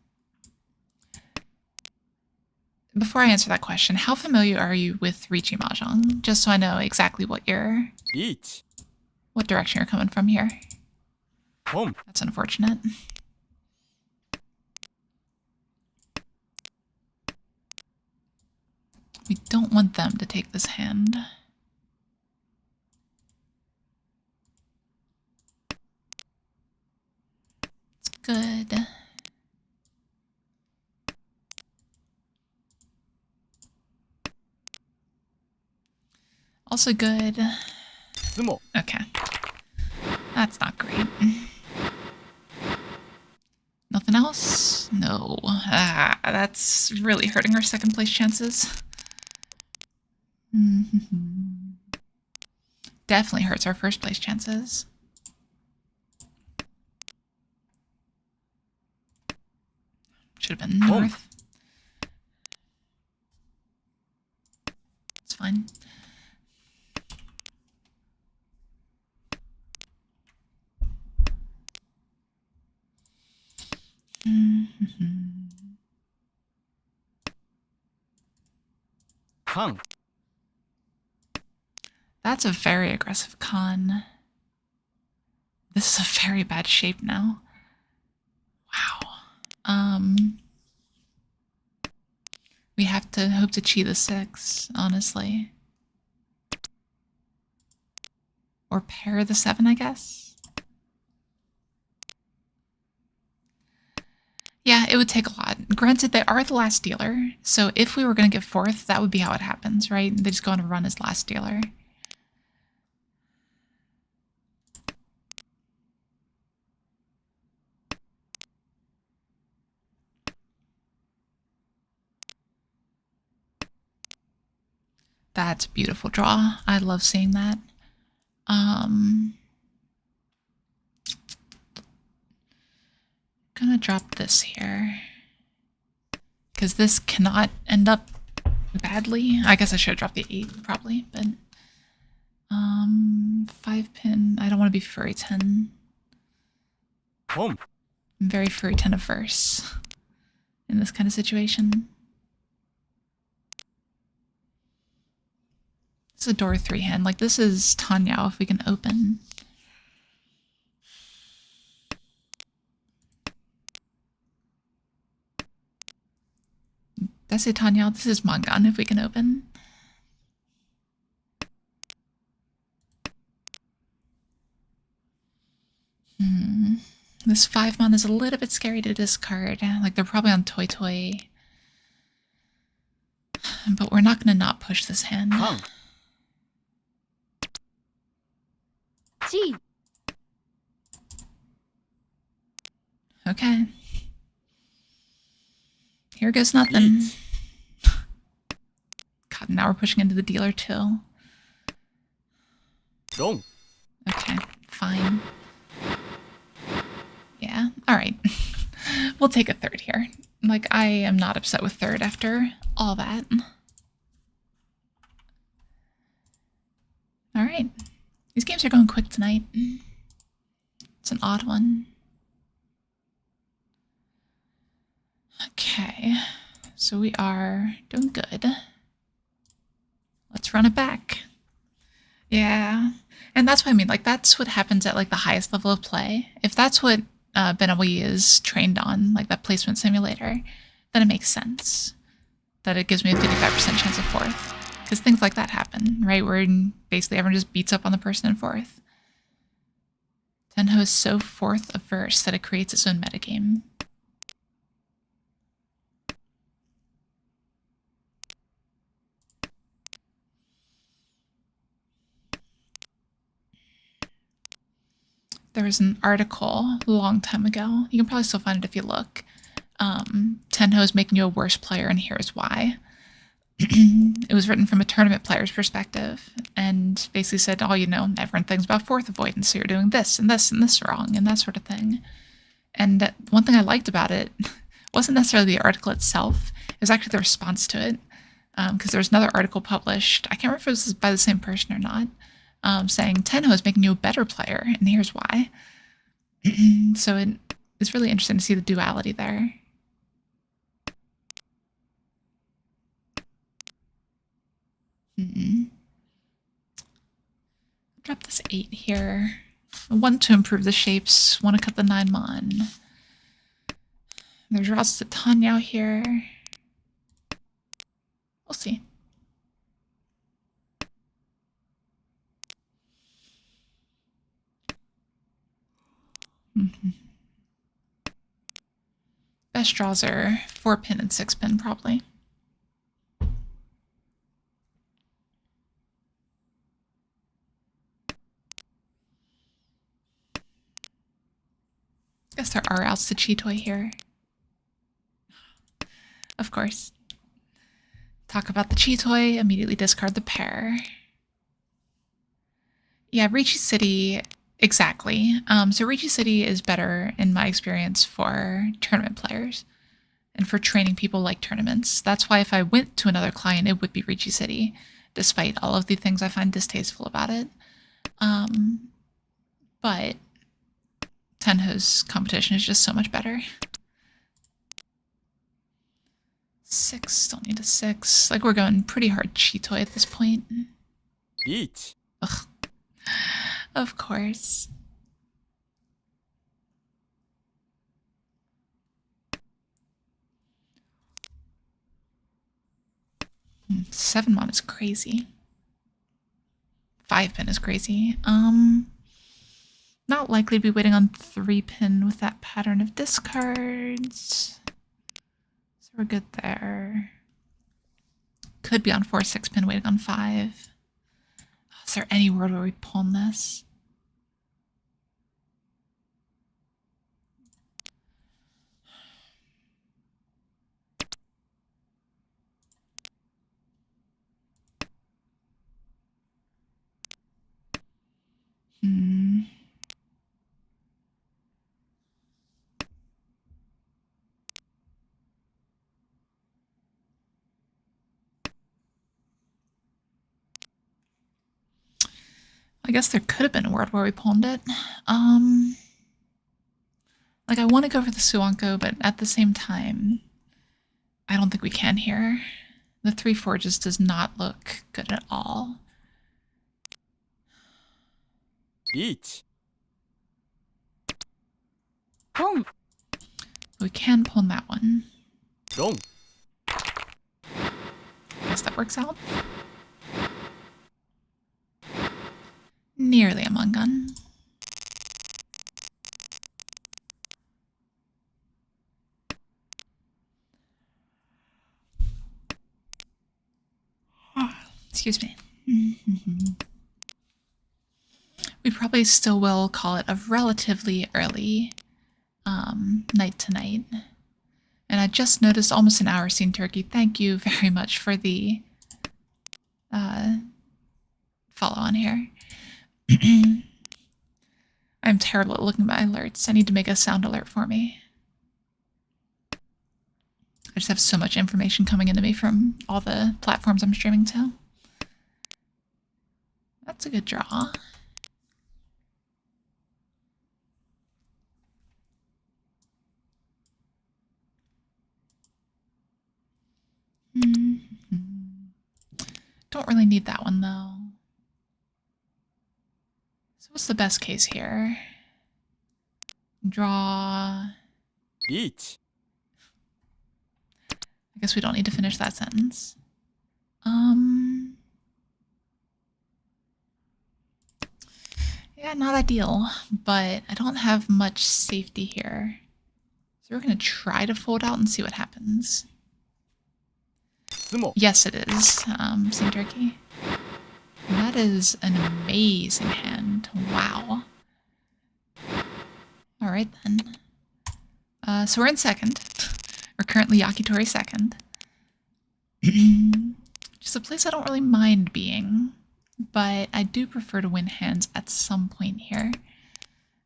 Before I answer that question, how familiar are you with Riichi Mahjong? Just so I know exactly what Riichi. what direction you're coming from here. Home. That's unfortunate. We don't want them to take this hand. It's good. Also good. Sumo. Okay. That's not great. Nothing else? No. That's really hurting our second place chances. Definitely hurts our first place chances. Should have been north. It's fine. Kan. That's a very aggressive con. This is a very bad shape now. Wow. We have to hope to chi the 6, honestly. Or pair the 7, I guess. Yeah, it would take a lot. Granted, they are the last dealer, so if we were going to get 4th, that would be how it happens, right? They just go on a run as last dealer. That's a beautiful draw. I love seeing that. Gonna drop this here. Because this cannot end up badly. I guess I should have dropped the 8 probably, but 5 pin. I don't want to be furry 10. Home. I'm very furry 10 averse in this kind of situation. It's a door 3 hand. Like, this is Tanyao if we can open. Did I say Tanyao? This is Mangan if we can open. This 5 mon is a little bit scary to discard. Like, they're probably on Toy Toy. But we're not going to not push this hand. Kan. Chi. Okay. Here goes nothing. Eat. God, now we're pushing into the dealer too. Dong. Okay, fine. Yeah, alright. We'll take a 3rd here. Like, I am not upset with 3rd after all that. Alright. These games are going quick tonight. It's an odd one. Okay. So we are doing good. Let's run it back. Yeah. And that's what I mean. Like, that's what happens at, like, the highest level of play. If that's what Benawi is trained on, like that placement simulator, then it makes sense that it gives me a 55% chance of fourth. Because things like that happen, right? Where basically everyone just beats up on the person in fourth. Tenho is so fourth averse that it creates its own metagame. There was an article a long time ago. You can probably still find it if you look. Tenho is making you a worse player, and here's why. It was written from a tournament player's perspective, and basically said, oh, you know, everyone thinks about fourth avoidance, so you're doing this and this and this wrong, and that sort of thing. And one thing I liked about it wasn't necessarily the article itself, it was actually the response to it. Because there was another article published, I can't remember if it was by the same person or not, saying Tenho is making you a better player, and here's why. So it's really interesting to see the duality there. Drop this 8 here. I want to improve the shapes, want to cut the 9 mon. There's routes to Tanyao here. We'll see. Best draws are 4-pin and 6-pin, probably. Guess there are outs to Chitoi here. Of course. Talk about the Chitoi, immediately discard the pair. Yeah, Riichi City, exactly. So Riichi City is better, in my experience, for tournament players and for training people like tournaments. That's why if I went to another client, it would be Riichi City, despite all of the things I find distasteful about it. But Tenho's competition is just so much better. 6, still need a 6. Like, we're going pretty hard Chitoi at this point. Riichi. Ugh. Of course. Seven mon is crazy. 5-pin is crazy. Not likely to be waiting on 3-pin with that pattern of discards. So we're good there. Could be on 4-6-pin waiting on 5. Is there any world where we pawn this? I guess there could have been a world where we pawned it. Like, I want to go for the Suanko, but at the same time, I don't think we can here. The 3-4 just does not look good at all. Riichi. Pon. We can pawn that one. Long. Guess that works out. Nearly a mon gun. Excuse me. We probably still will call it a relatively early night tonight. And I just noticed almost an hour seen Turkey. Thank you very much for the follow on here. I'm terrible at looking at my alerts. I need to make a sound alert for me. I just have so much information coming into me from all the platforms I'm streaming to. That's a good draw. Don't really need that one though. So what's the best case here? Draw. リーチ I guess we don't need to finish that sentence. Yeah, not ideal, but I don't have much safety here. So we're gonna try to fold out and see what happens. スモ Yes, it is, Sea Turkey. That is an amazing hand. Wow. All right, then. So we're in second. We're currently Yakitori second. Just a place I don't really mind being, but I do prefer to win hands at some point here.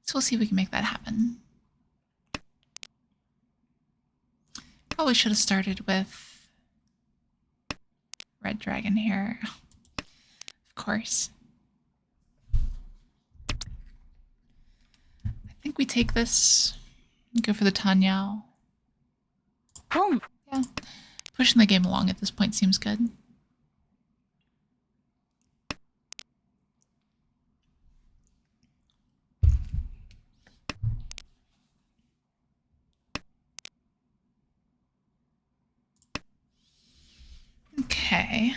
So we'll see if we can make that happen. Probably should have started with Red Dragon here. Of course. I think we take this, go for the Tanyao. ポン Yeah, pushing the game along at this point seems good. Okay.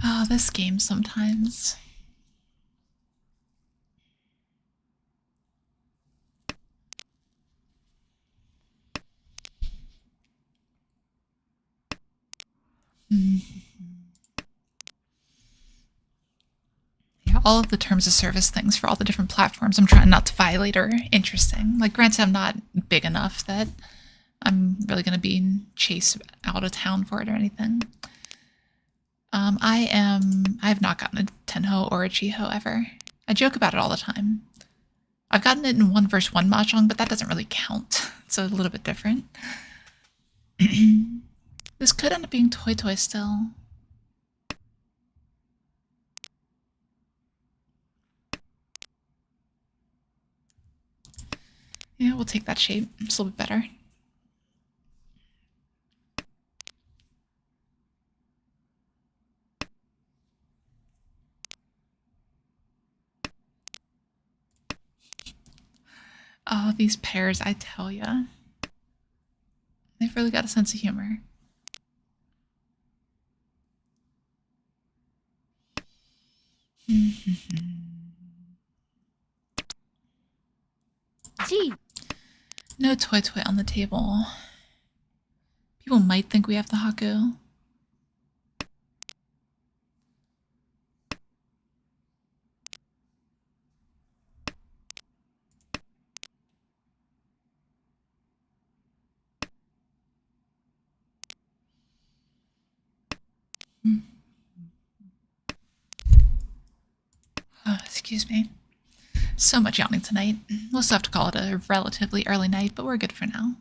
Oh, this game sometimes. Yeah, all of the terms of service things for all the different platforms I'm trying not to violate are interesting. Like, granted, I'm not big enough that I'm really going to be chased out of town for it or anything. I have not gotten a Tenho or a Chiho ever. I joke about it all the time. I've gotten it in 1v1 Mahjong, but that doesn't really count. It's a little bit different. This could end up being Toy Toy still. Yeah, we'll take that shape. It's a little bit better. Oh, these pairs, I tell ya. They've really got a sense of humor. G No Toy Toy on the table. People might think we have the Haku. Oh, excuse me. So much yawning tonight. We'll still have to call it a relatively early night, but we're good for now.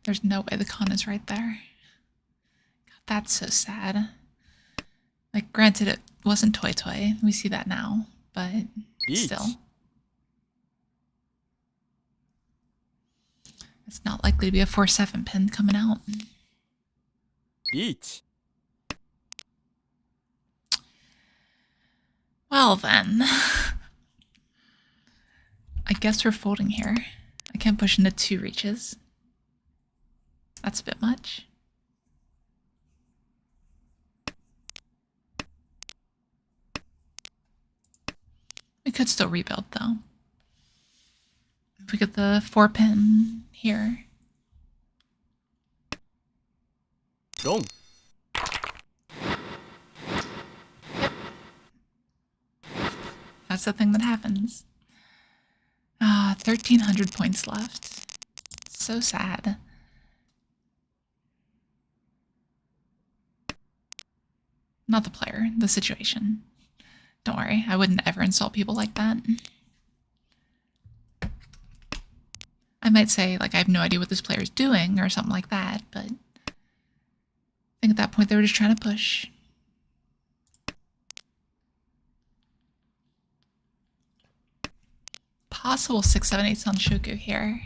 There's no way the con is right there. God, that's so sad. Like, granted, it wasn't Toy Toy. We see that now, but still. It's not likely to be a 4-7 pin coming out. リーチ Well then. I guess we're folding here. I can't push into 2 reaches. That's a bit much. We could still rebuild though. If we get the 4 pin here. ドン That's the thing that happens. 1,300 points left. So sad. Not the player, the situation. Don't worry, I wouldn't ever insult people like that. I might say, like, I have no idea what this player is doing or something like that, but I think at that point they were just trying to push. Possible 6, 7, 8 on Shoku here.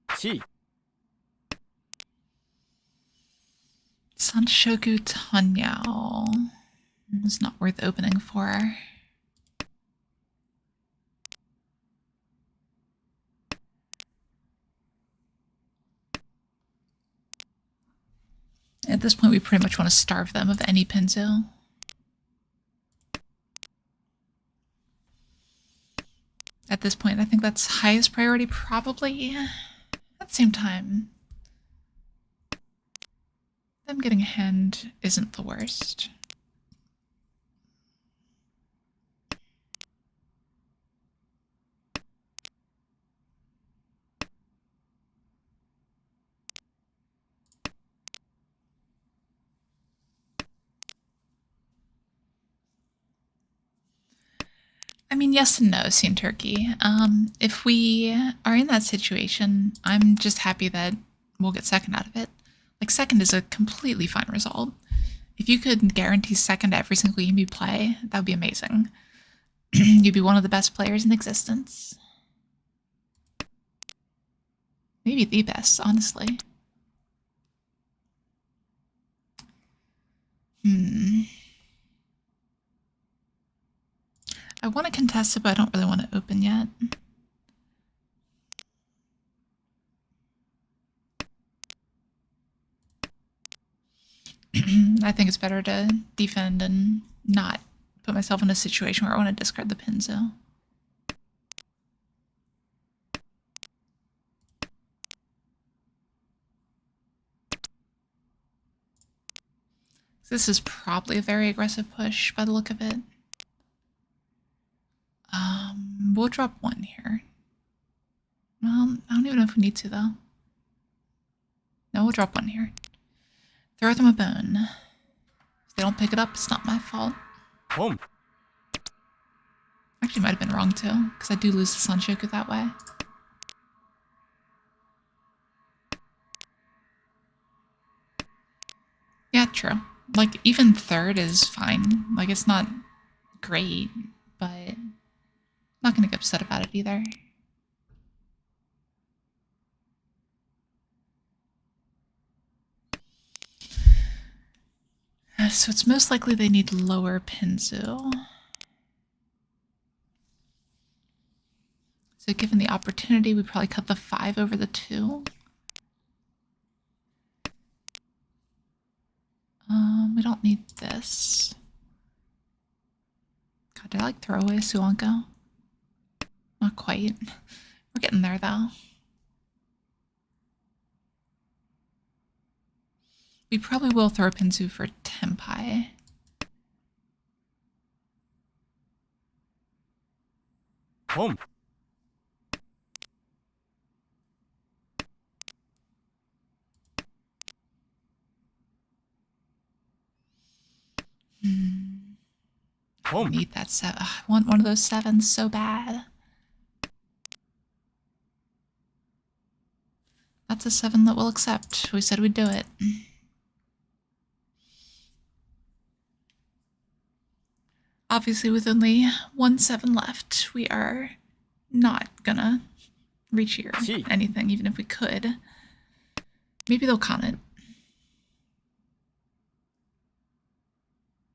Chi. Sanshoku Tanyao. It's not worth opening for. At this point, we pretty much want to starve them of any Pinzo. At this point, I think that's highest priority, probably. At the same time, them getting a hand isn't the worst. I mean, yes and no, Scene Turkey. If we are in that situation, I'm just happy that we'll get second out of it. Like, second is a completely fine result. If you could guarantee second every single game you play, that would be amazing. You'd be one of the best players in existence. Maybe the best, honestly. I want to contest it, but I don't really want to open yet. I think it's better to defend and not put myself in a situation where I want to discard the Pinzo. This is probably a very aggressive push by the look of it. We'll drop 1 here. Well, I don't even know if we need to, though. No, we'll drop 1 here. Throw them a bone. If they don't pick it up, it's not my fault. Home. Actually, might have been wrong, too, because I do lose the Sanshoku that way. Yeah, true. Like, even third is fine. Like, it's not great, but not gonna get upset about it either. So it's most likely they need lower Pinzu. So given the opportunity, we probably cut the 5 over the 2. We don't need this. God, did I like throw away a Suanko? Not quite. We're getting there, though. We probably will throw a Pinzu for Tenpai. Home. Home. Need that 7. I want one of those 7s so bad. That's a 7 that we'll accept. We said we'd do it. Obviously, with only 1 7 left, we are not gonna reach here anything, even if we could. Maybe they'll con it.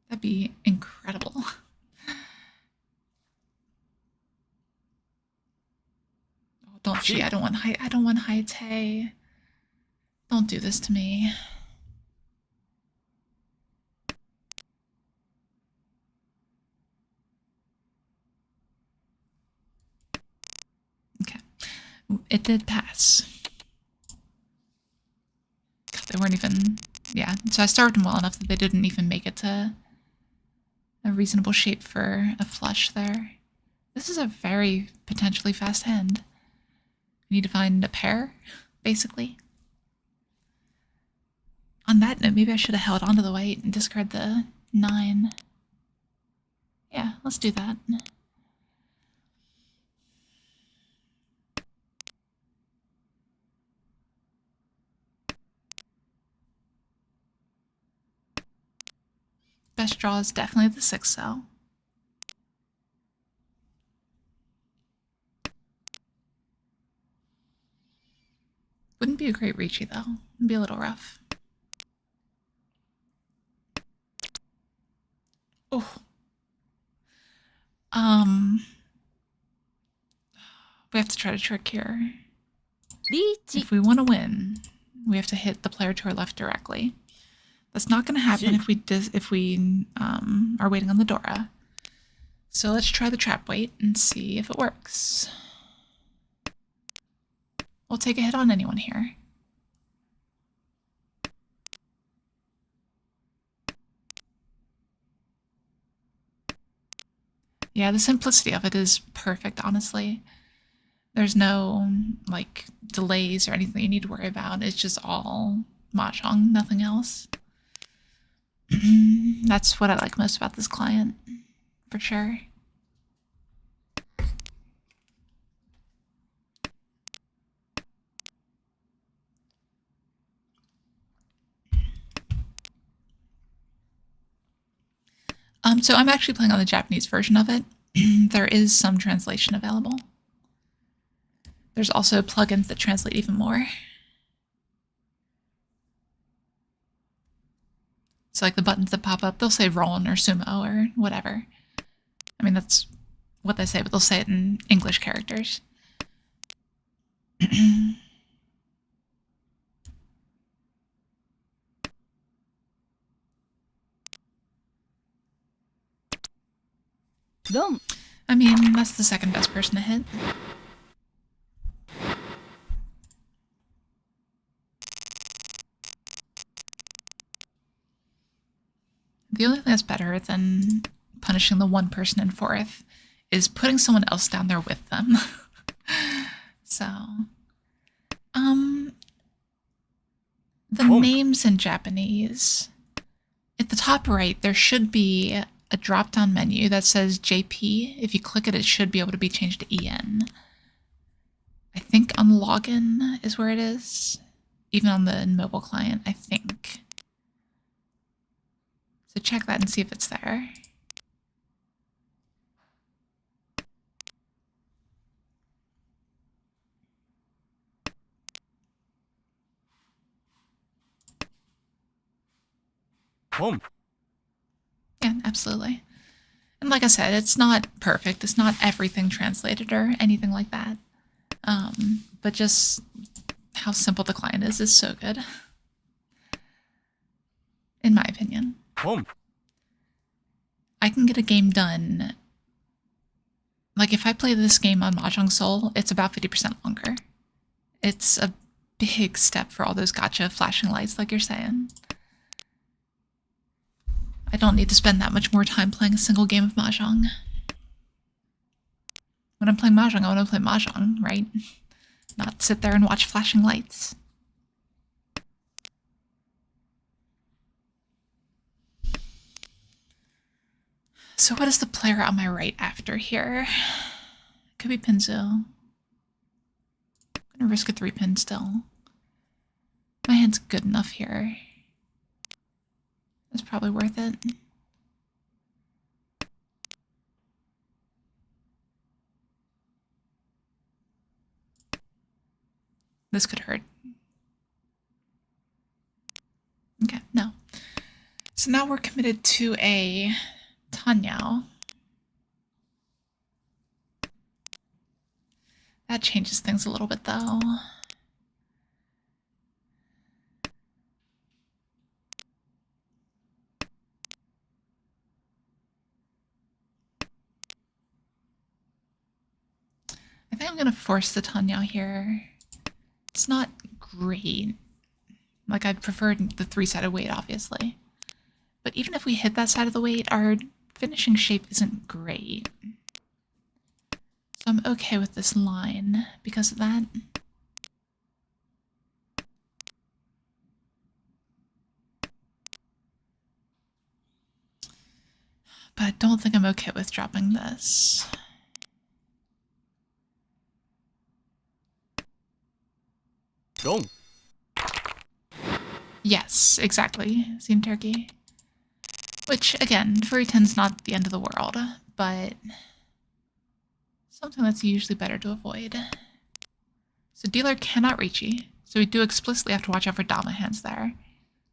That'd be incredible. Oh, don't she? I don't want Haite. Don't do this to me. Okay. It did pass. God, they weren't even Yeah, so I starved them well enough that they didn't even make it to a reasonable shape for a flush there. This is a very potentially fast hand. We need to find a pair, basically. On that note, maybe I should have held onto the white and discard the 9. Yeah, let's do that. Best draw is definitely the 6, though. Wouldn't be a great Riichi, though. It'd be a little rough. Oh. We have to try to trick here. Riichi. If we want to win, we have to hit the player to our left directly. That's not going to happen if we are waiting on the Dora. So let's try the trap weight and see if it works. We'll take a hit on anyone here. Yeah, the simplicity of it is perfect, honestly. There's no, like, delays or anything you need to worry about. It's just all Mahjong, nothing else. That's what I like most about this client, for sure. So I'm actually playing on the Japanese version of it. There is some translation available. There's also plugins that translate even more. So like the buttons that pop up, they'll say Rollin' or Sumo or whatever. I mean, that's what they say, but they'll say it in English characters. Dom. I mean, that's the second best person to hit. The only thing that's better than punishing the one person in 4th is putting someone else down there with them. So, the names in Japanese, at the top right, there should be a drop-down menu that says JP. If you click it, it should be able to be changed to EN. I think on login is where it is, even on the mobile client, I think. So check that and see if it's there. Boom. Yeah, absolutely. And like I said, it's not perfect. It's not everything translated or anything like that. But just how simple the client is so good. In my opinion. Boom. I can get a game done. Like if I play this game on Mahjong Soul, it's about 50% longer. It's a big step for all those gotcha flashing lights like you're saying. I don't need to spend that much more time playing a single game of Mahjong. When I'm playing Mahjong, I want to play Mahjong, right? Not sit there and watch flashing lights. So what is the player on my right after here? Could be Pinzo. I'm gonna risk a 3-pin still. My hand's good enough here. It's probably worth it. This could hurt. Okay, no. So now we're committed to a Tanyao. That changes things a little bit though. I think I'm gonna force the Tanyao here. It's not great. Like, I'd prefer the 3-sided weight, obviously. But even if we hit that side of the weight, our finishing shape isn't great. So I'm okay with this line because of that. But I don't think I'm okay with dropping this. Wrong. Yes, exactly. Seen turkey. Which, again, for E10's not the end of the world, but something that's usually better to avoid. So dealer cannot Riichi, so we do explicitly have to watch out for Dama hands there.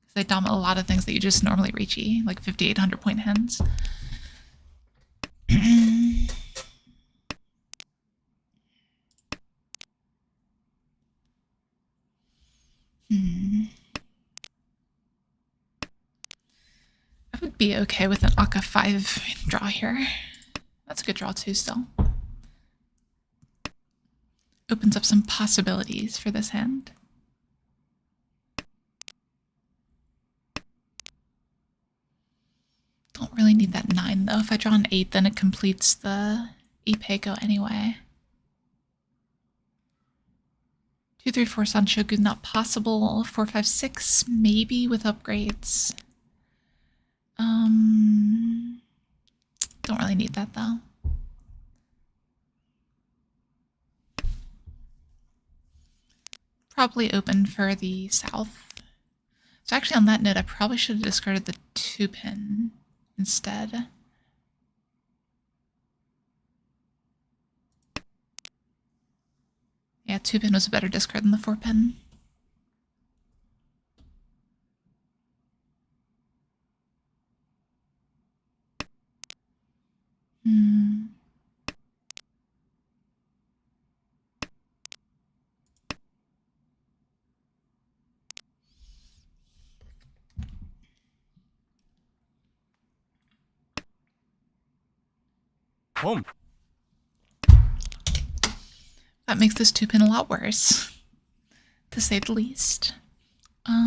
Because they Dama a lot of things that you just normally Riichi, like 5,800 point hands. I would be okay with an Akka 5 draw here. That's a good draw too still. Opens up some possibilities for this hand. Don't really need that 9 though. If I draw an 8, then it completes the Ipeiko anyway. 2, 3, 4 Sanshogu not possible. 4, 5, 6 maybe with upgrades. Don't really need that though. Probably open for the south. So actually on that note, I probably should have discarded the 2-pin instead. Yeah, 2-pin was a better discard than the 4-pin. Home. That makes this 2-pin a lot worse, to say the least. What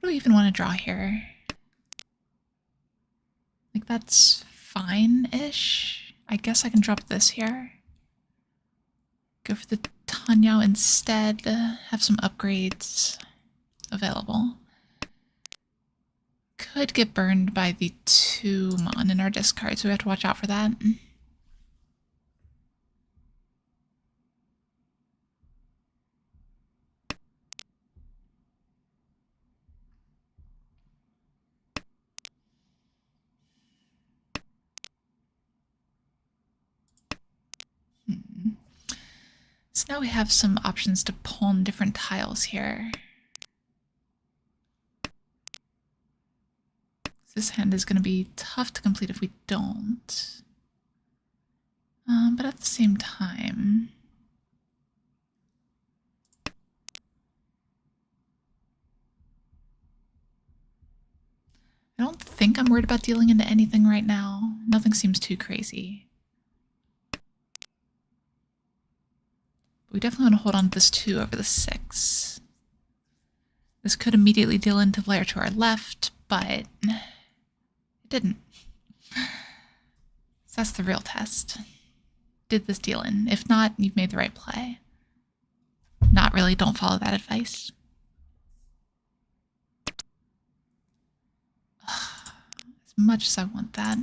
do we even want to draw here? Like, that's fine-ish. I guess I can drop this here. Go for the Tanyao instead. Have some upgrades available. Could get burned by the 2 Mon in our discard, so we have to watch out for that. So now we have some options to pawn different tiles here. This hand is going to be tough to complete if we don't. But at the same time... I don't think I'm worried about dealing into anything right now. Nothing seems too crazy. We definitely want to hold on to this 2 over the 6. This could immediately deal into the layer to our left, but it didn't. So that's the real test. Did this deal in? If not, you've made the right play. Not really, don't follow that advice. As much as I want that.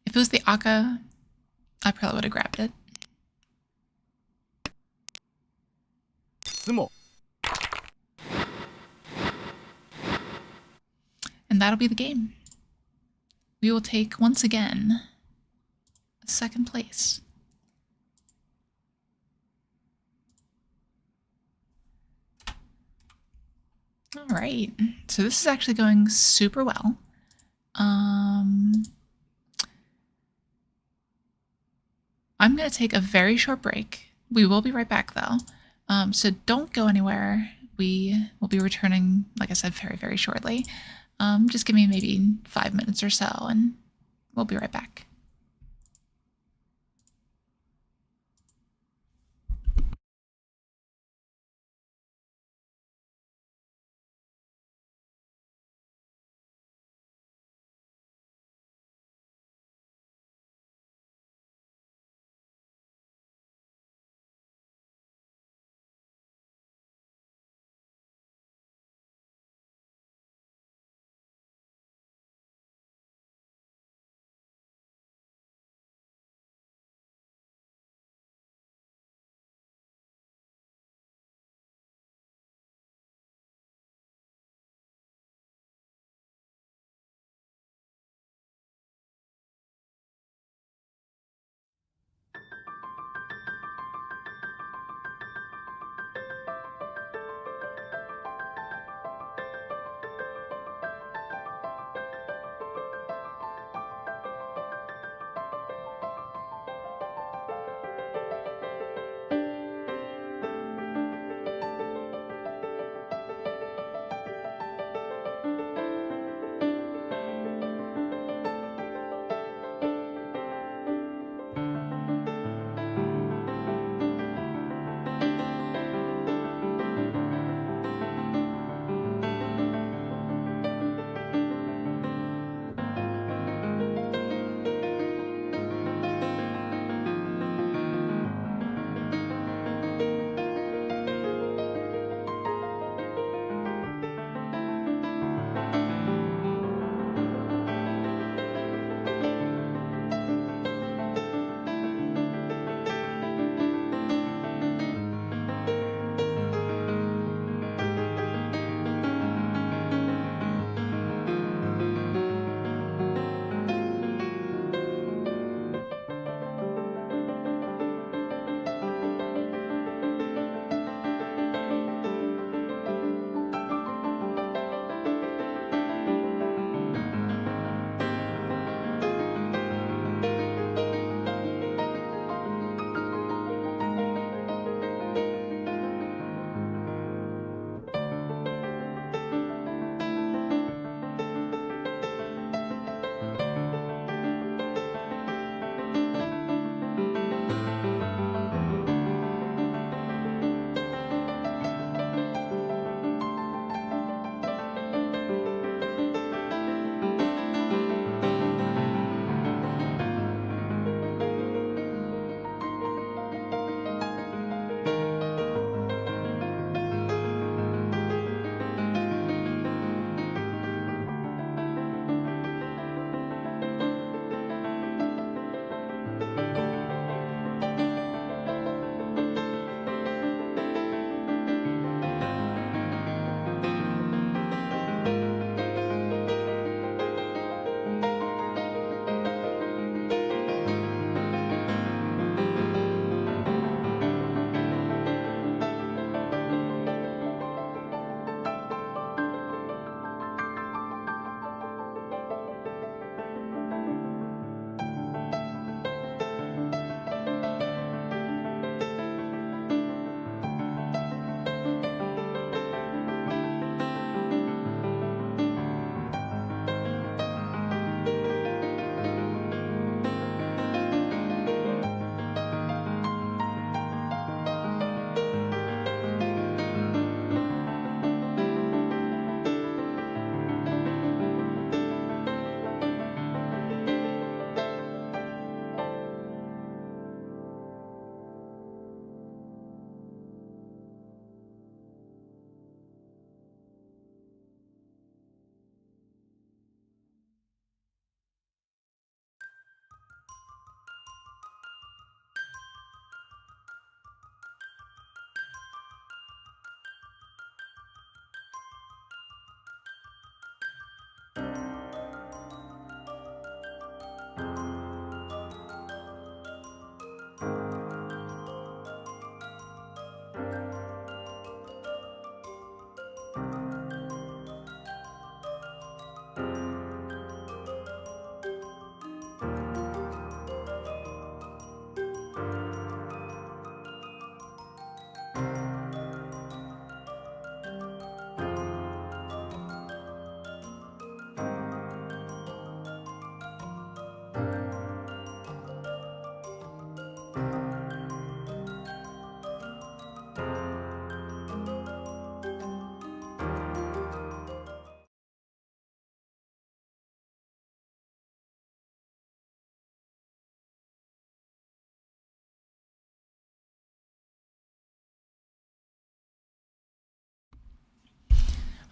If it was the Akka, I probably would have grabbed it. Sumo. And that'll be the game. We will take, once again, a 2nd place. All right, so this is actually going super well. I'm going to take a very short break. We will be right back though. So don't go anywhere. We will be returning, like I said, very, very shortly. Just give me maybe 5 minutes or so and we'll be right back.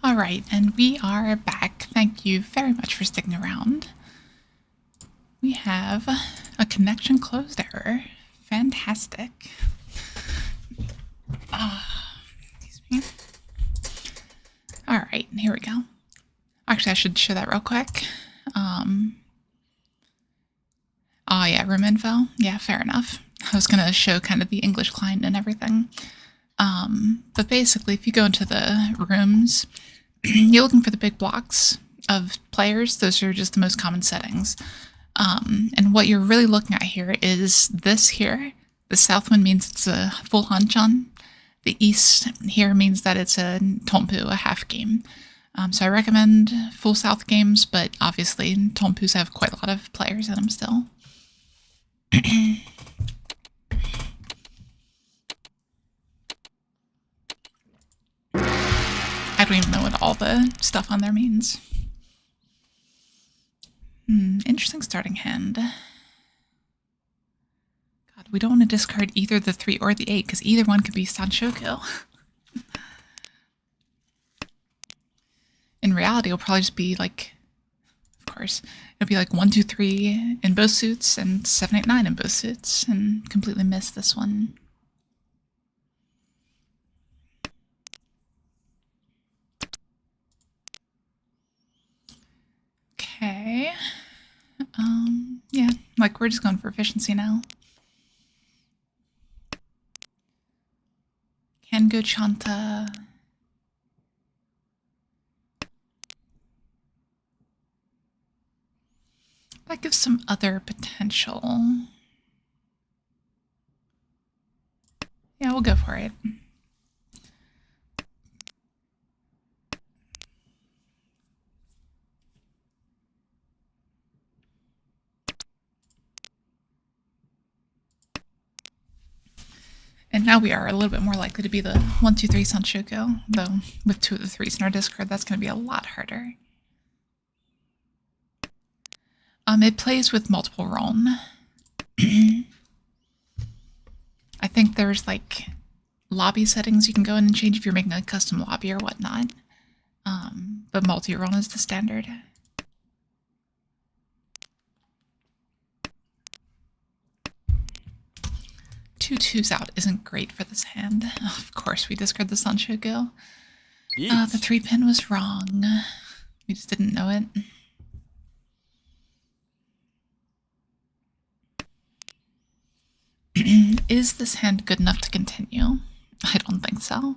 All right, and we are back. Thank you very much for sticking around. We have a connection closed error. Fantastic. Excuse me. All right, here we go. Actually, I should show that real quick. Oh yeah, room info. Yeah, fair enough. I was gonna show kind of the English client and everything. But basically, if you go into the rooms, you're looking for the big blocks of players. Those are just the most common settings. And what you're really looking at here is this here. The south one means it's a full hanchan. The east here means that it's a tompu, a half game. So I recommend full south games, but obviously tompus have quite a lot of players in them still. I don't even know what all the stuff on there means. Interesting starting hand. God, we don't want to discard either the 3 or the 8, because either one could be Sanshoku. In reality, it'll probably just be like, of course, it'll be like 1, 2, 3 in both suits and 7, 8, 9 in both suits, and completely miss this one. Okay. Yeah, like we're just going for efficiency now. Can go Chanta. That gives some other potential. Yeah, we'll go for it. And now we are a little bit more likely to be the 1, 2, 3 Sanshoku, though with 2 of the 3s in our discard, that's going to be a lot harder. It plays with multiple Ron. I think there's like lobby settings you can go in and change if you're making a custom lobby or whatnot. But multi-Ron is the standard. Two twos out isn't great for this hand. Of course, we discard the Sanshoku. The 3 pin was wrong. We just didn't know it. Is this hand good enough to continue? I don't think so.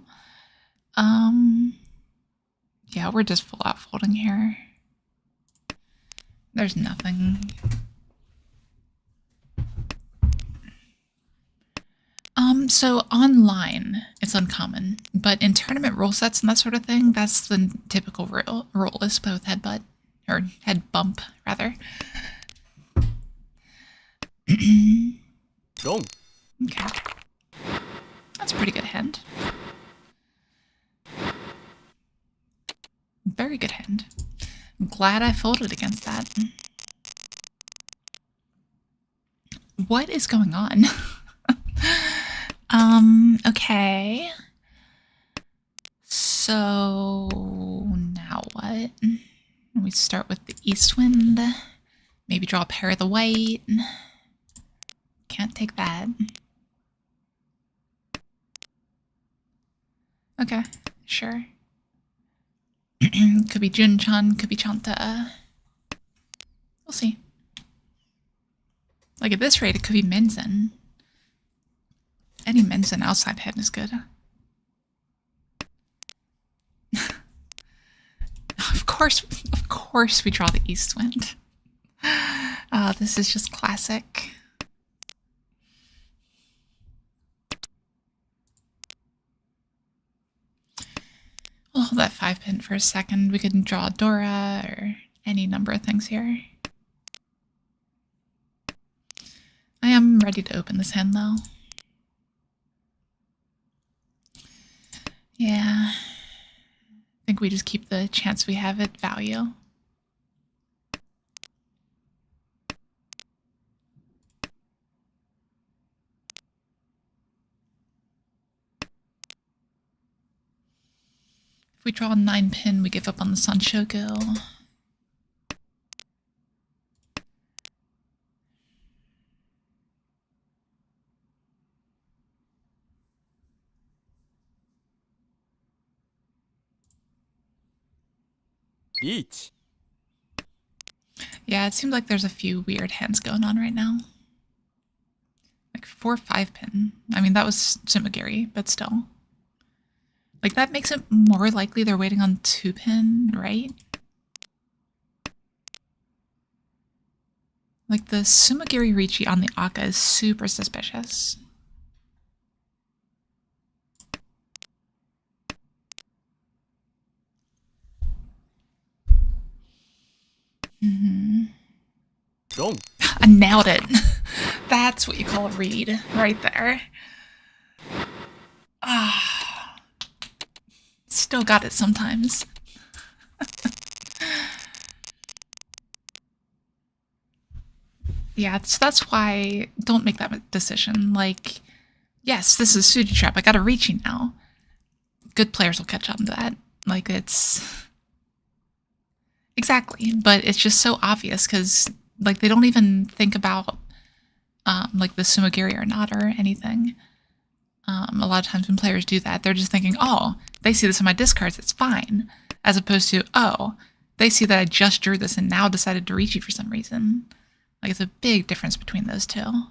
Yeah, we're just full out folding here. There's nothing. So online, it's uncommon, but in tournament rule sets and that sort of thing, that's the typical rule is play with headbutt, or head bump, rather. Wrong. Okay. That's a pretty good hand. Very good hand. I'm glad I folded against that. What is going on? Okay. So now what? We start with the east wind. Maybe draw a pair of the white. Can't take that. Okay, sure. Could be Jun-chan, could be Chanta. We'll see. Like at this rate, it could be Minzen. Any Minzen outside head is good. Of course we draw the east wind. This is just classic. We'll hold that 5 pin for a second. We could draw a Dora or any number of things here. I am ready to open this hand though. Yeah. I think we just keep the chance we have at value. If we draw a 9-pin, we give up on the Sanshoku. Riichi. Yeah, it seems like there's a few weird hands going on right now. Like 4 5-pin. I mean, that was Sumagiri, but still. Like, that makes it more likely they're waiting on 2-pin, right? Like, the Sumagiri Riichi on the Aka is super suspicious. Wrong. I nailed it. That's what you call a read right there. Ah, still got it sometimes. Yeah, that's why don't make that decision. Like, yes, this is Suji Trap. I got a Riichi now. Good players will catch on to that. Like, it's exactly, but it's just so obvious because like they don't even think about like the Sumagiri or not or anything. A lot of times when players do that, they're just thinking, oh, they see this in my discards, it's fine. As opposed to, oh, they see that I just drew this and now decided to Riichi for some reason. Like, it's a big difference between those two.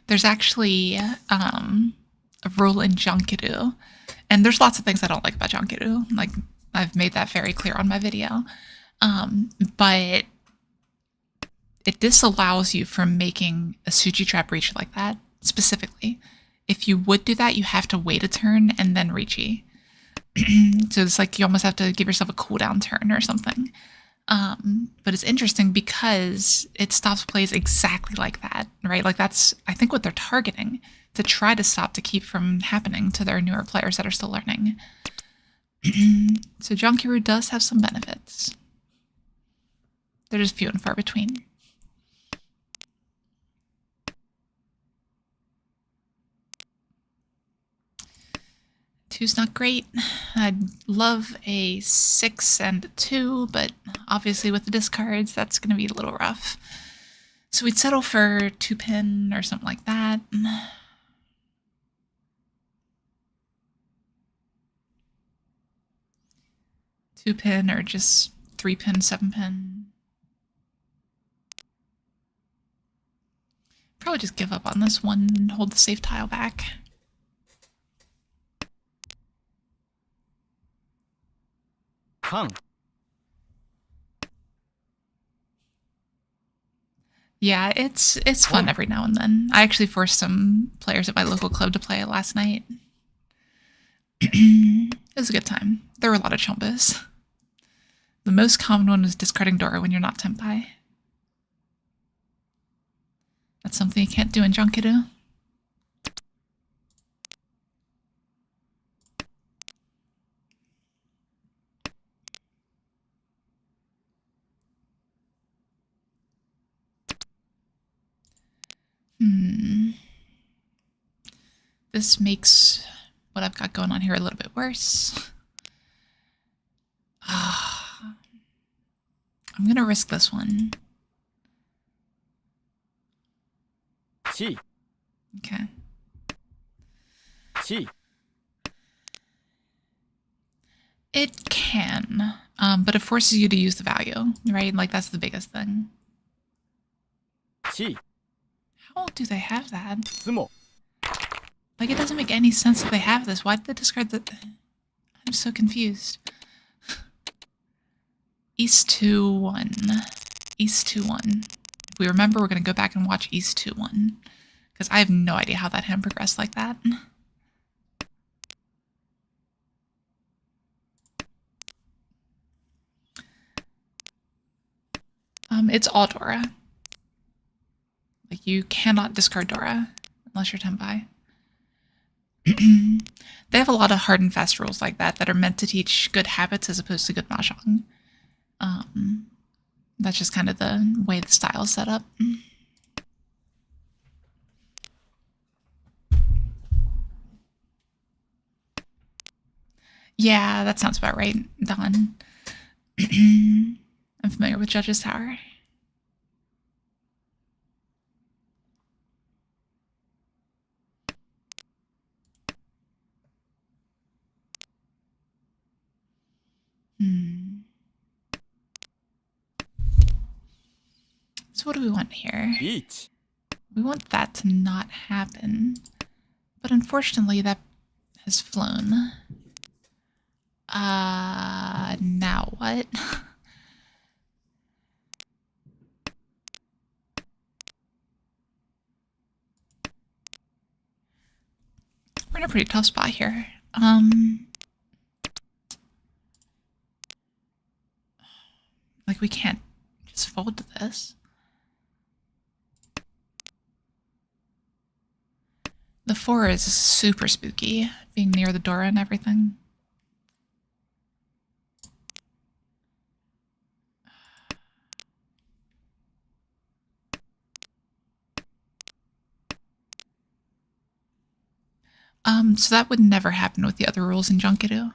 There's actually a rule in Jankiru, and there's lots of things I don't like about Jankiru. Like, I've made that very clear on my video. But it disallows you from making a Suji Trap Riichi like that, specifically. If you would do that, you have to wait a turn and then Riichi. So it's like you almost have to give yourself a cooldown turn or something. But it's interesting because it stops plays exactly like that, right? Like that's, I think, what they're targeting to try to stop to keep from happening to their newer players that are still learning. So Jankiru does have some benefits. They're just few and far between. Two's not great. I'd love a 6 and a 2, but obviously with the discards, that's going to be a little rough. So we'd settle for 2-pin or something like that. 2-pin or just 3-pin, 7-pin. Probably just give up on this one and hold the safe tile back. Kan. Yeah, it's fun every now and then. I actually forced some players at my local club to play it last night. It was a good time. There were a lot of chombas. The most common one was discarding Dora when you're not Tenpai. That's something you can't do in Junkido. This makes what I've got going on here a little bit worse. I'm gonna risk this one. Chi. Okay. Chi. It can, but it forces you to use the value, right? Like, that's the biggest thing. Chi. How do they have that? Sumo. Like, it doesn't make any sense that they have this. Why did they discard the... I'm so confused. East 2-1. East 2-1. If we remember, we're going to go back and watch East 2-1. Because I have no idea how that hand progressed like that. It's all Dora. Like, you cannot discard Dora unless you're Tenpai. They have a lot of hard and fast rules like that that are meant to teach good habits as opposed to good mahjong. That's just kind of the way the style is set up. Yeah, that sounds about right, Don. I'm familiar with Judge's Tower. Hmm. So what do we want here? リーチ We want that to not happen. But unfortunately, that has flown. Now what? We're in a pretty tough spot here. Like, we can't just fold to this. The 4 is super spooky, being near the door and everything. So that would never happen with the other rules in Junkido.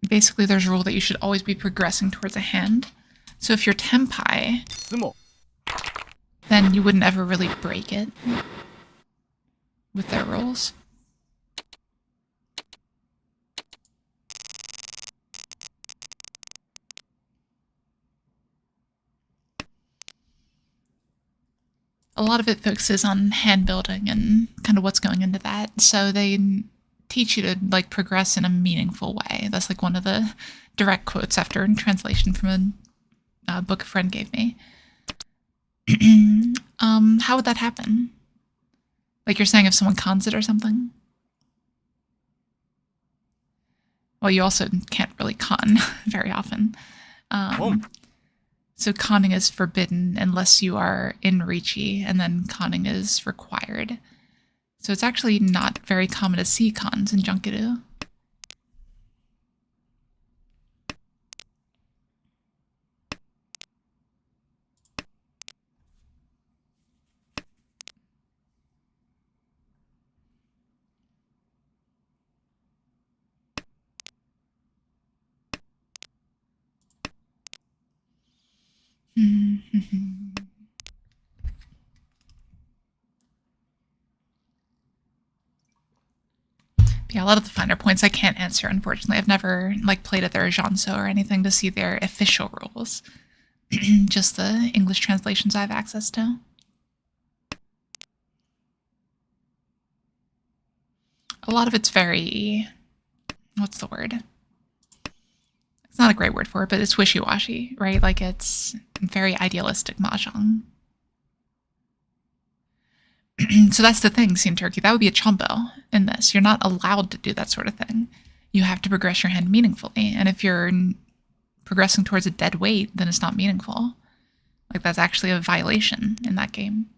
Basically, there's a rule that you should always be progressing towards a hand. So if you're Tenpai, スモ then you wouldn't ever really break it with their rules. A lot of it focuses on hand building and kind of what's going into that. So they teach you to like progress in a meaningful way. That's like one of the direct quotes after translation from a book a friend gave me. How would that happen? Like you're saying if someone cons it or something? Well, you also can't really con very often. So conning is forbidden unless you are in Riichi, and then conning is required. So it's actually not very common to see cons in Junkido. Yeah, a lot of the finer points I can't answer, unfortunately. I've never like played at their Ajanso or anything to see their official rules. Just the English translations I have access to. A lot of it's very... what's the word? It's not a great word for it, but it's wishy-washy, right? Like it's very idealistic mahjong. So that's the thing, Scene Turkey. That would be a chumbo in this. You're not allowed to do that sort of thing. You have to progress your hand meaningfully. And if you're progressing towards a dead weight, then it's not meaningful. Like that's actually a violation in that game.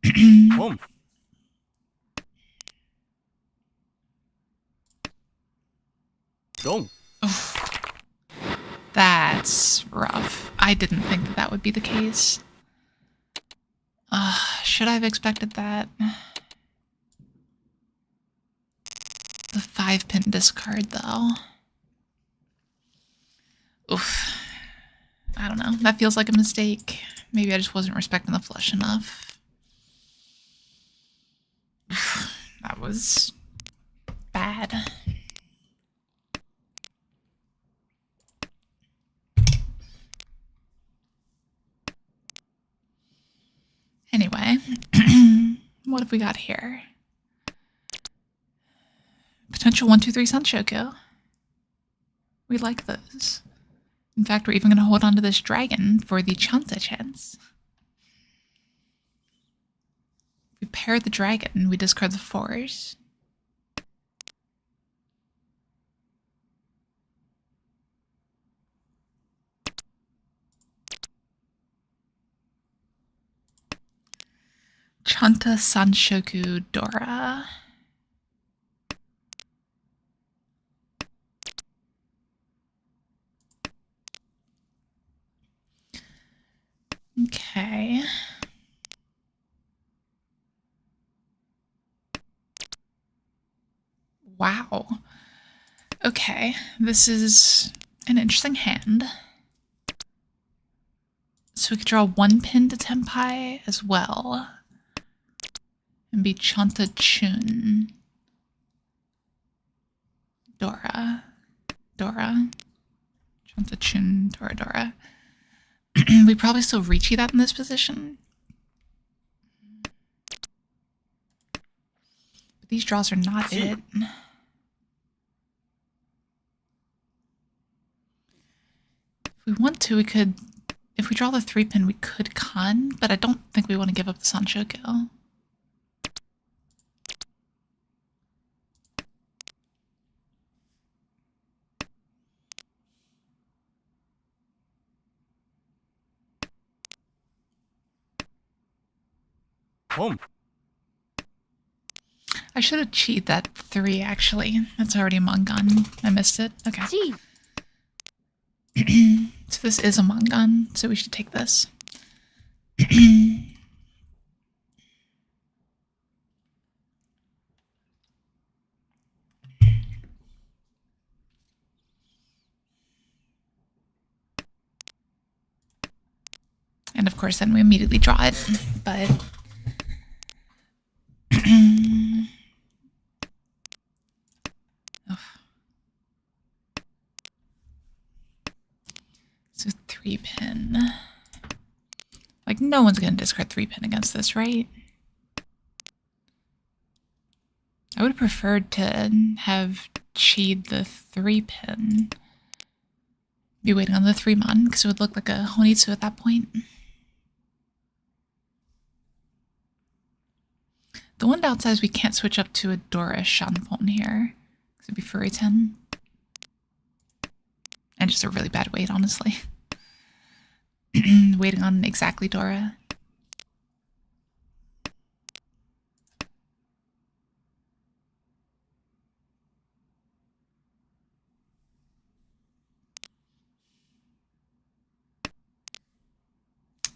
ポン ロン That's rough. I didn't think that that would be the case. Should I have expected that? The 5-pin discard, though. Oof. I don't know. That feels like a mistake. Maybe I just wasn't respecting the flush enough. Oof. That was bad. Anyway, what have we got here? Potential 1, 2, 3 Sunshoku. We like those. In fact, we're even going to hold on to this dragon for the Chanta chance. We pair the dragon, we discard the 4s. Chanta Sanshoku Dora. Okay. Wow. Okay, this is an interesting hand. So we could draw 1 pin to Tenpai as well. And be Chanta Chun. Dora. Chanta Chun, Dora. We probably still Riichi that in this position. But these draws are not it. If we want to, we could... If we draw the 3 pin, we could Kan, but I don't think we want to give up the Sanshoko. Home. I should have cheated that 3, actually. That's already a Mangan. I missed it. Okay. 1 So this is a Mangan, so we should take this. And of course, then we immediately draw it, but... oh. So 3 pin. Like, no one's going to discard 3 pin against this, right? I would have preferred to have cheated the 3 pin. Be waiting on the 3-mon, because it would look like a Honitsu at that point. The one downside is we can't switch up to a Dora Shanpon here, because it'd be Furry 10. And just a really bad wait, honestly. Waiting on exactly Dora.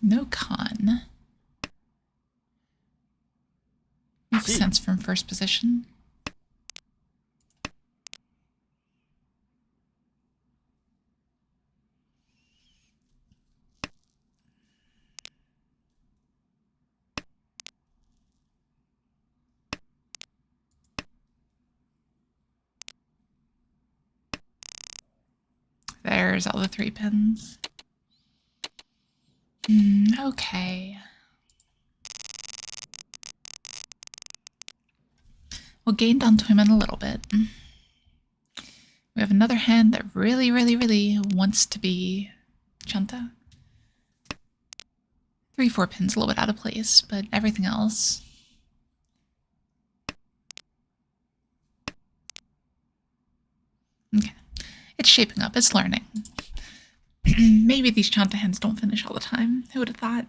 No Con. Makes sense from first position. There's all the 3 pins. Okay. We'll gain down to him in a little bit. We have another hand that really, really, really wants to be Chanta. 3-4 pins a little bit out of place, but everything else. Okay. It's shaping up, it's learning. Maybe these Chanta hands don't finish all the time. Who would have thought?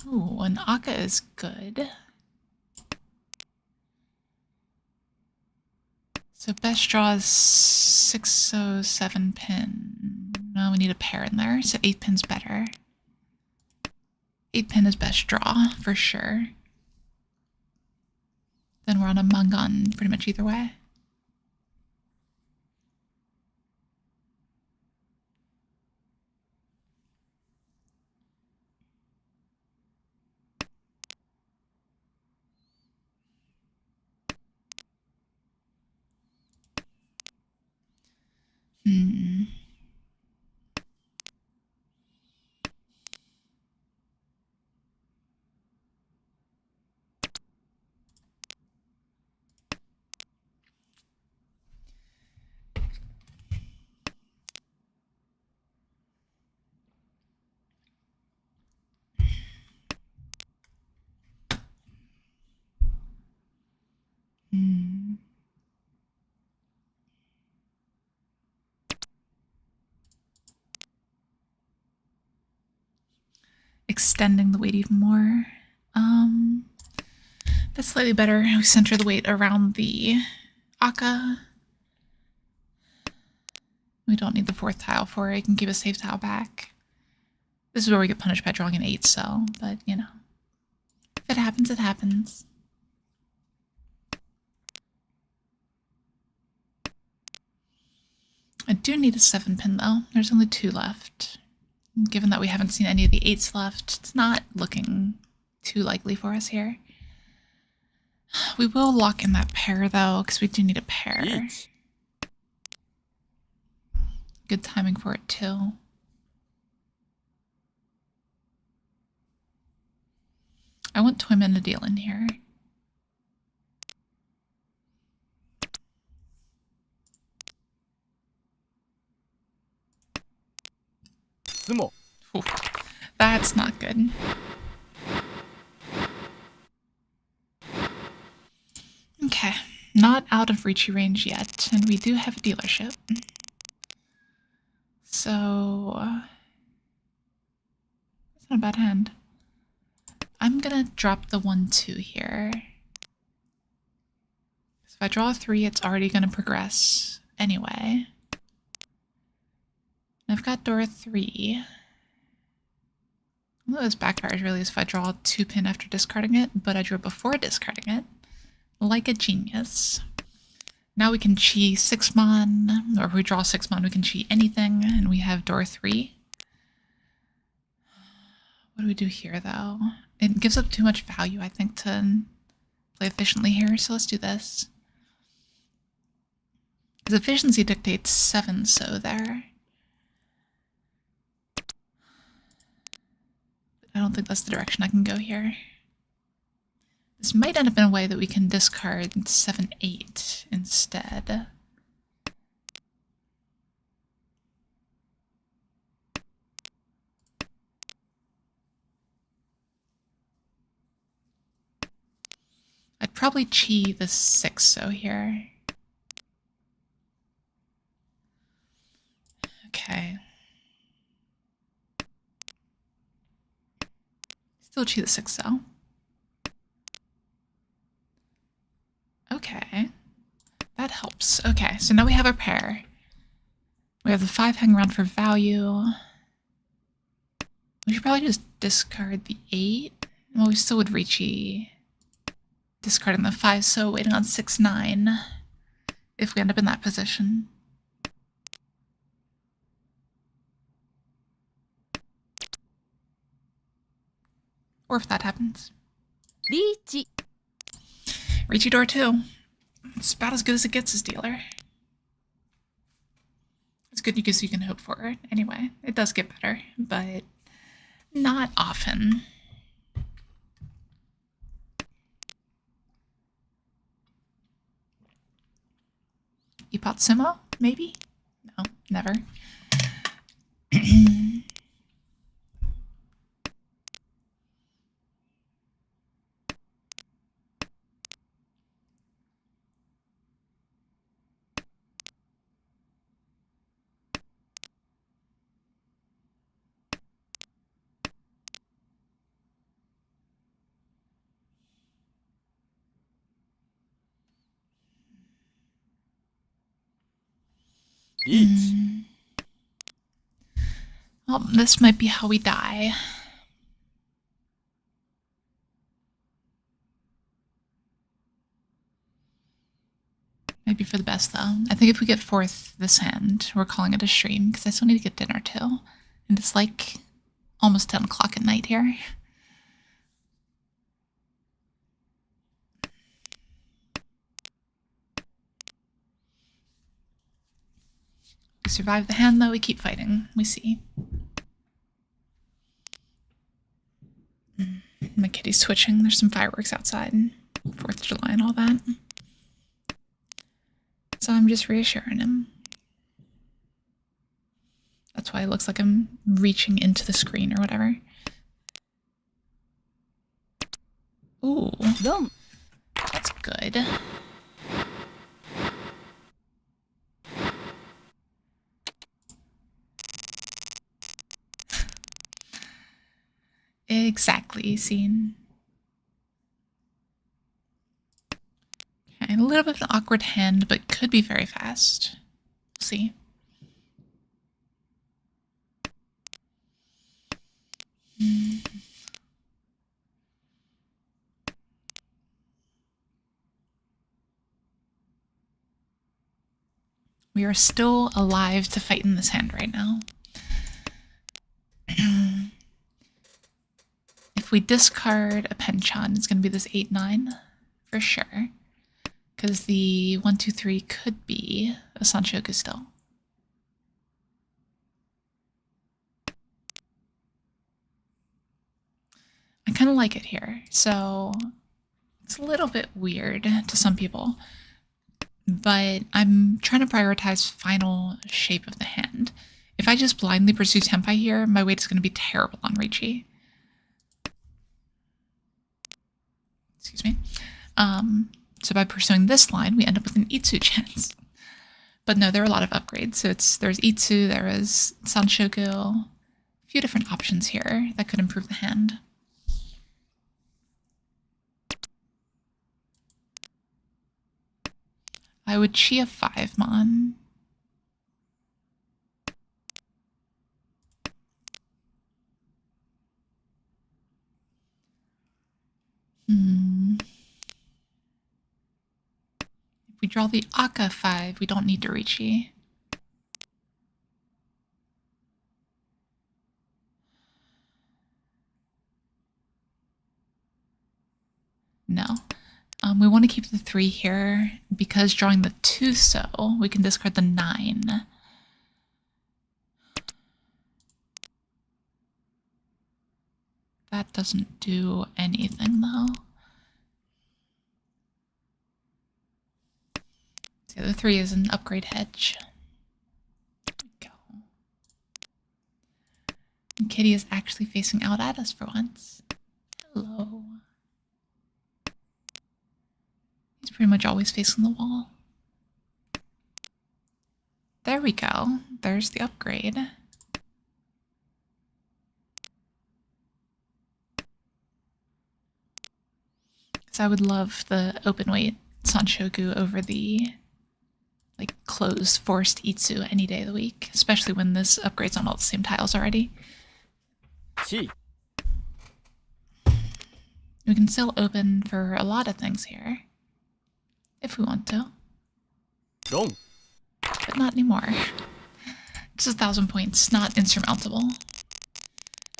Ooh, an Akka is good. So best draw is 607 pin. No, we need a pair in there, so 8 pin's better. 8 pin is best draw, for sure. Then we're on a Mangan pretty much either way. Extending the weight even more. That's slightly better. We center the weight around the Aka. We don't need the 4th tile for it. You can give a safe tile back. This is where we get punished by drawing an 8 cell, but you know. If it happens, it happens. I do need a 7-pin though. There's only 2 left. Given that we haven't seen any of the 8s left, it's not looking too likely for us here. We will lock in that pair though, because we do need a pair. 1 Good timing for it too. I want Toyman to deal in here. つも Ooh, that's not good. Okay, not out of Riichi range yet, and we do have a dealership. So, that's not a bad hand. I'm gonna drop the 1-2 here. So if I draw a 3, it's already gonna progress anyway. And I've got door 3. One of those backfires really is if I draw a 2-pin after discarding it, but I drew it before discarding it. Like a genius. Now we can chi 6-mon, or if we draw 6-mon, we can chi anything, and we have door 3. What do we do here, though? It gives up too much value, I think, to play efficiently here, so let's do this. Because efficiency dictates 7, so there. I don't think that's the direction I can go here. This might end up in a way that we can discard 7-8 instead. I'd probably chi the 6-so here. Okay. Still chi the 6-so. Okay. That helps. Okay, so now we have our pair. We have the 5 hanging around for value. We should probably just discard the 8. Well, we still would Riichi discarding the 5, so waiting on 6-9 if we end up in that position. Or if that happens. リーチ Riichi door 2. It's about as good as it gets as dealer. As good as you can hope for. Anyway, it does get better, but not often. Ipatsumo, maybe? No, never. 1 Well, this might be how we die. Maybe for the best, though. I think if we get 4th this hand, we're calling it a stream, because I still need to get dinner, too. And it's like almost 10 o'clock at night here. We survive the hand, though. We keep fighting. We see. My kitty's twitching. There's some fireworks outside. 4th of July and all that. So I'm just reassuring him. That's why it looks like I'm reaching into the screen or whatever. Ooh, ドン that's good. Exactly, scene. And a little bit of an awkward hand, but could be very fast. We'll see. We are still alive to fight in this hand right now. If we discard a penchant, it's going to be this 8-9 for sure. Because the 1-2-3 could be a Sanshoku still. I kind of like it here. So it's a little bit weird to some people. But I'm trying to prioritize final shape of the hand. If I just blindly pursue Tenpai here, my weight is going to be terrible on Riichi. Excuse me. So by pursuing this line, we end up with an Itsu chance. But no, there are a lot of upgrades. So there's Itsu, there is Sanshoku, a few different options here that could improve the hand. I would Chia 5-mon. If we draw the Aka 5, we don't need to Riichi. No. We want to keep the 3 here because drawing the 2 so we can discard the 9. That doesn't do anything though. The other 3 is an upgrade hedge. There we go. And Kitty is actually facing out at us for once. Hello. He's pretty much always facing the wall. There we go. There's the upgrade. Because I would love the open weight Sanshoku over the like closed forced Itsu any day of the week, especially when this upgrade's on all the same tiles already. Chi. We can still open for a lot of things here. If we want to. Long. But not anymore. Just 1,000 points, not insurmountable.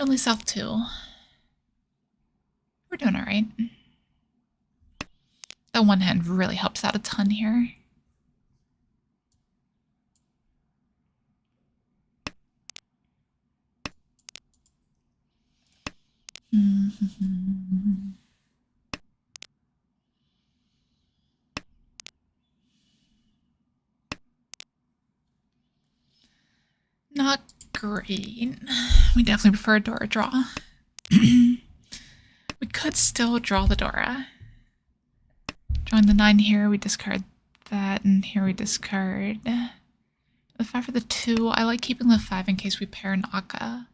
Only South 2. We're doing alright. That one hand really helps out a ton here. Not great. We definitely prefer a Dora draw. We could still draw the Dora. Drawing the 9 here, we discard that, and here we discard the 5 for the 2. I like keeping the 5 in case we pair an Aka.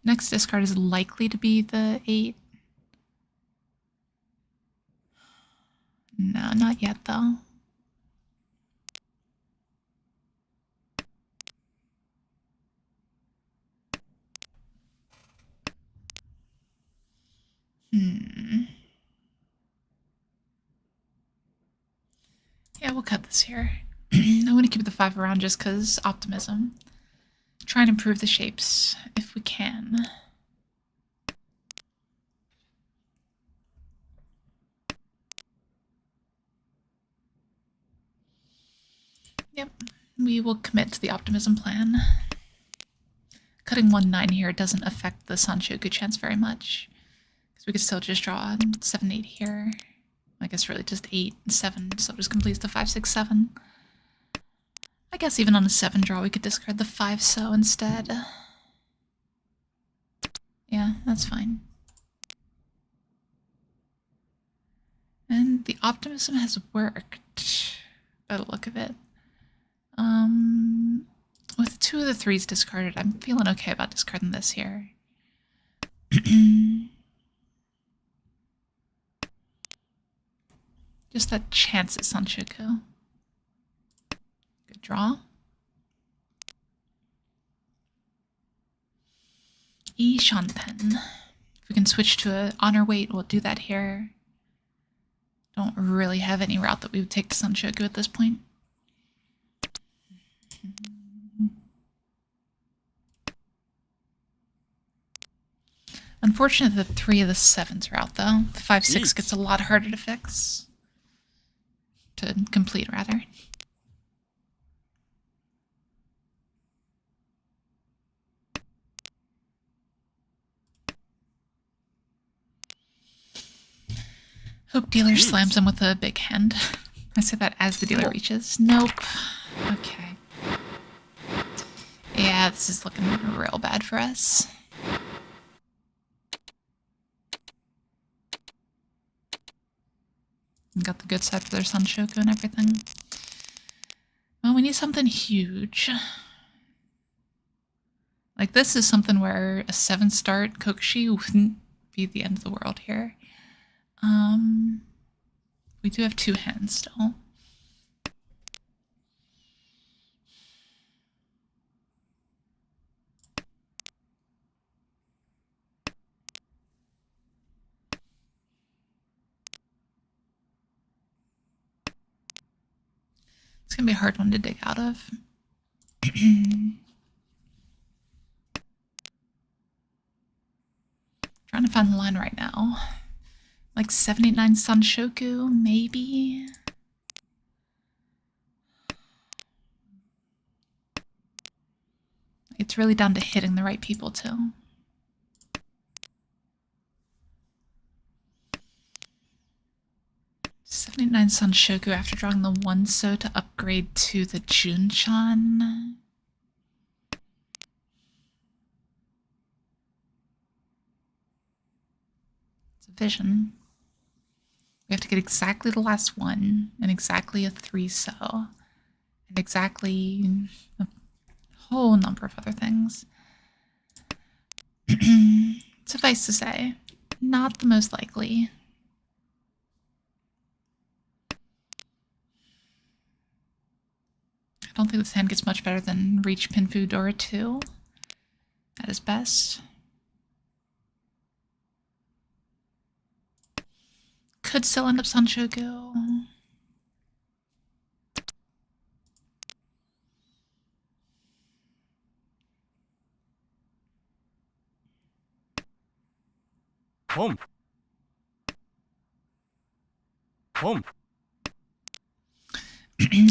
Next discard is likely to be the 8. No, not yet though. Yeah, we'll cut this here. I want to keep the 5 around just because optimism. Try and improve the shapes if we can. Yep, we will commit to the optimism plan. Cutting 1-9 here doesn't affect the Sanshoku chance very much. Because we could still just draw 7-8 here. I guess really just 8 and 7, so it just completes the 5-6-7. I guess even on a 7 draw we could discard the 5 so instead. Yeah, that's fine. And the optimism has worked, by the look of it. With 2 of the 3s discarded, I'm feeling okay about discarding this here. Just that chance at Sanshoku. Good draw. E Shanten. If we can switch to an honor weight, we'll do that here. Don't really have any route that we would take to Sanshoku at this point. Unfortunately, the 3 of the 7s are out, though. The 5-6 gets a lot harder to fix. To complete, rather. Hope dealer slams him with a big hand. I say that as the dealer reaches. Nope. Okay. Yeah, this is looking real bad for us. Got the good side for their Sanshoku and everything. Well, we need something huge. Like, this is something where a 7-start Kokushi wouldn't be the end of the world here. We do have 2 hands still. It's gonna be a hard one to dig out of. Trying to find the line right now. Like 789 Sanshoku, maybe? It's really down to hitting the right people, too. '79 Sanshoku after drawing the 1-so to upgrade to the Junchan. It's a vision. We have to get exactly the last one, and exactly a 3-so, and exactly a whole number of other things. Suffice to say, not the most likely. I don't think this hand gets much better than Reach Pinfu Dora 2 at his best. Could still end up Sanshoku. Home. Home.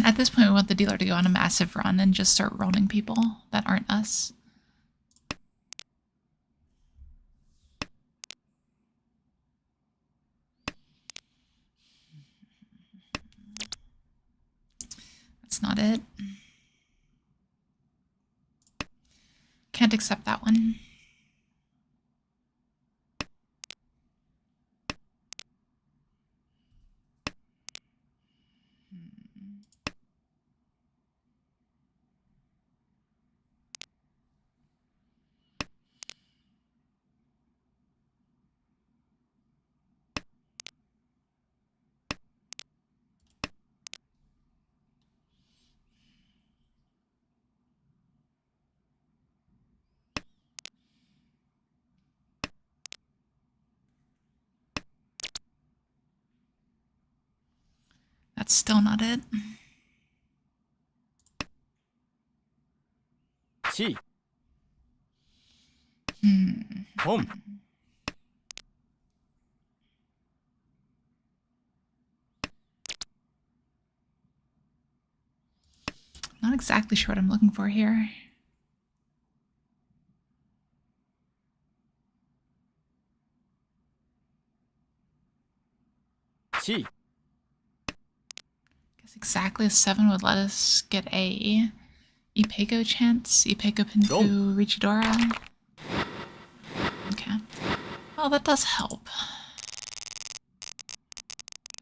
At this point, we want the dealer to go on a massive run and just start roning people that aren't us. That's not it. Can't accept that one. That's still not it. Chi. Home. Not exactly sure what I'm looking for here. Chi. Guess exactly a 7 would let us get a Ipeiko chance. Ipeiko Pinfu Richidora. Okay. Well, that does help.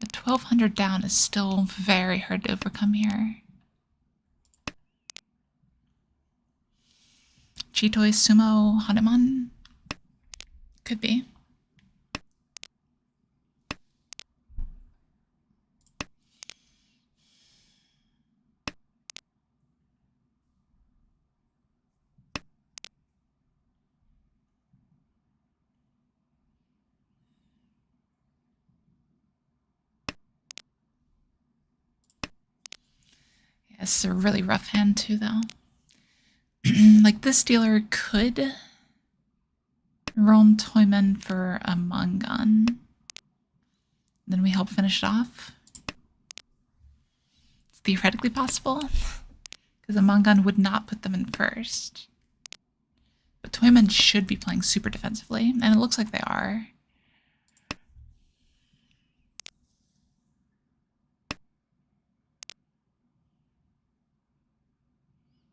The 1200 down is still very hard to overcome here. Chitoi Sumo Hanuman? Could be. It's a really rough hand too, though. Like this dealer could roam Toyman for a Mangan. Then we help finish it off. It's theoretically possible, because a Mangan would not put them in first. But Toyman should be playing super defensively, and it looks like they are.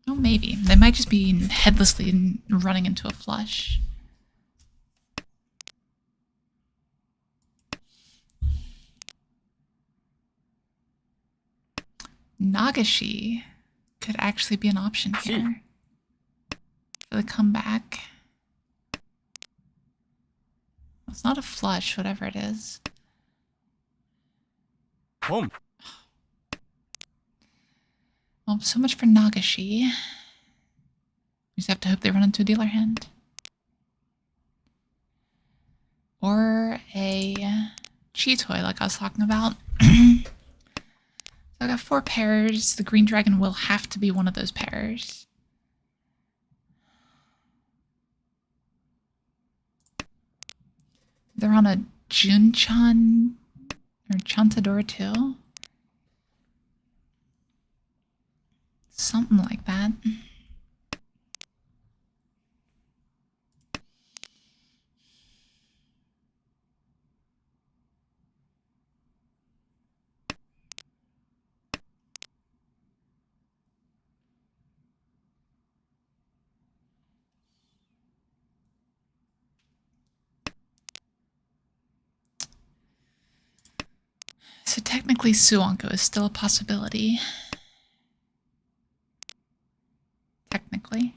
Oh, maybe. They might just be headlessly running into a flush. Nagashi could actually be an option here for the comeback. It's not a flush, whatever it is. Home. Well, so much for Nagashi. We just have to hope they run into a dealer hand. Or a Chi-Toy like I was talking about. So I got 4 pairs. The green dragon will have to be one of those pairs. They're on a Junchan or Chantador too. Something like that. So technically Suanko is still a possibility. Technically.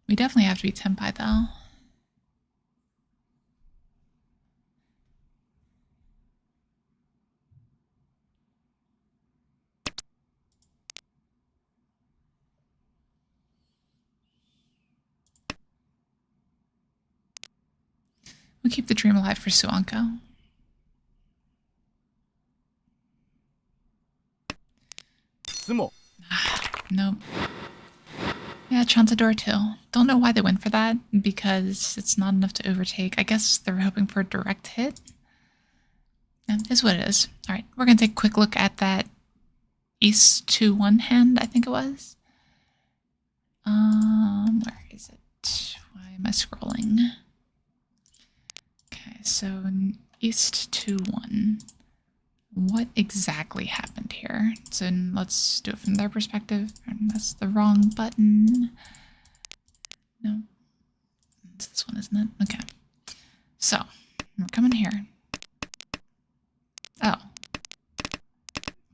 We definitely have to be Tenpai though. We keep the dream alive for Suanko. Sumo. Nope. Yeah, Chantador too. Don't know why they went for that, because it's not enough to overtake. I guess they're hoping for a direct hit. And is what it is. Alright, we're gonna take a quick look at that East 2-1 hand, I think it was. Where is it? Why am I scrolling? Okay, so East 2-1. What exactly happened here? So let's do it from their perspective. That's the wrong button. No. It's this one, isn't it? Okay. So, we're coming here. Oh.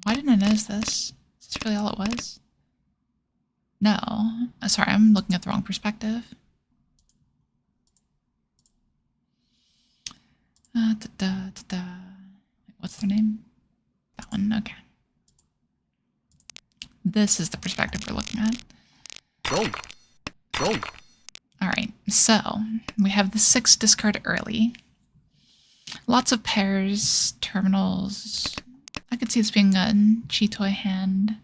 Why didn't I notice this? Is this really all it was? No. Sorry, I'm looking at the wrong perspective. What's their name? That one, okay. This is the perspective we're looking at. Go. Go. Alright, so we have the 6 discard early. Lots of pairs, terminals. I could see this being a Chi-Toy hand.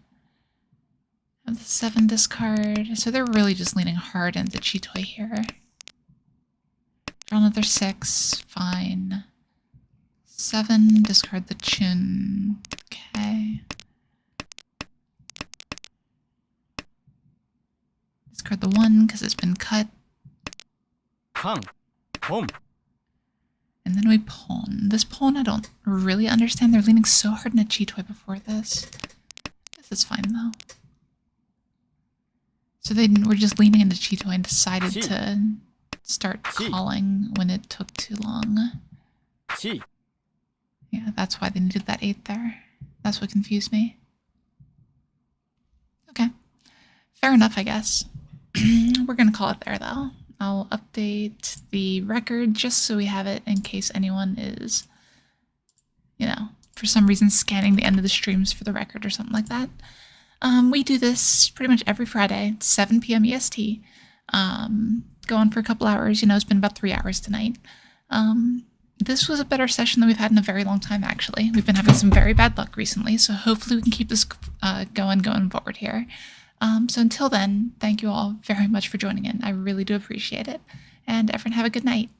Have the 7 discard. So they're really just leaning hard into Chi-Toy here. Draw another 6, fine. 7, discard the Chun. Okay. Discard the 1 because it's been cut. Hang. Home. And then we pawn. This pawn I don't really understand. They're leaning so hard in a Chi-Toy before this. I guess it's fine though. So they were just leaning into Chi-Toy and decided to start calling when it took too long. Chi. Yeah, that's why they needed that 8 there. That's what confused me. Okay. Fair enough, I guess. We're gonna call it there though. I'll update the record just so we have it in case anyone is, you know, for some reason scanning the end of the streams for the record or something like that. We do this pretty much every Friday, 7 p.m. EST. go on for a couple hours. You know, it's been about 3 hours tonight. This was a better session than we've had in a very long time, actually. We've been having some very bad luck recently, so hopefully we can keep this going forward here. So until then, thank you all very much for joining in. I really do appreciate it. And everyone have a good night.